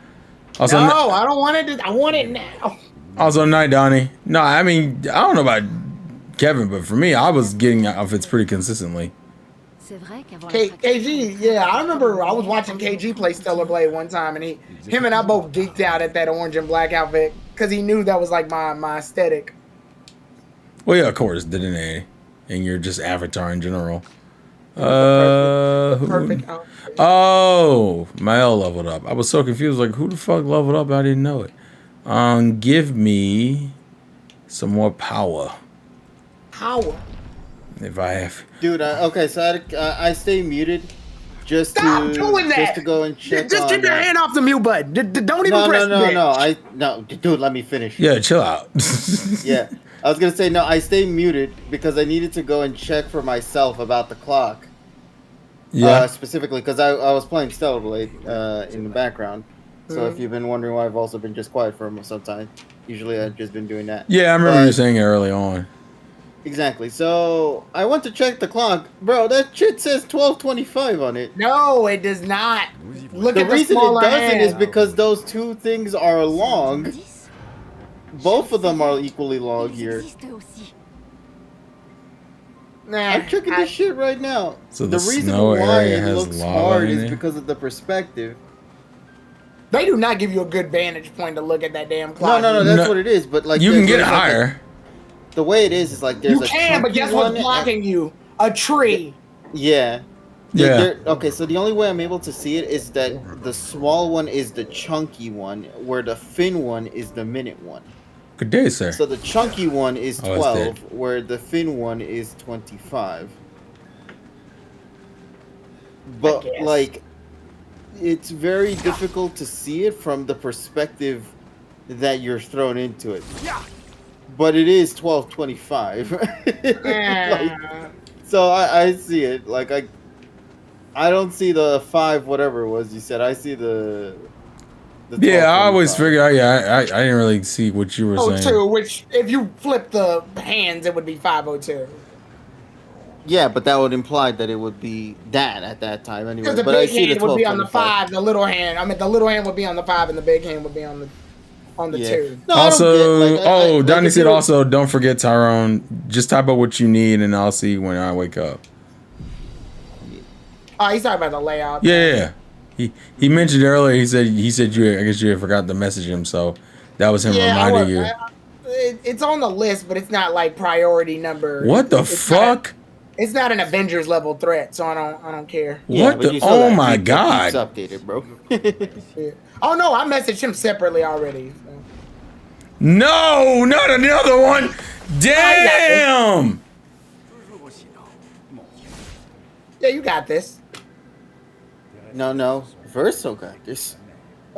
Also, No, I don't want it. I want it now. Also, night, Donnie. No, I mean, I don't know about Kevin, but for me, I was getting outfits pretty consistently. KG, yeah, I remember I was watching KG play Stellar Blade one time, and him and I both geeked out at that orange and black outfit because he knew that was like my aesthetic. Well, yeah, of course, didn't they? And you're just Avatar in general. Perfect outfit. Oh, Mael leveled up. I was so confused. Like, who the fuck leveled up? I didn't know it. Give me some more power. Power. If I have. Dude, okay, so I stay muted just Stop doing that. Just to go and check. Just keep your hand off the mute button. Don't even press No, dude, let me finish. Yeah, chill out. Yeah, I was gonna say no. I stay muted because I needed to go and check for myself about the clock. Yeah. Specifically because I was playing Stellar Blade in the background. So if you've been wondering why I've also been just quiet for some time, usually I've just been doing that. Yeah, I remember you saying it early on. Exactly. So I went to check the clock, bro. That shit says 12:25 on it. No, it does not. Look The at the reason it smaller doesn't hand. is because those two things are long. Both of them are equally long here. Nah, I'm checking this shit right now. So the the reason snow why area it has looks lava hard in is it? because of the perspective. They do not give you a good vantage point to look at that damn clock. No, that's what it is. But like you can get there's like higher. the way it is like there's You a can, but chunky guess one what's blocking you? A tree. Yeah. Yeah. Okay, so the only way I'm able to see it is that the small one is the chunky one, where the thin one is the minute one. Good day, sir. So the chunky one is Oh, it's 12, dead. where the thin one is 25. But guess. like, it's very difficult to see it from the perspective that you're thrown into it. But it is 12:25. Like, so I see it. Like I don't see the 5 whatever it was you said. I see the Yeah, I always 12:25. figured. Yeah, I didn't really see what you were saying. 02, which if you flip the hands, it would be 502. Yeah, but that would imply that it would be that at that time anyway. Because the But I big see the hand would be on the 12:25. 5, the little hand. I mean, the little hand would be on the 5, and the big hand would be on the 2. No, I Also, don't get, like, Donnie if said you were- also, don't forget Tyrone. Just type out what you need, and I'll see when I wake up. Oh, he's talking about the layout. Yeah. He mentioned earlier. He said you. I guess you had forgot to message him, so that was him reminding you. It's on the list, but it's not like priority number. What the It's fuck? It's not an Avengers level threat, so I don't care. What but the? you saw Oh that. my It keeps god! updated, bro. Yeah. Oh no, I messaged him separately already. So. No, not another one. Damn. Yeah, you got this. No, Verso got this.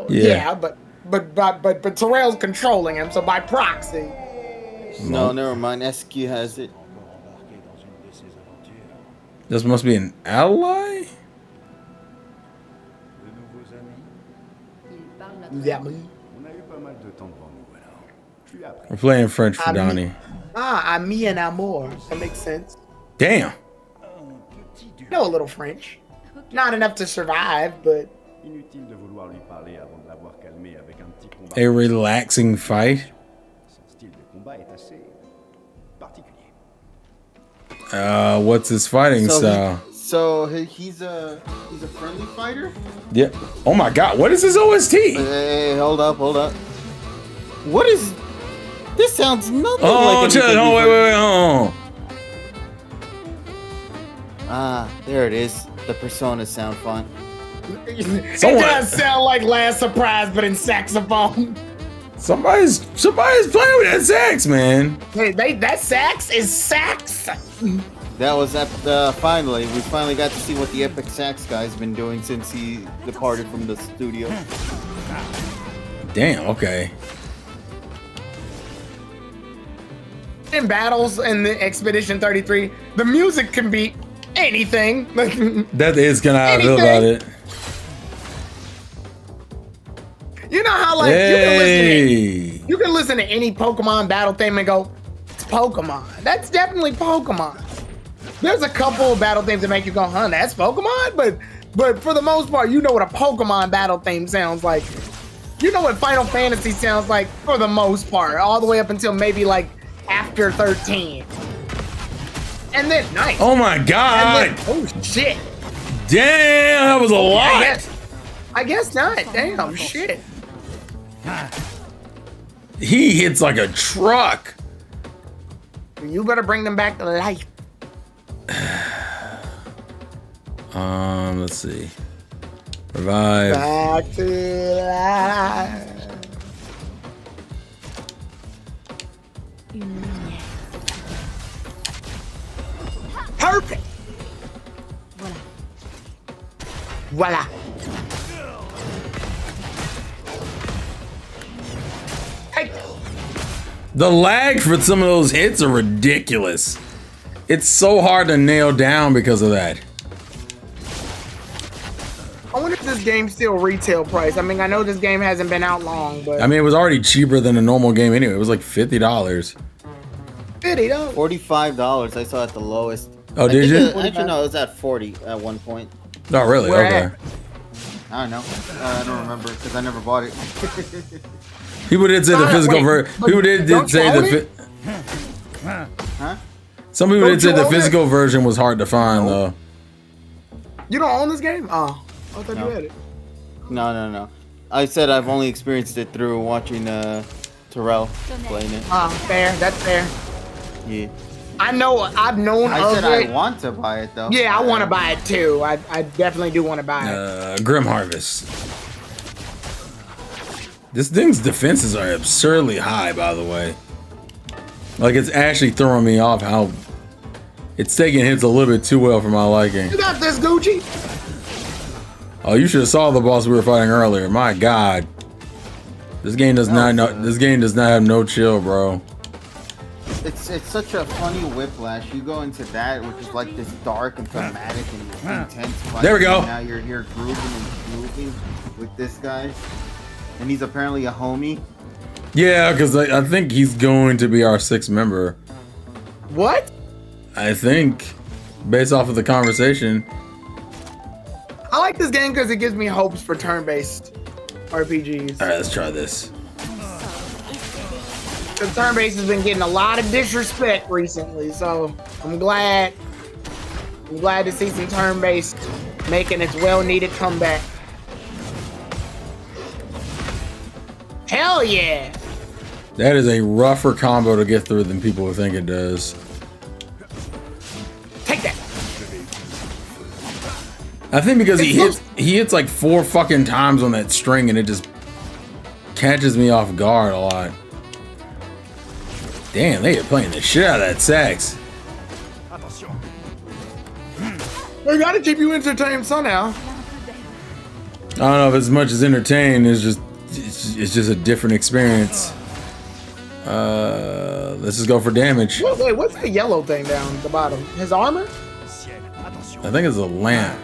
Yeah. But Terrell's controlling him, so by proxy. No, never mind. SQ has it. This must be an ally. Yeah. On a eu pas mal de temps devant nous alors. Puis après. We're playing French for Donnie. Ami and amour. That makes sense. Damn. Know a little French. Not enough to survive, but Inutile de vouloir lui parler avant de l'avoir calmé avec un petit combat. A relaxing fight. Son style de combat est assez particulier. What's his fighting style? He's a friendly fighter. Yeah. Oh my god, what is his OST? Hey, hold up. What is? This sounds nothing Oh, like chill. anything Oh, we've wait. heard. Oh. Ah, there it is. The Persona sound font. It does sound like Last Surprise, but in saxophone. Somebody's playing with that sax, man. Hey, that sax is sax. That was at finally. We finally got to see what the epic sax guy's been doing since he departed from the studio. Damn. Okay. In battles in the Expedition 33, the music can be anything. That is kind of how I feel about it. You know how like you can listen to any Pokemon battle theme and go, it's Pokemon. That's definitely Pokemon. There's a couple of battle themes that make you go, huh, that's Pokemon? But for the most part, you know what a Pokemon battle theme sounds like. You know what Final Fantasy sounds like for the most part, all the way up until maybe like after 13. And then nice. Oh my god. Then, oh shit. Damn, that was a lot. I guess not. Damn, shit. He hits like a truck. You better bring them back to life. Let's see. Revive. Back to life. Perfect. Voila. Hey. The lag for some of those hits are ridiculous. It's so hard to nail down because of that. I wonder if this game's still retail price. I mean, I know this game hasn't been out long, but I mean, it was already cheaper than a normal game anyway. It was like $50. $50. $45 I saw at the lowest. Oh, did you? Actually, no, it was at 40 at one point. Oh, really? Where Okay. at? I don't know. I don't remember because I never bought it. People did say the physical version. People did say the. Huh? Some people did say you the own physical version was hard to find though. You don't own this game? Oh, I thought No. you had it. No. I said I've only experienced it through watching Terrell playing it. Fair. That's fair. Yeah. I've known I of said it. I want to buy it though. Yeah, I want to buy it too. I definitely do want to buy it. Grim Harvest. This thing's defenses are absurdly high, by the way. Like, it's actually throwing me off how it's taking hits a little bit too well for my liking. You got this, Gucci? Oh, you should have saw the boss we were fighting earlier. My God, this game does not have no chill, bro. It's such a funny whiplash. You go into that, which is like this dark and thematic and intense fight. There we go. And now you're here grooving with this guy, and he's apparently a homie. Yeah, because I think he's going to be our 6th member. What? I think, based off of the conversation. I like this game because it gives me hopes for turn-based RPGs. All right, let's try this. The turn-based has been getting a lot of disrespect recently, so I'm glad to see some turn-based making its well-needed comeback. Hell yeah! That is a rougher combo to get through than people think it does. Take that! I think because he hits like 4 fucking times on that string and it just catches me off guard a lot. Damn, they are playing the shit out of that sax. We gotta keep you entertained somehow. I don't know if as much as entertained, it's just a different experience. Let's just go for damage. Wait, what's the yellow thing down at the bottom? His armor? I think it's a lamp.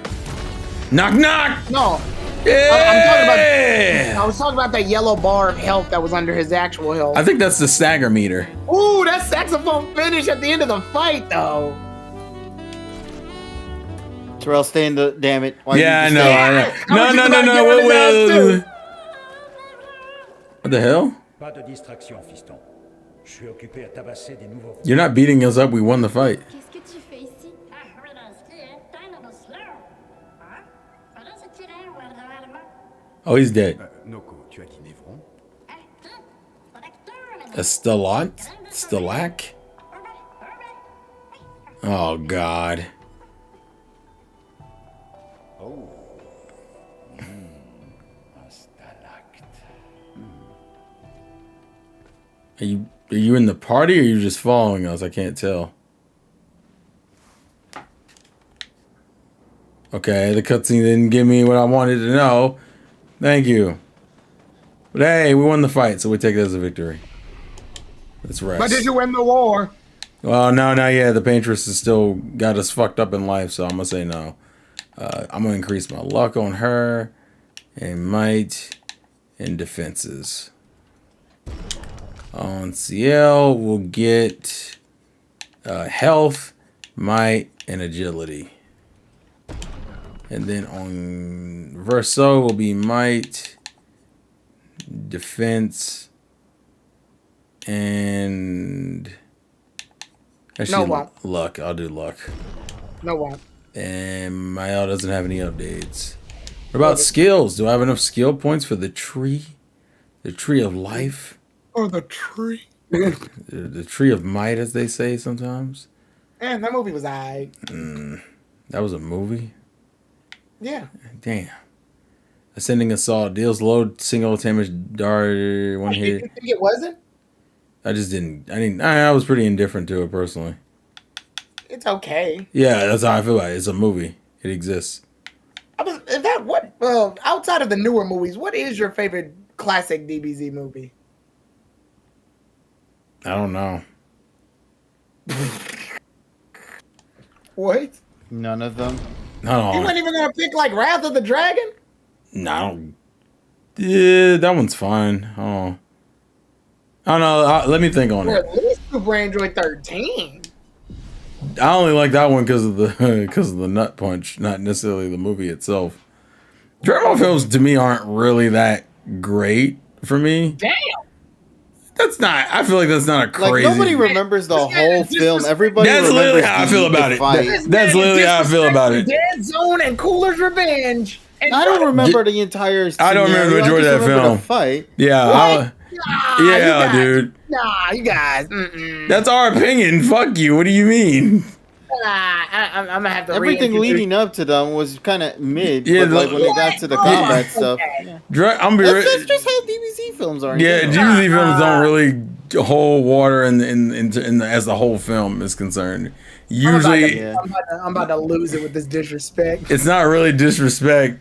Knock knock! No. Yeah! I was talking about that yellow bar of health that was under his actual health. I think that's the stagger meter. Ooh, that saxophone finish at the end of the fight, though. Terrell, stay in the damn it. Why Yeah, I you know. just No. What the hell? Pas de distraction, fiston. Je suis occupé à tabasser des nouveaux. You're not beating us up. We won the fight. Qu'est-ce que tu fais ici? Oh, he's dead. Noko, tu as dit Névron? A Stellac? Oh, God. Are you in the party or are you just following us? I can't tell. Okay, the cutscene didn't give me what I wanted to know. Thank you. But hey, we won the fight, so we take it as a victory. Let's rest. But did you win the war? Well, no, not yet. The paintress has still got us fucked up in life, so I'm gonna say no. I'm gonna increase my luck on her, and might, and defenses. On CL, we'll get health, might, and agility. And then on Verso will be might, defense, and actually luck. I'll do luck. No one. And my L doesn't have any updates. What about skills? Do I have enough skill points for the tree? The tree of life? Or the tree? The tree of might, as they say sometimes. Man, that movie was aight. That was a movie? Yeah. Damn. Ascending Assault deals low single damage dart one hit. You think it wasn't? I was pretty indifferent to it personally. It's okay. Yeah, that's how I feel about it. It's a movie. It exists. Outside of the newer movies, what is your favorite classic DBZ movie? I don't know. What? None of them. No. You weren't even gonna pick like Wrath of the Dragon? No, I don't. Yeah, that one's fine. Oh. I don't know. Let me think on Or it. at least Super Android 13. I only like that one because of the nut punch, not necessarily the movie itself. Dragon films to me aren't really that great for me. Damn. That's not. I feel like that's not a crazy. Like nobody remembers the whole film. Everybody. That's literally how I feel about it. That's literally how I feel about it. Dead Zone and Cooler's Revenge. And I don't remember the entire. I don't remember the majority of that film. The fight. Yeah. Yeah, dude. Nah, you guys. That's our opinion. Fuck you. What do you mean? I'm gonna have to. Everything leading up to them was kind of mid. Yeah, but like when it got to the combat stuff. That's just how DBZ films are. Yeah, DBZ films don't really hold water in the as the whole film is concerned. Usually, I'm about to lose it with this disrespect. It's not really disrespect.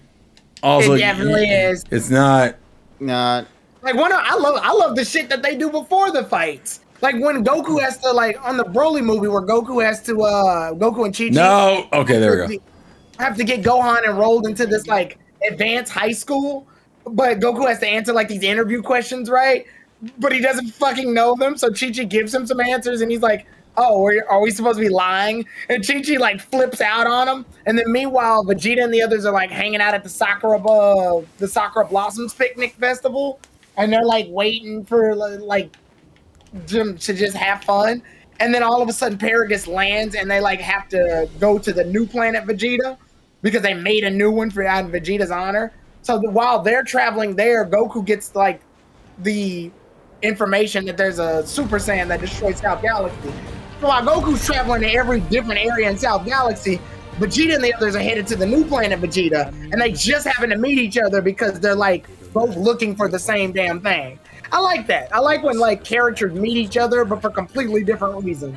Also, it definitely is. It's not. Not. Like I love the shit that they do before the fights. Like when Goku has to on the Broly movie where Goku has to Goku and Chi-Chi. No, okay, there we go. Have to get Gohan enrolled into this like advanced high school, but Goku has to answer like these interview questions, right? But he doesn't fucking know them, so Chi-Chi gives him some answers, and he's like, "Oh, are we supposed to be lying?" And Chi-Chi like flips out on him, and then meanwhile Vegeta and the others are like hanging out at the Sakura Blossoms Picnic Festival, and they're like waiting for like to just have fun, and then all of a sudden Paragus lands and they like have to go to the new planet Vegeta because they made a new one for out in Vegeta's honor. So while they're traveling there, Goku gets like the information that there's a Super Saiyan that destroyed South Galaxy. So while Goku's traveling to every different area in South Galaxy, Vegeta and the others are headed to the new planet Vegeta, and they just happen to meet each other because they're like both looking for the same damn thing. I like that. I like when like characters meet each other, but for completely different reasons.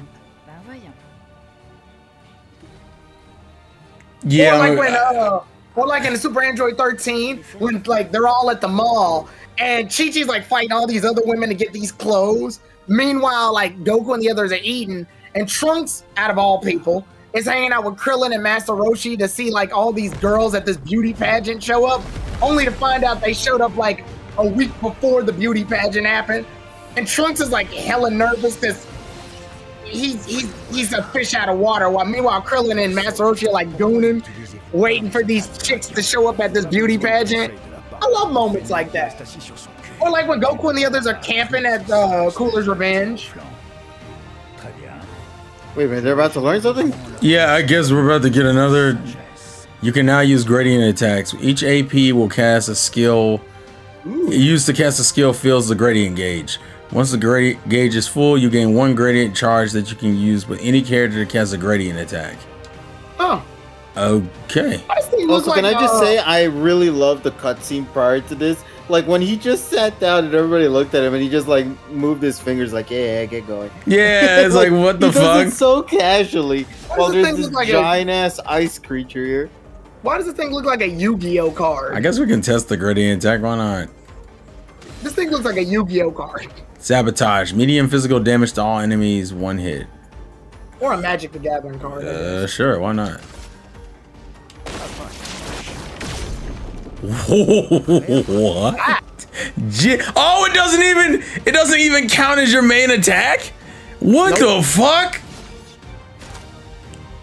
Yeah. Or like in the Super Android 13, when like they're all at the mall, and Chi-Chi's like fighting all these other women to get these clothes. Meanwhile, like Goku and the others are eating, and Trunks, out of all people, is hanging out with Krillin and Master Roshi to see like all these girls at this beauty pageant show up, only to find out they showed up like a week before the beauty pageant happened. And Trunks is like hella nervous because he's a fish out of water, while meanwhile Krillin and Master Roshi are like gooning, waiting for these chicks to show up at this beauty pageant. I love moments like that. Or like when Goku and the others are camping at Cooler's Revenge. Wait a minute, they're about to learn something? Yeah, I guess we're about to get another. You can now use gradient attacks. Each AP will cast a skill. Used to cast a skill fills the gradient gauge. Once the gradient gauge is full, you gain one gradient charge that you can use with any character to cast a gradient attack. Oh. Okay. Also, can I just say I really love the cutscene prior to this Like when he just sat down and everybody looked at him and he just like moved his fingers like, yeah, get going. Yeah, it's like what the he does fuck? it so casually. Well, this there's thing this look like giant ass ice creature here. Why does this thing look like a Yu-Gi-Oh card? I guess we can test the gradient attack. Why not? This thing looks like a Yu-Gi-Oh card. Sabotage. Medium physical damage to all enemies. 1 hit. Or a Magic the Gathering card. Sure. Why not? What? Oh, it doesn't even count as your main attack? What the fuck?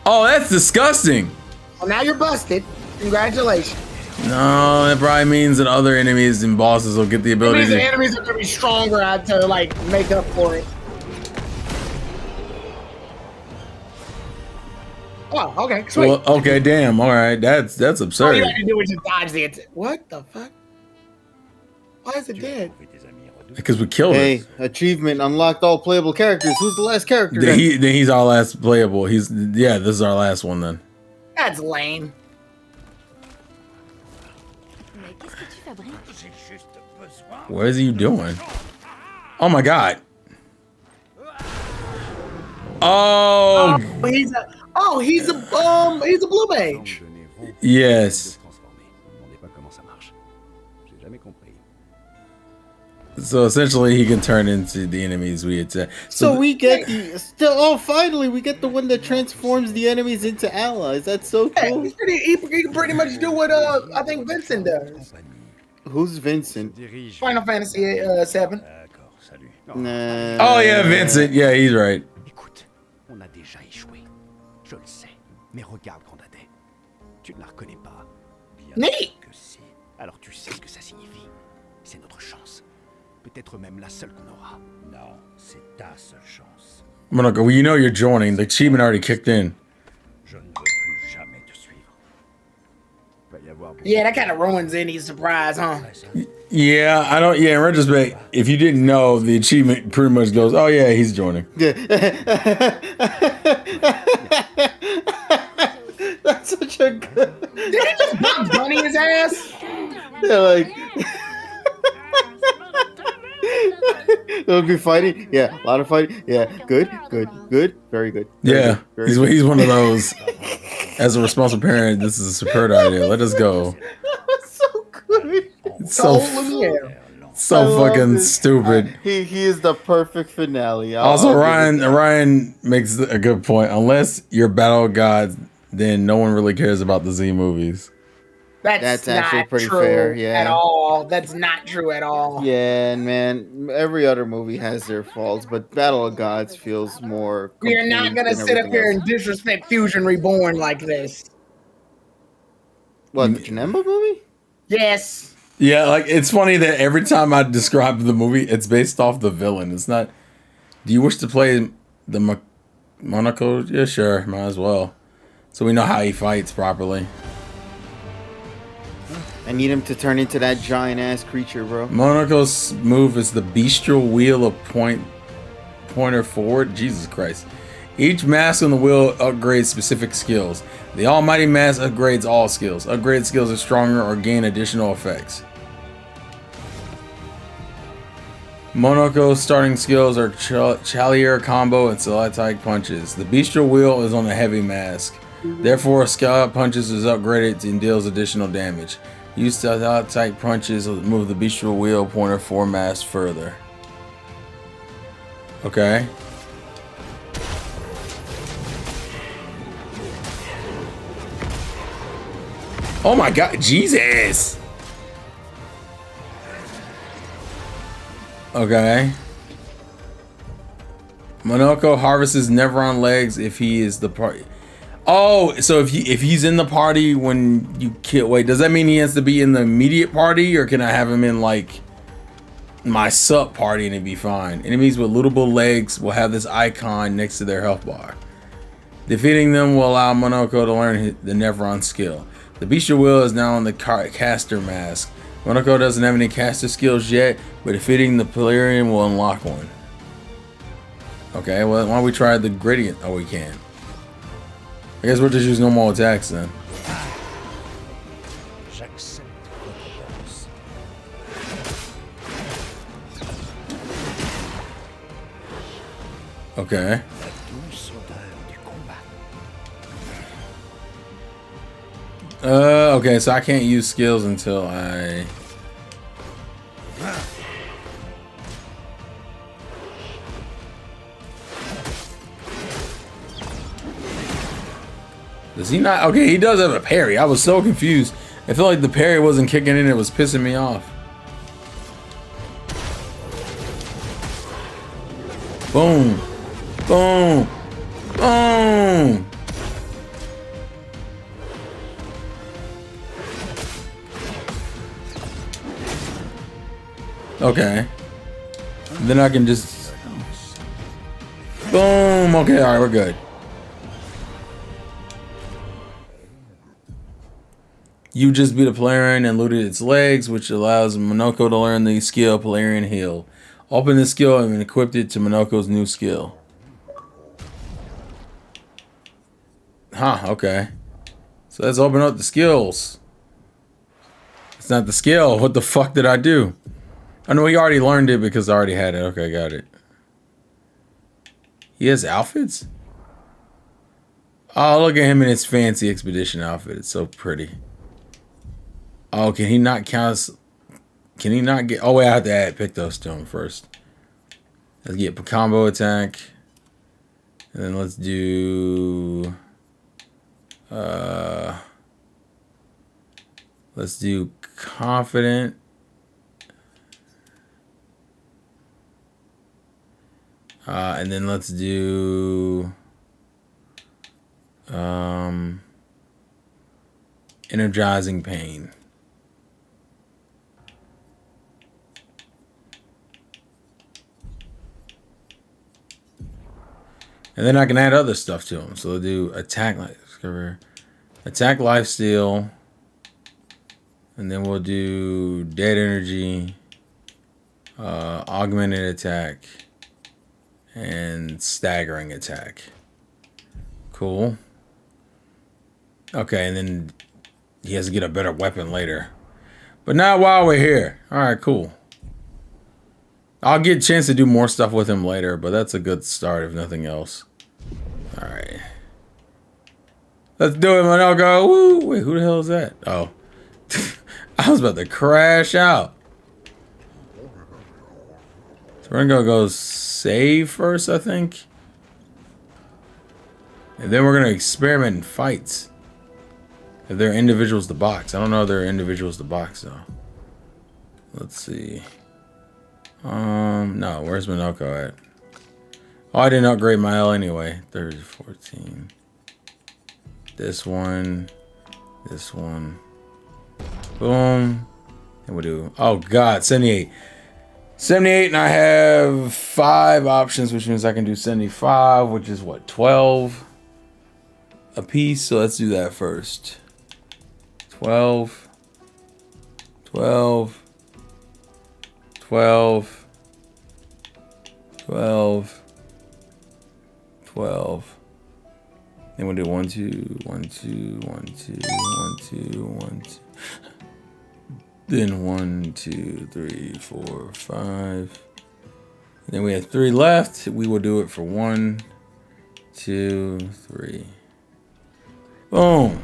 Oh, that's disgusting. Well, now you're busted. Congratulations. No, that probably means that other enemies and bosses will get the It ability means the to... enemies are gonna be stronger to like make up for it. Oh, okay, sweet. Well, okay, damn. All right, that's All absurd. you had to do was just dodge the attack. What the fuck? Why is it dead? Because we killed Hey, it. achievement unlocked all playable characters. Who's the last character? Then he's our last playable. This is our last one then. That's lame. Mais qu'est-ce que tu fabriques? What is he doing? Oh my god. Oh, He's a blue mage. yes. So essentially, he can turn into the enemies we attack. So we get finally we get the one that transforms the enemies into allies. That's so Yeah, cool. he can pretty much do what I think Vincent does. Who's Vincent? Final Fantasy 7. Nah. Oh yeah, Vincent. Yeah, he's right. Écoute, on a déjà échoué. Je le sais. Mais regarde, Grandadet. Tu ne la reconnais pas. Bien Neat. que si. Alors tu sais ce que ça signifie. C'est notre chance. Peut-être même la seule qu'on aura. Non, c'est ta seule chance. Monaco, well, you know you're joining. The achievement already kicked in. Je ne veux plus jamais te suivre. Va y avoir beaucoup Yeah, that kind of ruins any surprise, huh? Yeah, I don't. Yeah, in retrospect, if you didn't know, the achievement pretty much goes, "Oh yeah, he's joining." That's such a good. Did he just Bugs Bunny his ass? They're like. They'll be fighting. Yeah, a lot of fighting. Yeah, good, very good. Yeah, very he's good. one of those. As a responsible parent, this is a superb idea. Let us go. So good. It's so Lumiere. I fucking love this. stupid. He is the perfect finale. Also, I'll give it Ryan makes a good point. Unless you're Battle of Gods, then no one really cares about the Z movies. That's actually not pretty true fair, yeah. at all. That's not true at all. Yeah, and man, every other movie has their faults, but Battle of Gods feels more. We are not complete gonna than sit up everything here else. and disrespect Fusion Reborn like this. What, the Janemba movie? Yes. Yeah, like it's funny that every time I describe the movie, it's based off the villain. It's not. Do you wish to play the Monaco? Yeah, sure, might as well. So we know how he fights properly. I need him to turn into that giant ass creature, bro. Monaco's move is the bestial wheel of pointer forward. Jesus Christ. Each mask on the wheel upgrades specific skills. The almighty mask upgrades all skills. Upgrade skills are stronger or gain additional effects. Monaco's starting skills are Chalier combo and Celtic punches. The bestial wheel is on the heavy mask. Therefore, Scallop punches is upgraded and deals additional damage. Use Celtic punches will move the bestial wheel pointer 4 mask further. Okay. Oh my god, Jesus! Okay. Monoko harvests Nevron legs if he is the party. Oh, so if he's in the party when you kill. Wait, does that mean he has to be in the immediate party, or can I have him in like my sub party and it'd be fine? Enemies with lootable legs will have this icon next to their health bar. Defeating them will allow Monoko to learn the Nevron skill. The bestial wheel is now on the caster mask. Monoko doesn't have any caster skills yet, but defeating the Polarian will unlock one. Okay, well, why don't we try the gradient? Oh, we can. I guess we'll just use normal attacks then. J'accepte votre danse. Okay. La douce odeur du combat. Okay, so I can't use skills until I... Does he not? Okay, he does have a parry. I was so confused. I feel like the parry wasn't kicking in. It was pissing me off. Boom. Boom. Boom. Okay. Then I can just... Boom. Okay, alright, we're good. You just beat a Polarian and looted its legs, which allows Monoko to learn the skill Polarian Heal. Open the skill and equip it to Monoko's new skill. Huh, okay. So let's open up the skills. It's not the skill. What the fuck did I do? I know he already learned it because I already had it. Okay, got it. He has outfits? Oh, look at him in his fancy expedition outfit. It's so pretty. Oh, can he not count as... Can he not get... Oh, wait, I have to add Pictos to him first. Let's get combo attack. And then let's do... Let's do confident. And then let's do... energizing pain. And then I can add other stuff to them. So we'll do attack lifesteal. And then we'll do dead energy, augmented attack, and staggering attack. Cool. Okay, and then he has to get a better weapon later. But not while we're here. Alright, cool. I'll get a chance to do more stuff with him later, but that's a good start if nothing else. Alright. Let's do it, Monoko. Woo! Wait, who the hell is that? Oh. I was about to crash out. So we're gonna go save first, I think. And then we're gonna experiment in fights. If they're individuals to box. I don't know if they're individuals to box though. Let's see. No, where's Monoko at? Oh, I didn't upgrade my L anyway. 30, 14. This one. This one. Boom. And we'll do... Oh, God. 78. 78, and I have 5 options, which means I can do 75, which is what? 12 a piece. So let's do that first. 12. 12. 12. 12. 12. Then we'll do 1, 2, 1, 2, 1, 2, 1, 2, 1, 2. Then 1, 2, 3, 4, 5. And then we have 3 left. We will do it for 1, 2, 3. Boom.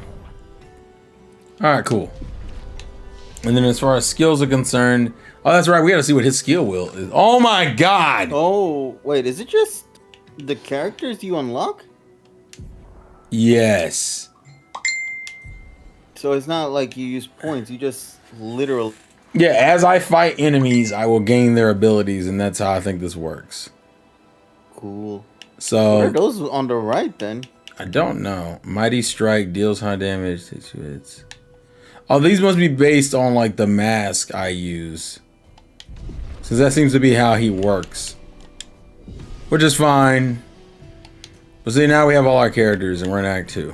Alright, cool. And then as far as skills are concerned, oh, that's right. We got to see what his skill wheel is. Oh my God. Oh, wait. Is it just the characters you unlock? Yes. So it's not like you use points. You just literally... Yeah, as I fight enemies, I will gain their abilities, and that's how I think this works. Cool. So... What are those on the right, then? I don't know. Mighty Strike deals high damage. Takes 2 hits. Oh, these must be based on, like, the mask I use. Since that seems to be how he works. Which is fine. But see, now we have all our characters, and we're in Act 2.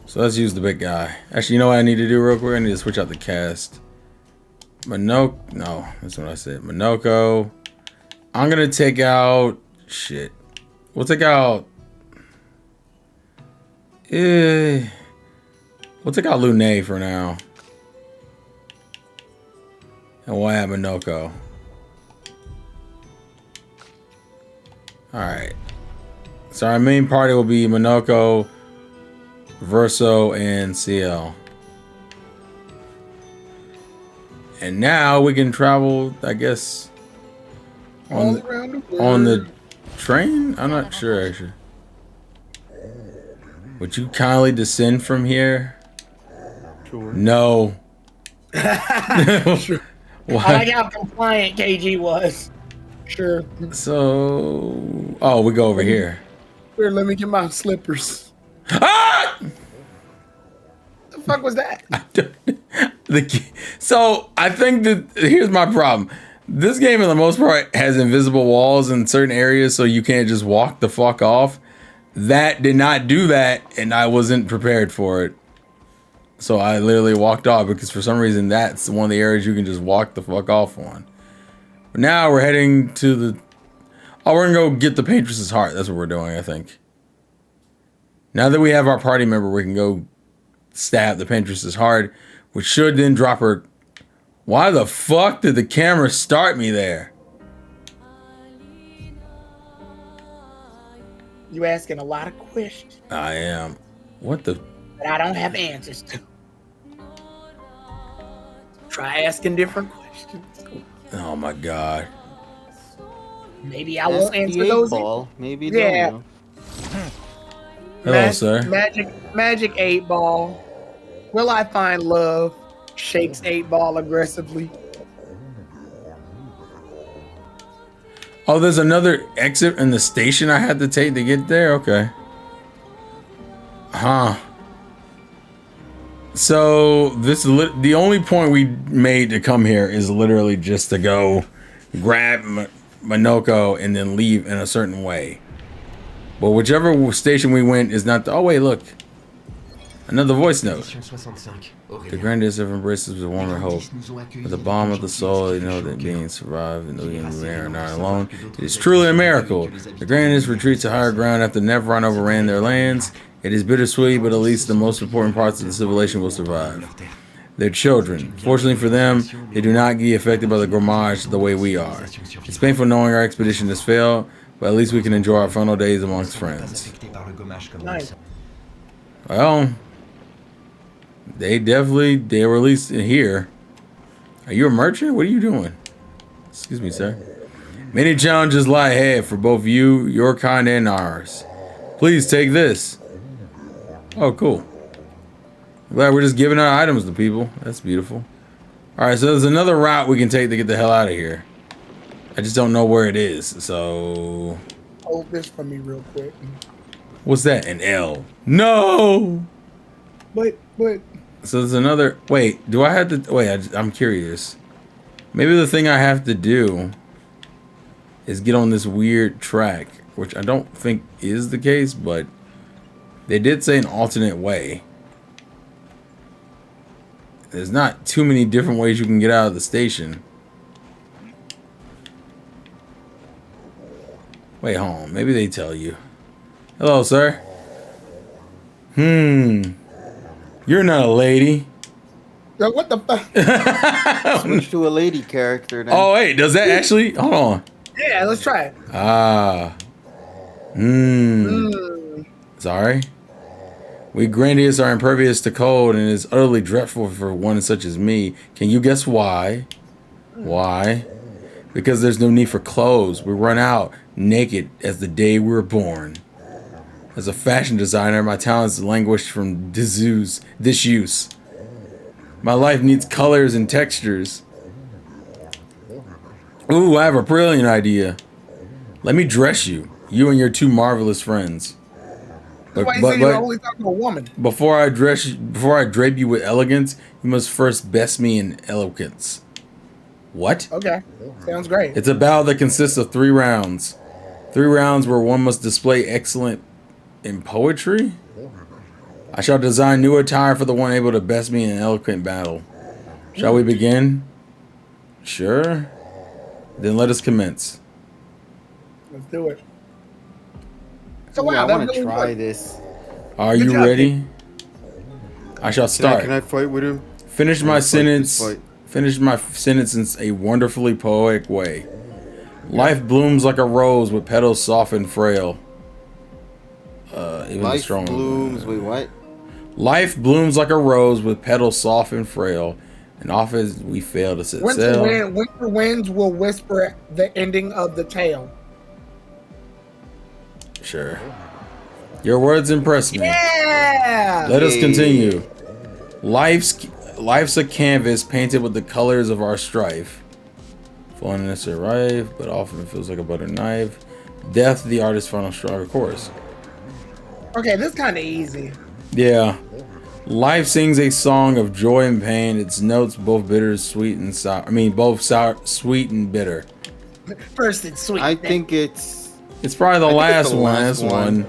So let's use the big guy. Actually, you know what I need to do real quick? I need to switch out the cast. Monoko. No, that's what I said. Monoko. I'm going to take out... Shit. We'll take out... We'll take out Lune for now. And we'll have Monoko. All right. So our main party will be Minoko, Verso, and CL. And now we can travel, I guess, on the train? I'm not sure, actually. Would you kindly descend from here? Sure. No. Sure. I like how compliant KG was. Sure. So, oh, we go over here. Here, let me get my slippers. Ah! The fuck was that? So I think that here's my problem. This game, for the most part, has invisible walls in certain areas, so you can't just walk the fuck off. That did not do that, and I wasn't prepared for it. So I literally walked off because for some reason that's one of the areas you can just walk the fuck off on. But now we're heading to the... Oh, we're gonna go get the Paintress's heart. That's what we're doing, I think. Now that we have our party member, we can go stab the Paintress's heart, which should then drop her... Why the fuck did the camera start me there? You asking a lot of questions. I am. What the... That I don't have answers to. Try asking different questions. Oh my god. Maybe I won't answer those. Maybe yeah. Don't. Hello, sir. Magic 8-ball. Will I find love? Shakes 8-ball aggressively. Oh, there's another exit in the station I had to take to get there? Okay. Huh. So, the only point we made to come here is literally just to go grab Minoko and then leave in a certain way. But whichever station we went is not the... Oh, wait, look. Another voice note. The grandest of embraces with warmer hope. At the bottom of the soul, they know that being survived and living in the air are not alone. It is truly a miracle. The grandest retreat to higher ground after Neveron overran their lands. It is bittersweet, but at least the most important parts of the civilization will survive. Their children. Fortunately for them, they do not get affected by the Grammage the way we are. It's painful knowing our expedition has failed, but at least we can enjoy our final days amongst friends. Nice. Well, they were at least here. Are you a merchant? What are you doing? Excuse me, sir. Many challenges lie ahead for both you, your kind, and ours. Please take this. Oh, cool. Glad we're just giving our items to people. That's beautiful. Alright, so there's another route we can take to get the hell out of here. I just don't know where it is, so... Hold this for me real quick. What's that? An L. No! But... So there's another... Wait, do I have to... Wait, I'm curious. Maybe the thing I have to do is get on this weird track, which I don't think is the case, but they did say an alternate way. There's not too many different ways you can get out of the station. Wait, hold on. Maybe they tell you. Hello, sir. You're not a lady. Yo, what the fuck? Switch to a lady character then. Oh, wait. Does that actually? Hold on. Yeah, let's try it. Ah. Sorry. We Grandius are impervious to cold and is utterly dreadful for one such as me. Can you guess why? Why? Because there's no need for clothes. We run out naked as the day we were born. As a fashion designer, my talents languished from disuse. My life needs colors and textures. Ooh, I have a brilliant idea. Let me dress you and your two marvelous friends. Why you you're only talking to a woman? Before I drape you with elegance, you must first best me in eloquence. What? Okay, sounds great. It's a battle that consists of 3 rounds. 3 rounds where one must display excellent in poetry. I shall design new attire for the one able to best me in an eloquent battle. Shall we begin? Sure. Then let us commence. Let's do it. So Ooh, wow, I want to really try good. this. Are you ready? I shall start. Can I fight with him? Finish my sentence in a wonderfully poetic way. Life blooms like a rose with petals soft and frail. Even Life stronger. blooms. Wait, what? Life blooms like a rose with petals soft and frail, and often we fail to set sail. Winter winds will whisper the ending of the tale. Sure. Your words impress me. Yeah. Let us continue. Life's a canvas painted with the colors of our strife. Fondness arrive, but often it feels like a butter knife. Death, the artist's final straw, of course. Okay, this kind of easy. Yeah. Life sings a song of joy and pain. Its notes both bitter, sweet, and sour. I mean, both sour, sweet, and bitter. First, it's sweet. I think it's probably the last one. Last one.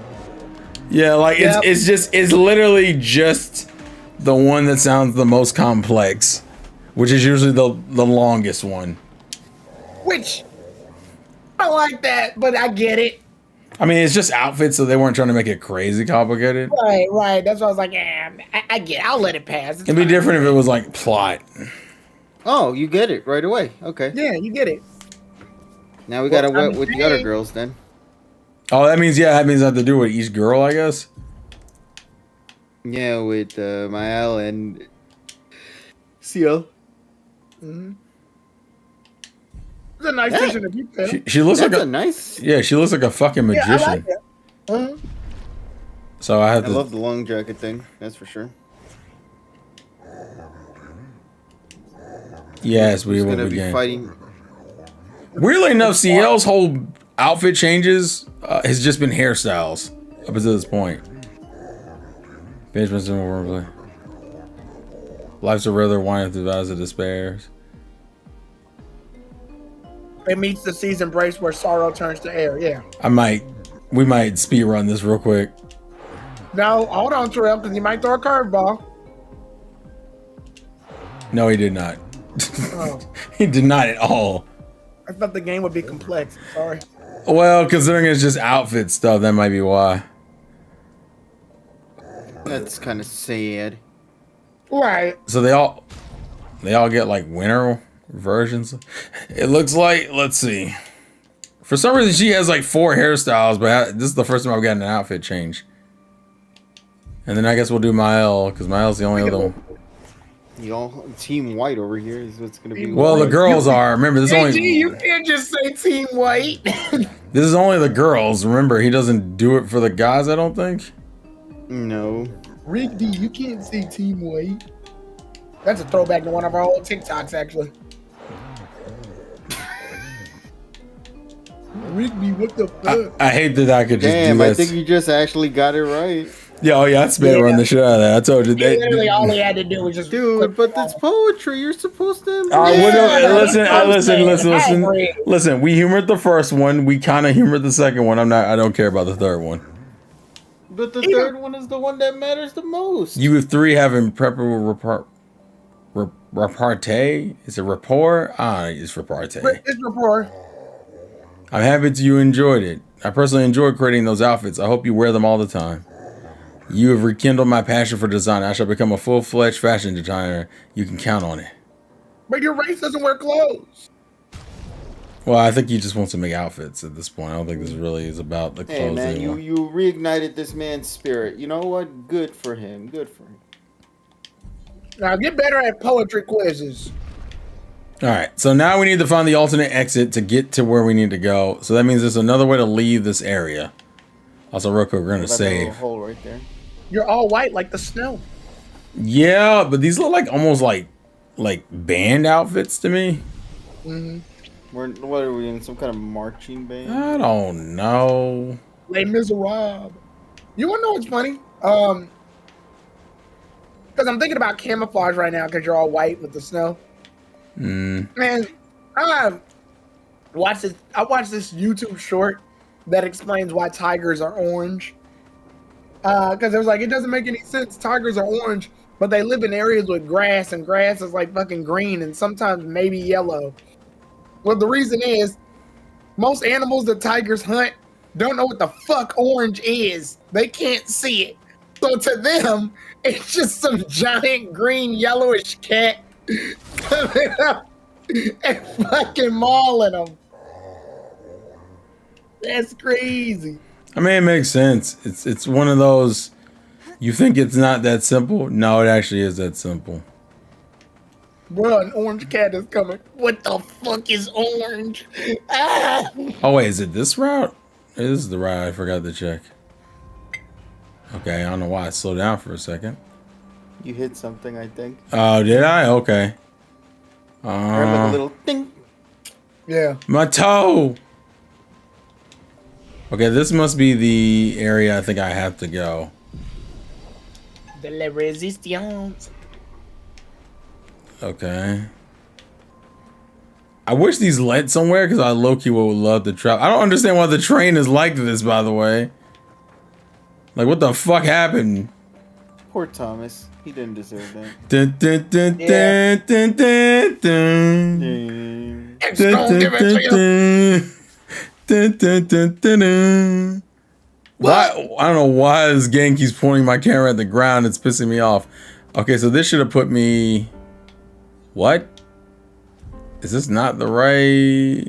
Yeah, like it's literally just the one that sounds the most complex, which is usually the longest one. Which I like that, but I get it. I mean, it's just outfits, so they weren't trying to make it crazy complicated. Right. That's why I was like, I get it. I'll let it pass. It'd be different if it was like plot. Oh, you get it right away. Okay. Yeah, you get it. Now we gotta wet with the other girls then. Oh, that means I have to do with each girl, I guess. Yeah, with Mael and Ciel. Mm-hmm. It's a nice vision of you, Phil. She looks like a nice. Yeah, she looks like a fucking magician. Yeah, I like it. Mm-hmm. So I love the long jacket thing. That's for sure. Yes, we will be begin. Fighting. Weirdly enough, Ciel's whole outfit changes has just been hairstyles up until this point. Benjamin's in wordplay. Life's a rather winding through the eyes of despairs. It meets the season breaks where sorrow turns to air. Yeah. We might speed run this real quick. No, hold on, Terrell, because you might throw a curveball. No, he did not. Oh. He did not at all. I thought the game would be complex. Sorry. Well, considering it's just outfit stuff, that might be why. That's kind of sad. Right. So they all get like winter versions. It looks like, let's see. For some reason, she has like 4 hairstyles, but this is the first time I've gotten an outfit change. And then I guess we'll do Mael, because Mael's the only other one. Y'all, Team White over here is what's gonna be. Well, the girls are. Remember, this only. You can't just say Team White. This is only the girls. Remember, he doesn't do it for the guys. I don't think. No. Rigby, you can't say Team White. That's a throwback to one of our old TikToks, actually. Rigby, what the fuck? I hate that I could just do this. I think you just actually got it right. Yeah, oh yeah, I'd spit run the shit out of that. I told you. Literally, all he had to do was just. Dude, but that's poetry. You're supposed to. Listen. We humored the first one. We kind of humored the second one. I don't care about the third one. But the third one is the one that matters the most. You 3 having preparatory repartee. Is it rapport? It's repartee. It's rapport. I'm happy that you enjoyed it. I personally enjoy creating those outfits. I hope you wear them all the time. You have rekindled my passion for design. I shall become a full-fledged fashion designer. You can count on it. But your race doesn't wear clothes. Well, I think he just wants to make outfits at this point. I don't think this really is about the clothes. Hey man, anymore. you reignited this man's spirit. You know what? Good for him. Good for him. Now get better at poetry quizzes. All right, so now we need to find the alternate exit to get to where we need to go. So that means there's another way to leave this area. Also, real quick, we're gonna save. Hole right there. You're all white like the snow. Yeah, but these look like almost like band outfits to me. Mm-hmm. What are we in? Some kind of marching band? I don't know. Les Miserables. You wanna know what's funny? Because I'm thinking about camouflage right now because you're all white with the snow. Man, I watched this YouTube short that explains why tigers are orange. Because it was like, it doesn't make any sense. Tigers are orange, but they live in areas with grass, and grass is like fucking green and sometimes maybe yellow. Well, the reason is most animals that tigers hunt don't know what the fuck orange is. They can't see it. So to them, it's just some giant green yellowish cat coming up and fucking mauling them. That's crazy. I mean, it makes sense. It's one of those. You think it's not that simple? No, it actually is that simple. Bro, an orange cat is coming. What the fuck is orange? Ah! Oh wait, is it this route? This is the route I forgot to check. Okay, I don't know why I slowed down for a second. You hit something, I think. Oh, did I? Okay. I heard like a little ding. Yeah. My toe. Okay, this must be the area I think I have to go. De la resistance. Okay. I wish these led somewhere because I low-key would love to travel. I don't understand why the train is like this, by the way. Like, what the fuck happened? Poor Thomas. He didn't deserve that. Dun, dun, dun, Yeah. dun, dun, dun, Ding. It's gonna give it to you. dun, dun, dun, dun, dun. Why? I don't know why this game keeps pointing my camera at the ground. It's pissing me off. Okay, so this should have put me... What? Is this not the right...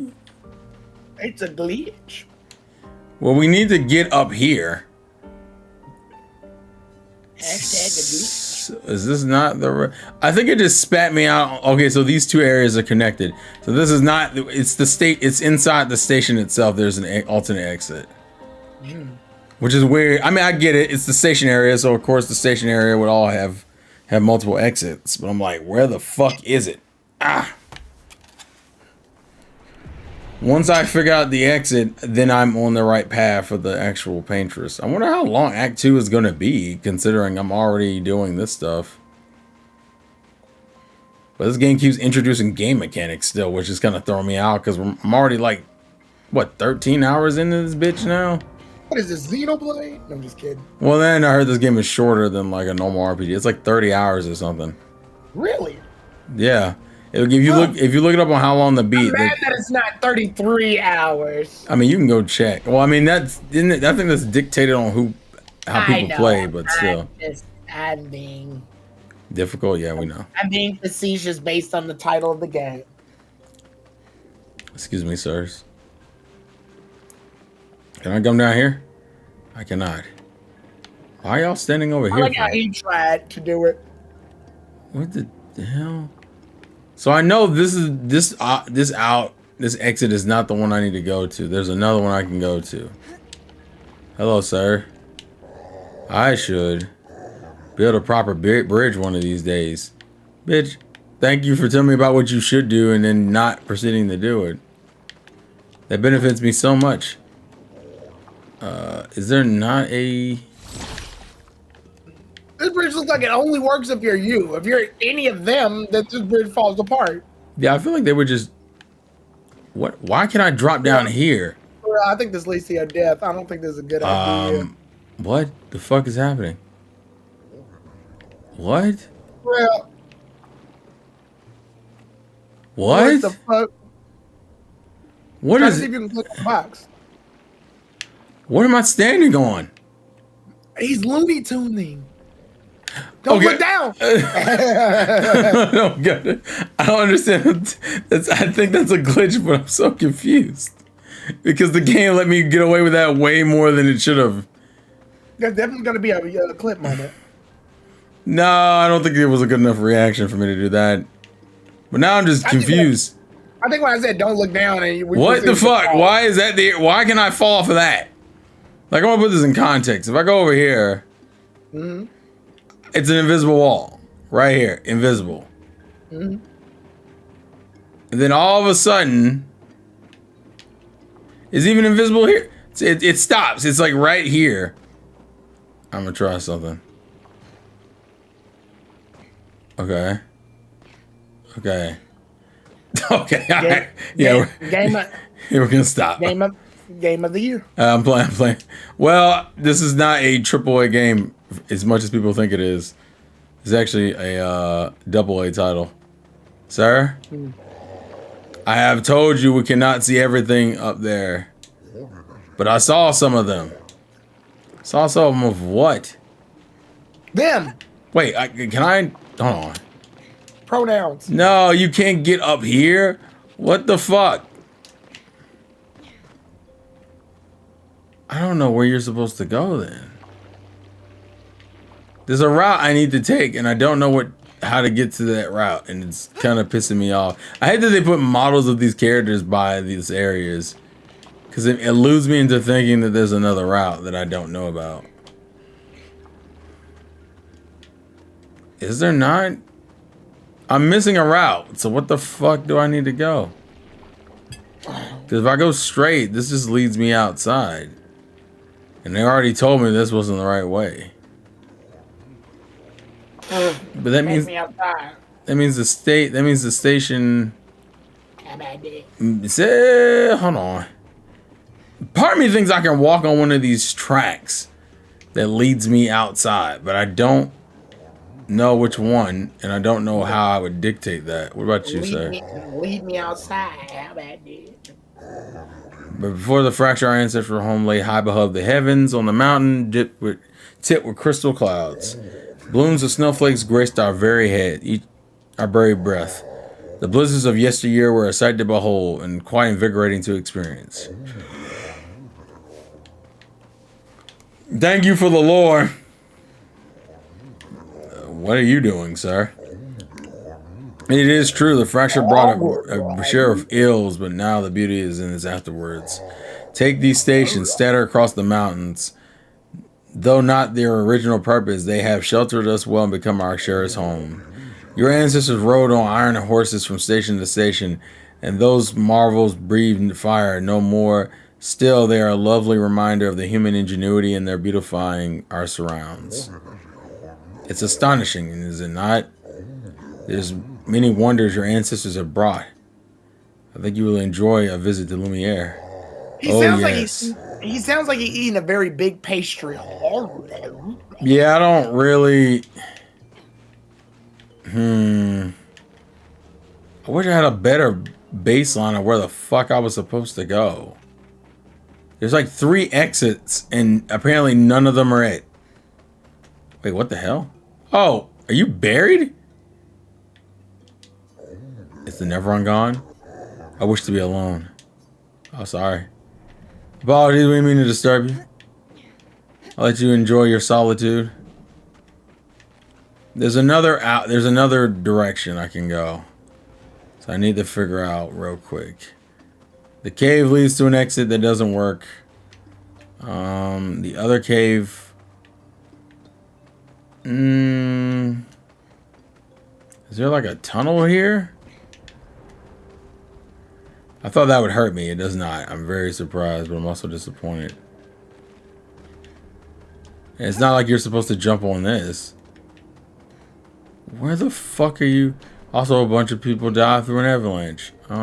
It's a glitch. Well, we need to get up here. Hashtag Is this not the right... I think it just spat me out. Okay, so these two areas are connected. So this is not... It's the state... It's inside the station itself. There's an alternate exit. Which is weird. I mean, I get it. It's the station area. So, of course, the station area would all have multiple exits. But I'm like, where the fuck is it? Ah. Once I figure out the exit, then I'm on the right path for the actual paintress. I wonder how long Act 2 is going to be, considering I'm already doing this stuff. But this game keeps introducing game mechanics still, which is kind of throwing me out, because I'm already like, what, 13 hours into this bitch now? What is this, Xenoblade? No, I'm just kidding. Well, then I heard this game is shorter than like a normal RPG. It's like 30 hours or something. Really? Yeah. If you look it up on how long the beat. I'm mad that it's not 33 hours. I mean, you can go check. Well, I mean, I think that's dictated on how people play, but still. I'm being Difficult, yeah, we know. I'm being facetious based on the title of the game. Excuse me, sirs. Can I come down here? I cannot. Why are y'all standing over I here? like how he tried to do it. What the hell? So I know this exit is not the one I need to go to. There's another one I can go to. Hello, sir. I should build a proper bridge one of these days. Bitch, thank you for telling me about what you should do and then not proceeding to do it. That benefits me so much. Is there not a... This bridge looks like it only works if you're you. If you're any of them, that this bridge falls apart. Yeah, I feel like they would just... What? Why can I drop down here? Well, I think this leads to your death. I don't think this is a good idea. What the fuck is happening? What? Well, What? the fuck? What Try to is see if it? you can click the box. What am I standing on? He's Looney Tuning. Don't Okay. look down. I don't get it. I don't understand. I think that's a glitch, but I'm so confused. Because the game let me get away with that way more than it should have. There's definitely going to be a clip moment. No, I don't think it was a good enough reaction for me to do that. But now I'm just confused. I think when I said don't look down, and What the fuck? Why is that there? Why can I fall off of that? Like, I want to put this in context. If I go over here, it's an invisible wall. Right here. Invisible. And then all of a sudden, it's even invisible here. It stops. It's like right here. I'm going to try something. Okay. Okay. Okay. All right. Yeah. We're going to stop. Game of the year. I'm playing. Well, this is not a AAA game as much as people think it is. It's actually a AA title. Sir? I have told you we cannot see everything up there. But I saw some of them. Saw some of them of what? Them. Wait, can I? Hold on. Pronouns. No, you can't get up here. What the fuck? don't know where you're supposed to go then. There's a route I need to take, and I don't know how to get to that route, and it's kind of pissing me off. I hate that they put models of these characters by these areas, because it eludes me into thinking that there's another route that I don't know about. Is there not? I'm missing a route, so what the fuck do I need to go? Because if I go straight, this just leads me outside. And they already told me this wasn't the right way. But that means the station. Say, hold on. Part of me thinks I can walk on one of these tracks that leads me outside, but I don't know which one, and I don't know how I would dictate that. What about you, sir? Lead me outside. How about that? But before the fracture, our ancestral home lay high above the heavens on the mountain, tipped with crystal clouds. Blooms of snowflakes graced our very head, our very breath. The blizzards of yesteryear were a sight to behold and quite invigorating to experience. Thank you for the lore. What are you doing, sir? It is true, the fracture brought a share of ills, but now the beauty is in its afterwards. Take these stations, scatter across the mountains. Though not their original purpose, they have sheltered us well and become our surest home. Your ancestors rode on iron horses from station to station, and those marvels breathed fire no more. Still, they are a lovely reminder of the human ingenuity and their beautifying our surrounds. It's astonishing, is it not? There's many wonders your ancestors have brought. I think you will enjoy a visit to Lumiere. He sounds like he's eating a very big pastry. Yeah, I don't really. I wish I had a better baseline of where the fuck I was supposed to go. There's like 3 exits, and apparently none of them are it. Wait, what the hell? Oh, are you buried? Is the Neveron gone? I wish to be alone. Oh, sorry. Apologies, we didn't mean to disturb you. I'll let you enjoy your solitude. There's another direction I can go. So I need to figure out real quick. The cave leads to an exit that doesn't work. The other cave. Is there like a tunnel here? I thought that would hurt me. It does not. I'm very surprised, but I'm also disappointed. And it's not like you're supposed to jump on this. Where the fuck are you? Also, a bunch of people died through an avalanche. What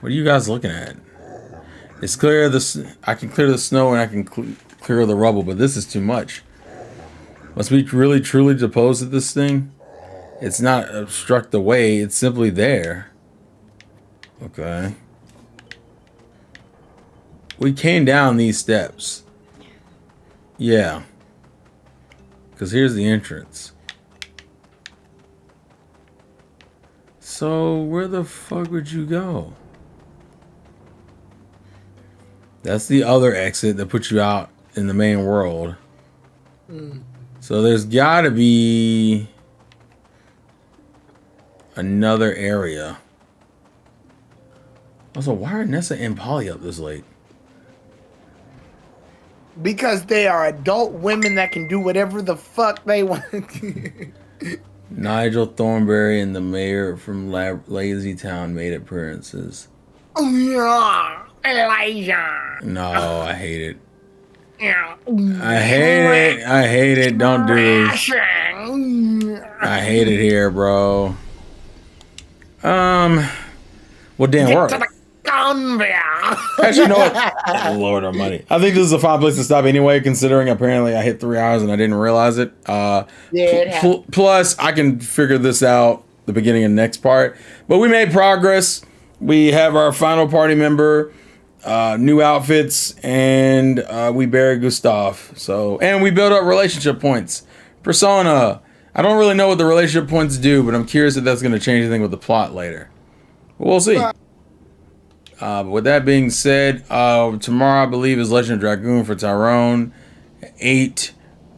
are you guys looking at? It's clear I can clear the snow and I can clear the rubble, but this is too much. Must we really truly depose at this thing? It's not obstruct the way. It's simply there. Okay. We came down these steps. Yeah. Because here's the entrance. So, where the fuck would you go? That's the other exit that puts you out in the main world. So, there's gotta be another area. Also, why are Nessa and Polly up this late? Because they are adult women that can do whatever the fuck they want. Nigel Thornberry and the mayor from Lazy Town made appearances. Yeah, Elijah. No, I hate it. Yeah. I hate it. I hate it. Don't do this. I hate it here, bro. Well, damn, we're... Actually, you know what? Lord Almighty. I think this is a fine place to stop anyway, considering apparently I hit 3 hours and I didn't realize it. Plus, I can figure this out the beginning of the next part. But we made progress. We have our final party member, new outfits, and we buried Gustav. So, and we built up relationship points. Persona. I don't really know what the relationship points do, but I'm curious if that's going to change anything with the plot later. But we'll see. But with that being said, tomorrow I believe is Legend of Dragoon for Tyrone, 8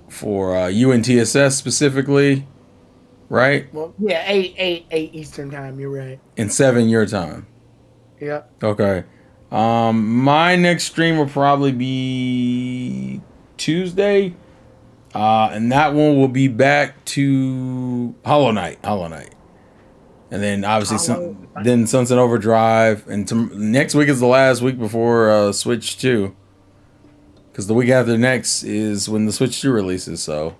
for UNTSS specifically, right? Well, yeah, 8 Eastern time. You're right. And 7 your time. Yep. Okay. My next stream will probably be Tuesday. And that one will be back to Hollow Knight. And then obviously then Sunset Overdrive. And next week is the last week before Switch 2. Because the week after next is when the Switch 2 releases. So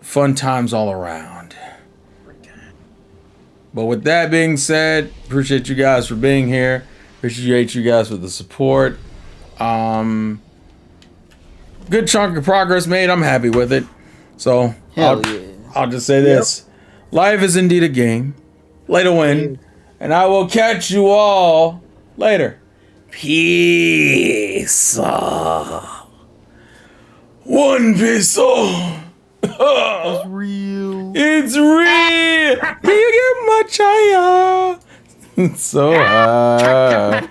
fun times all around. But with that being said, appreciate you guys for being here. Appreciate you guys for the support. Good chunk of progress made. I'm happy with it. So I'll just say this. Life is indeed a game. Play to win. And I will catch you all later. Peace. One piece. It's real. It's real. Can you get much higher? So high.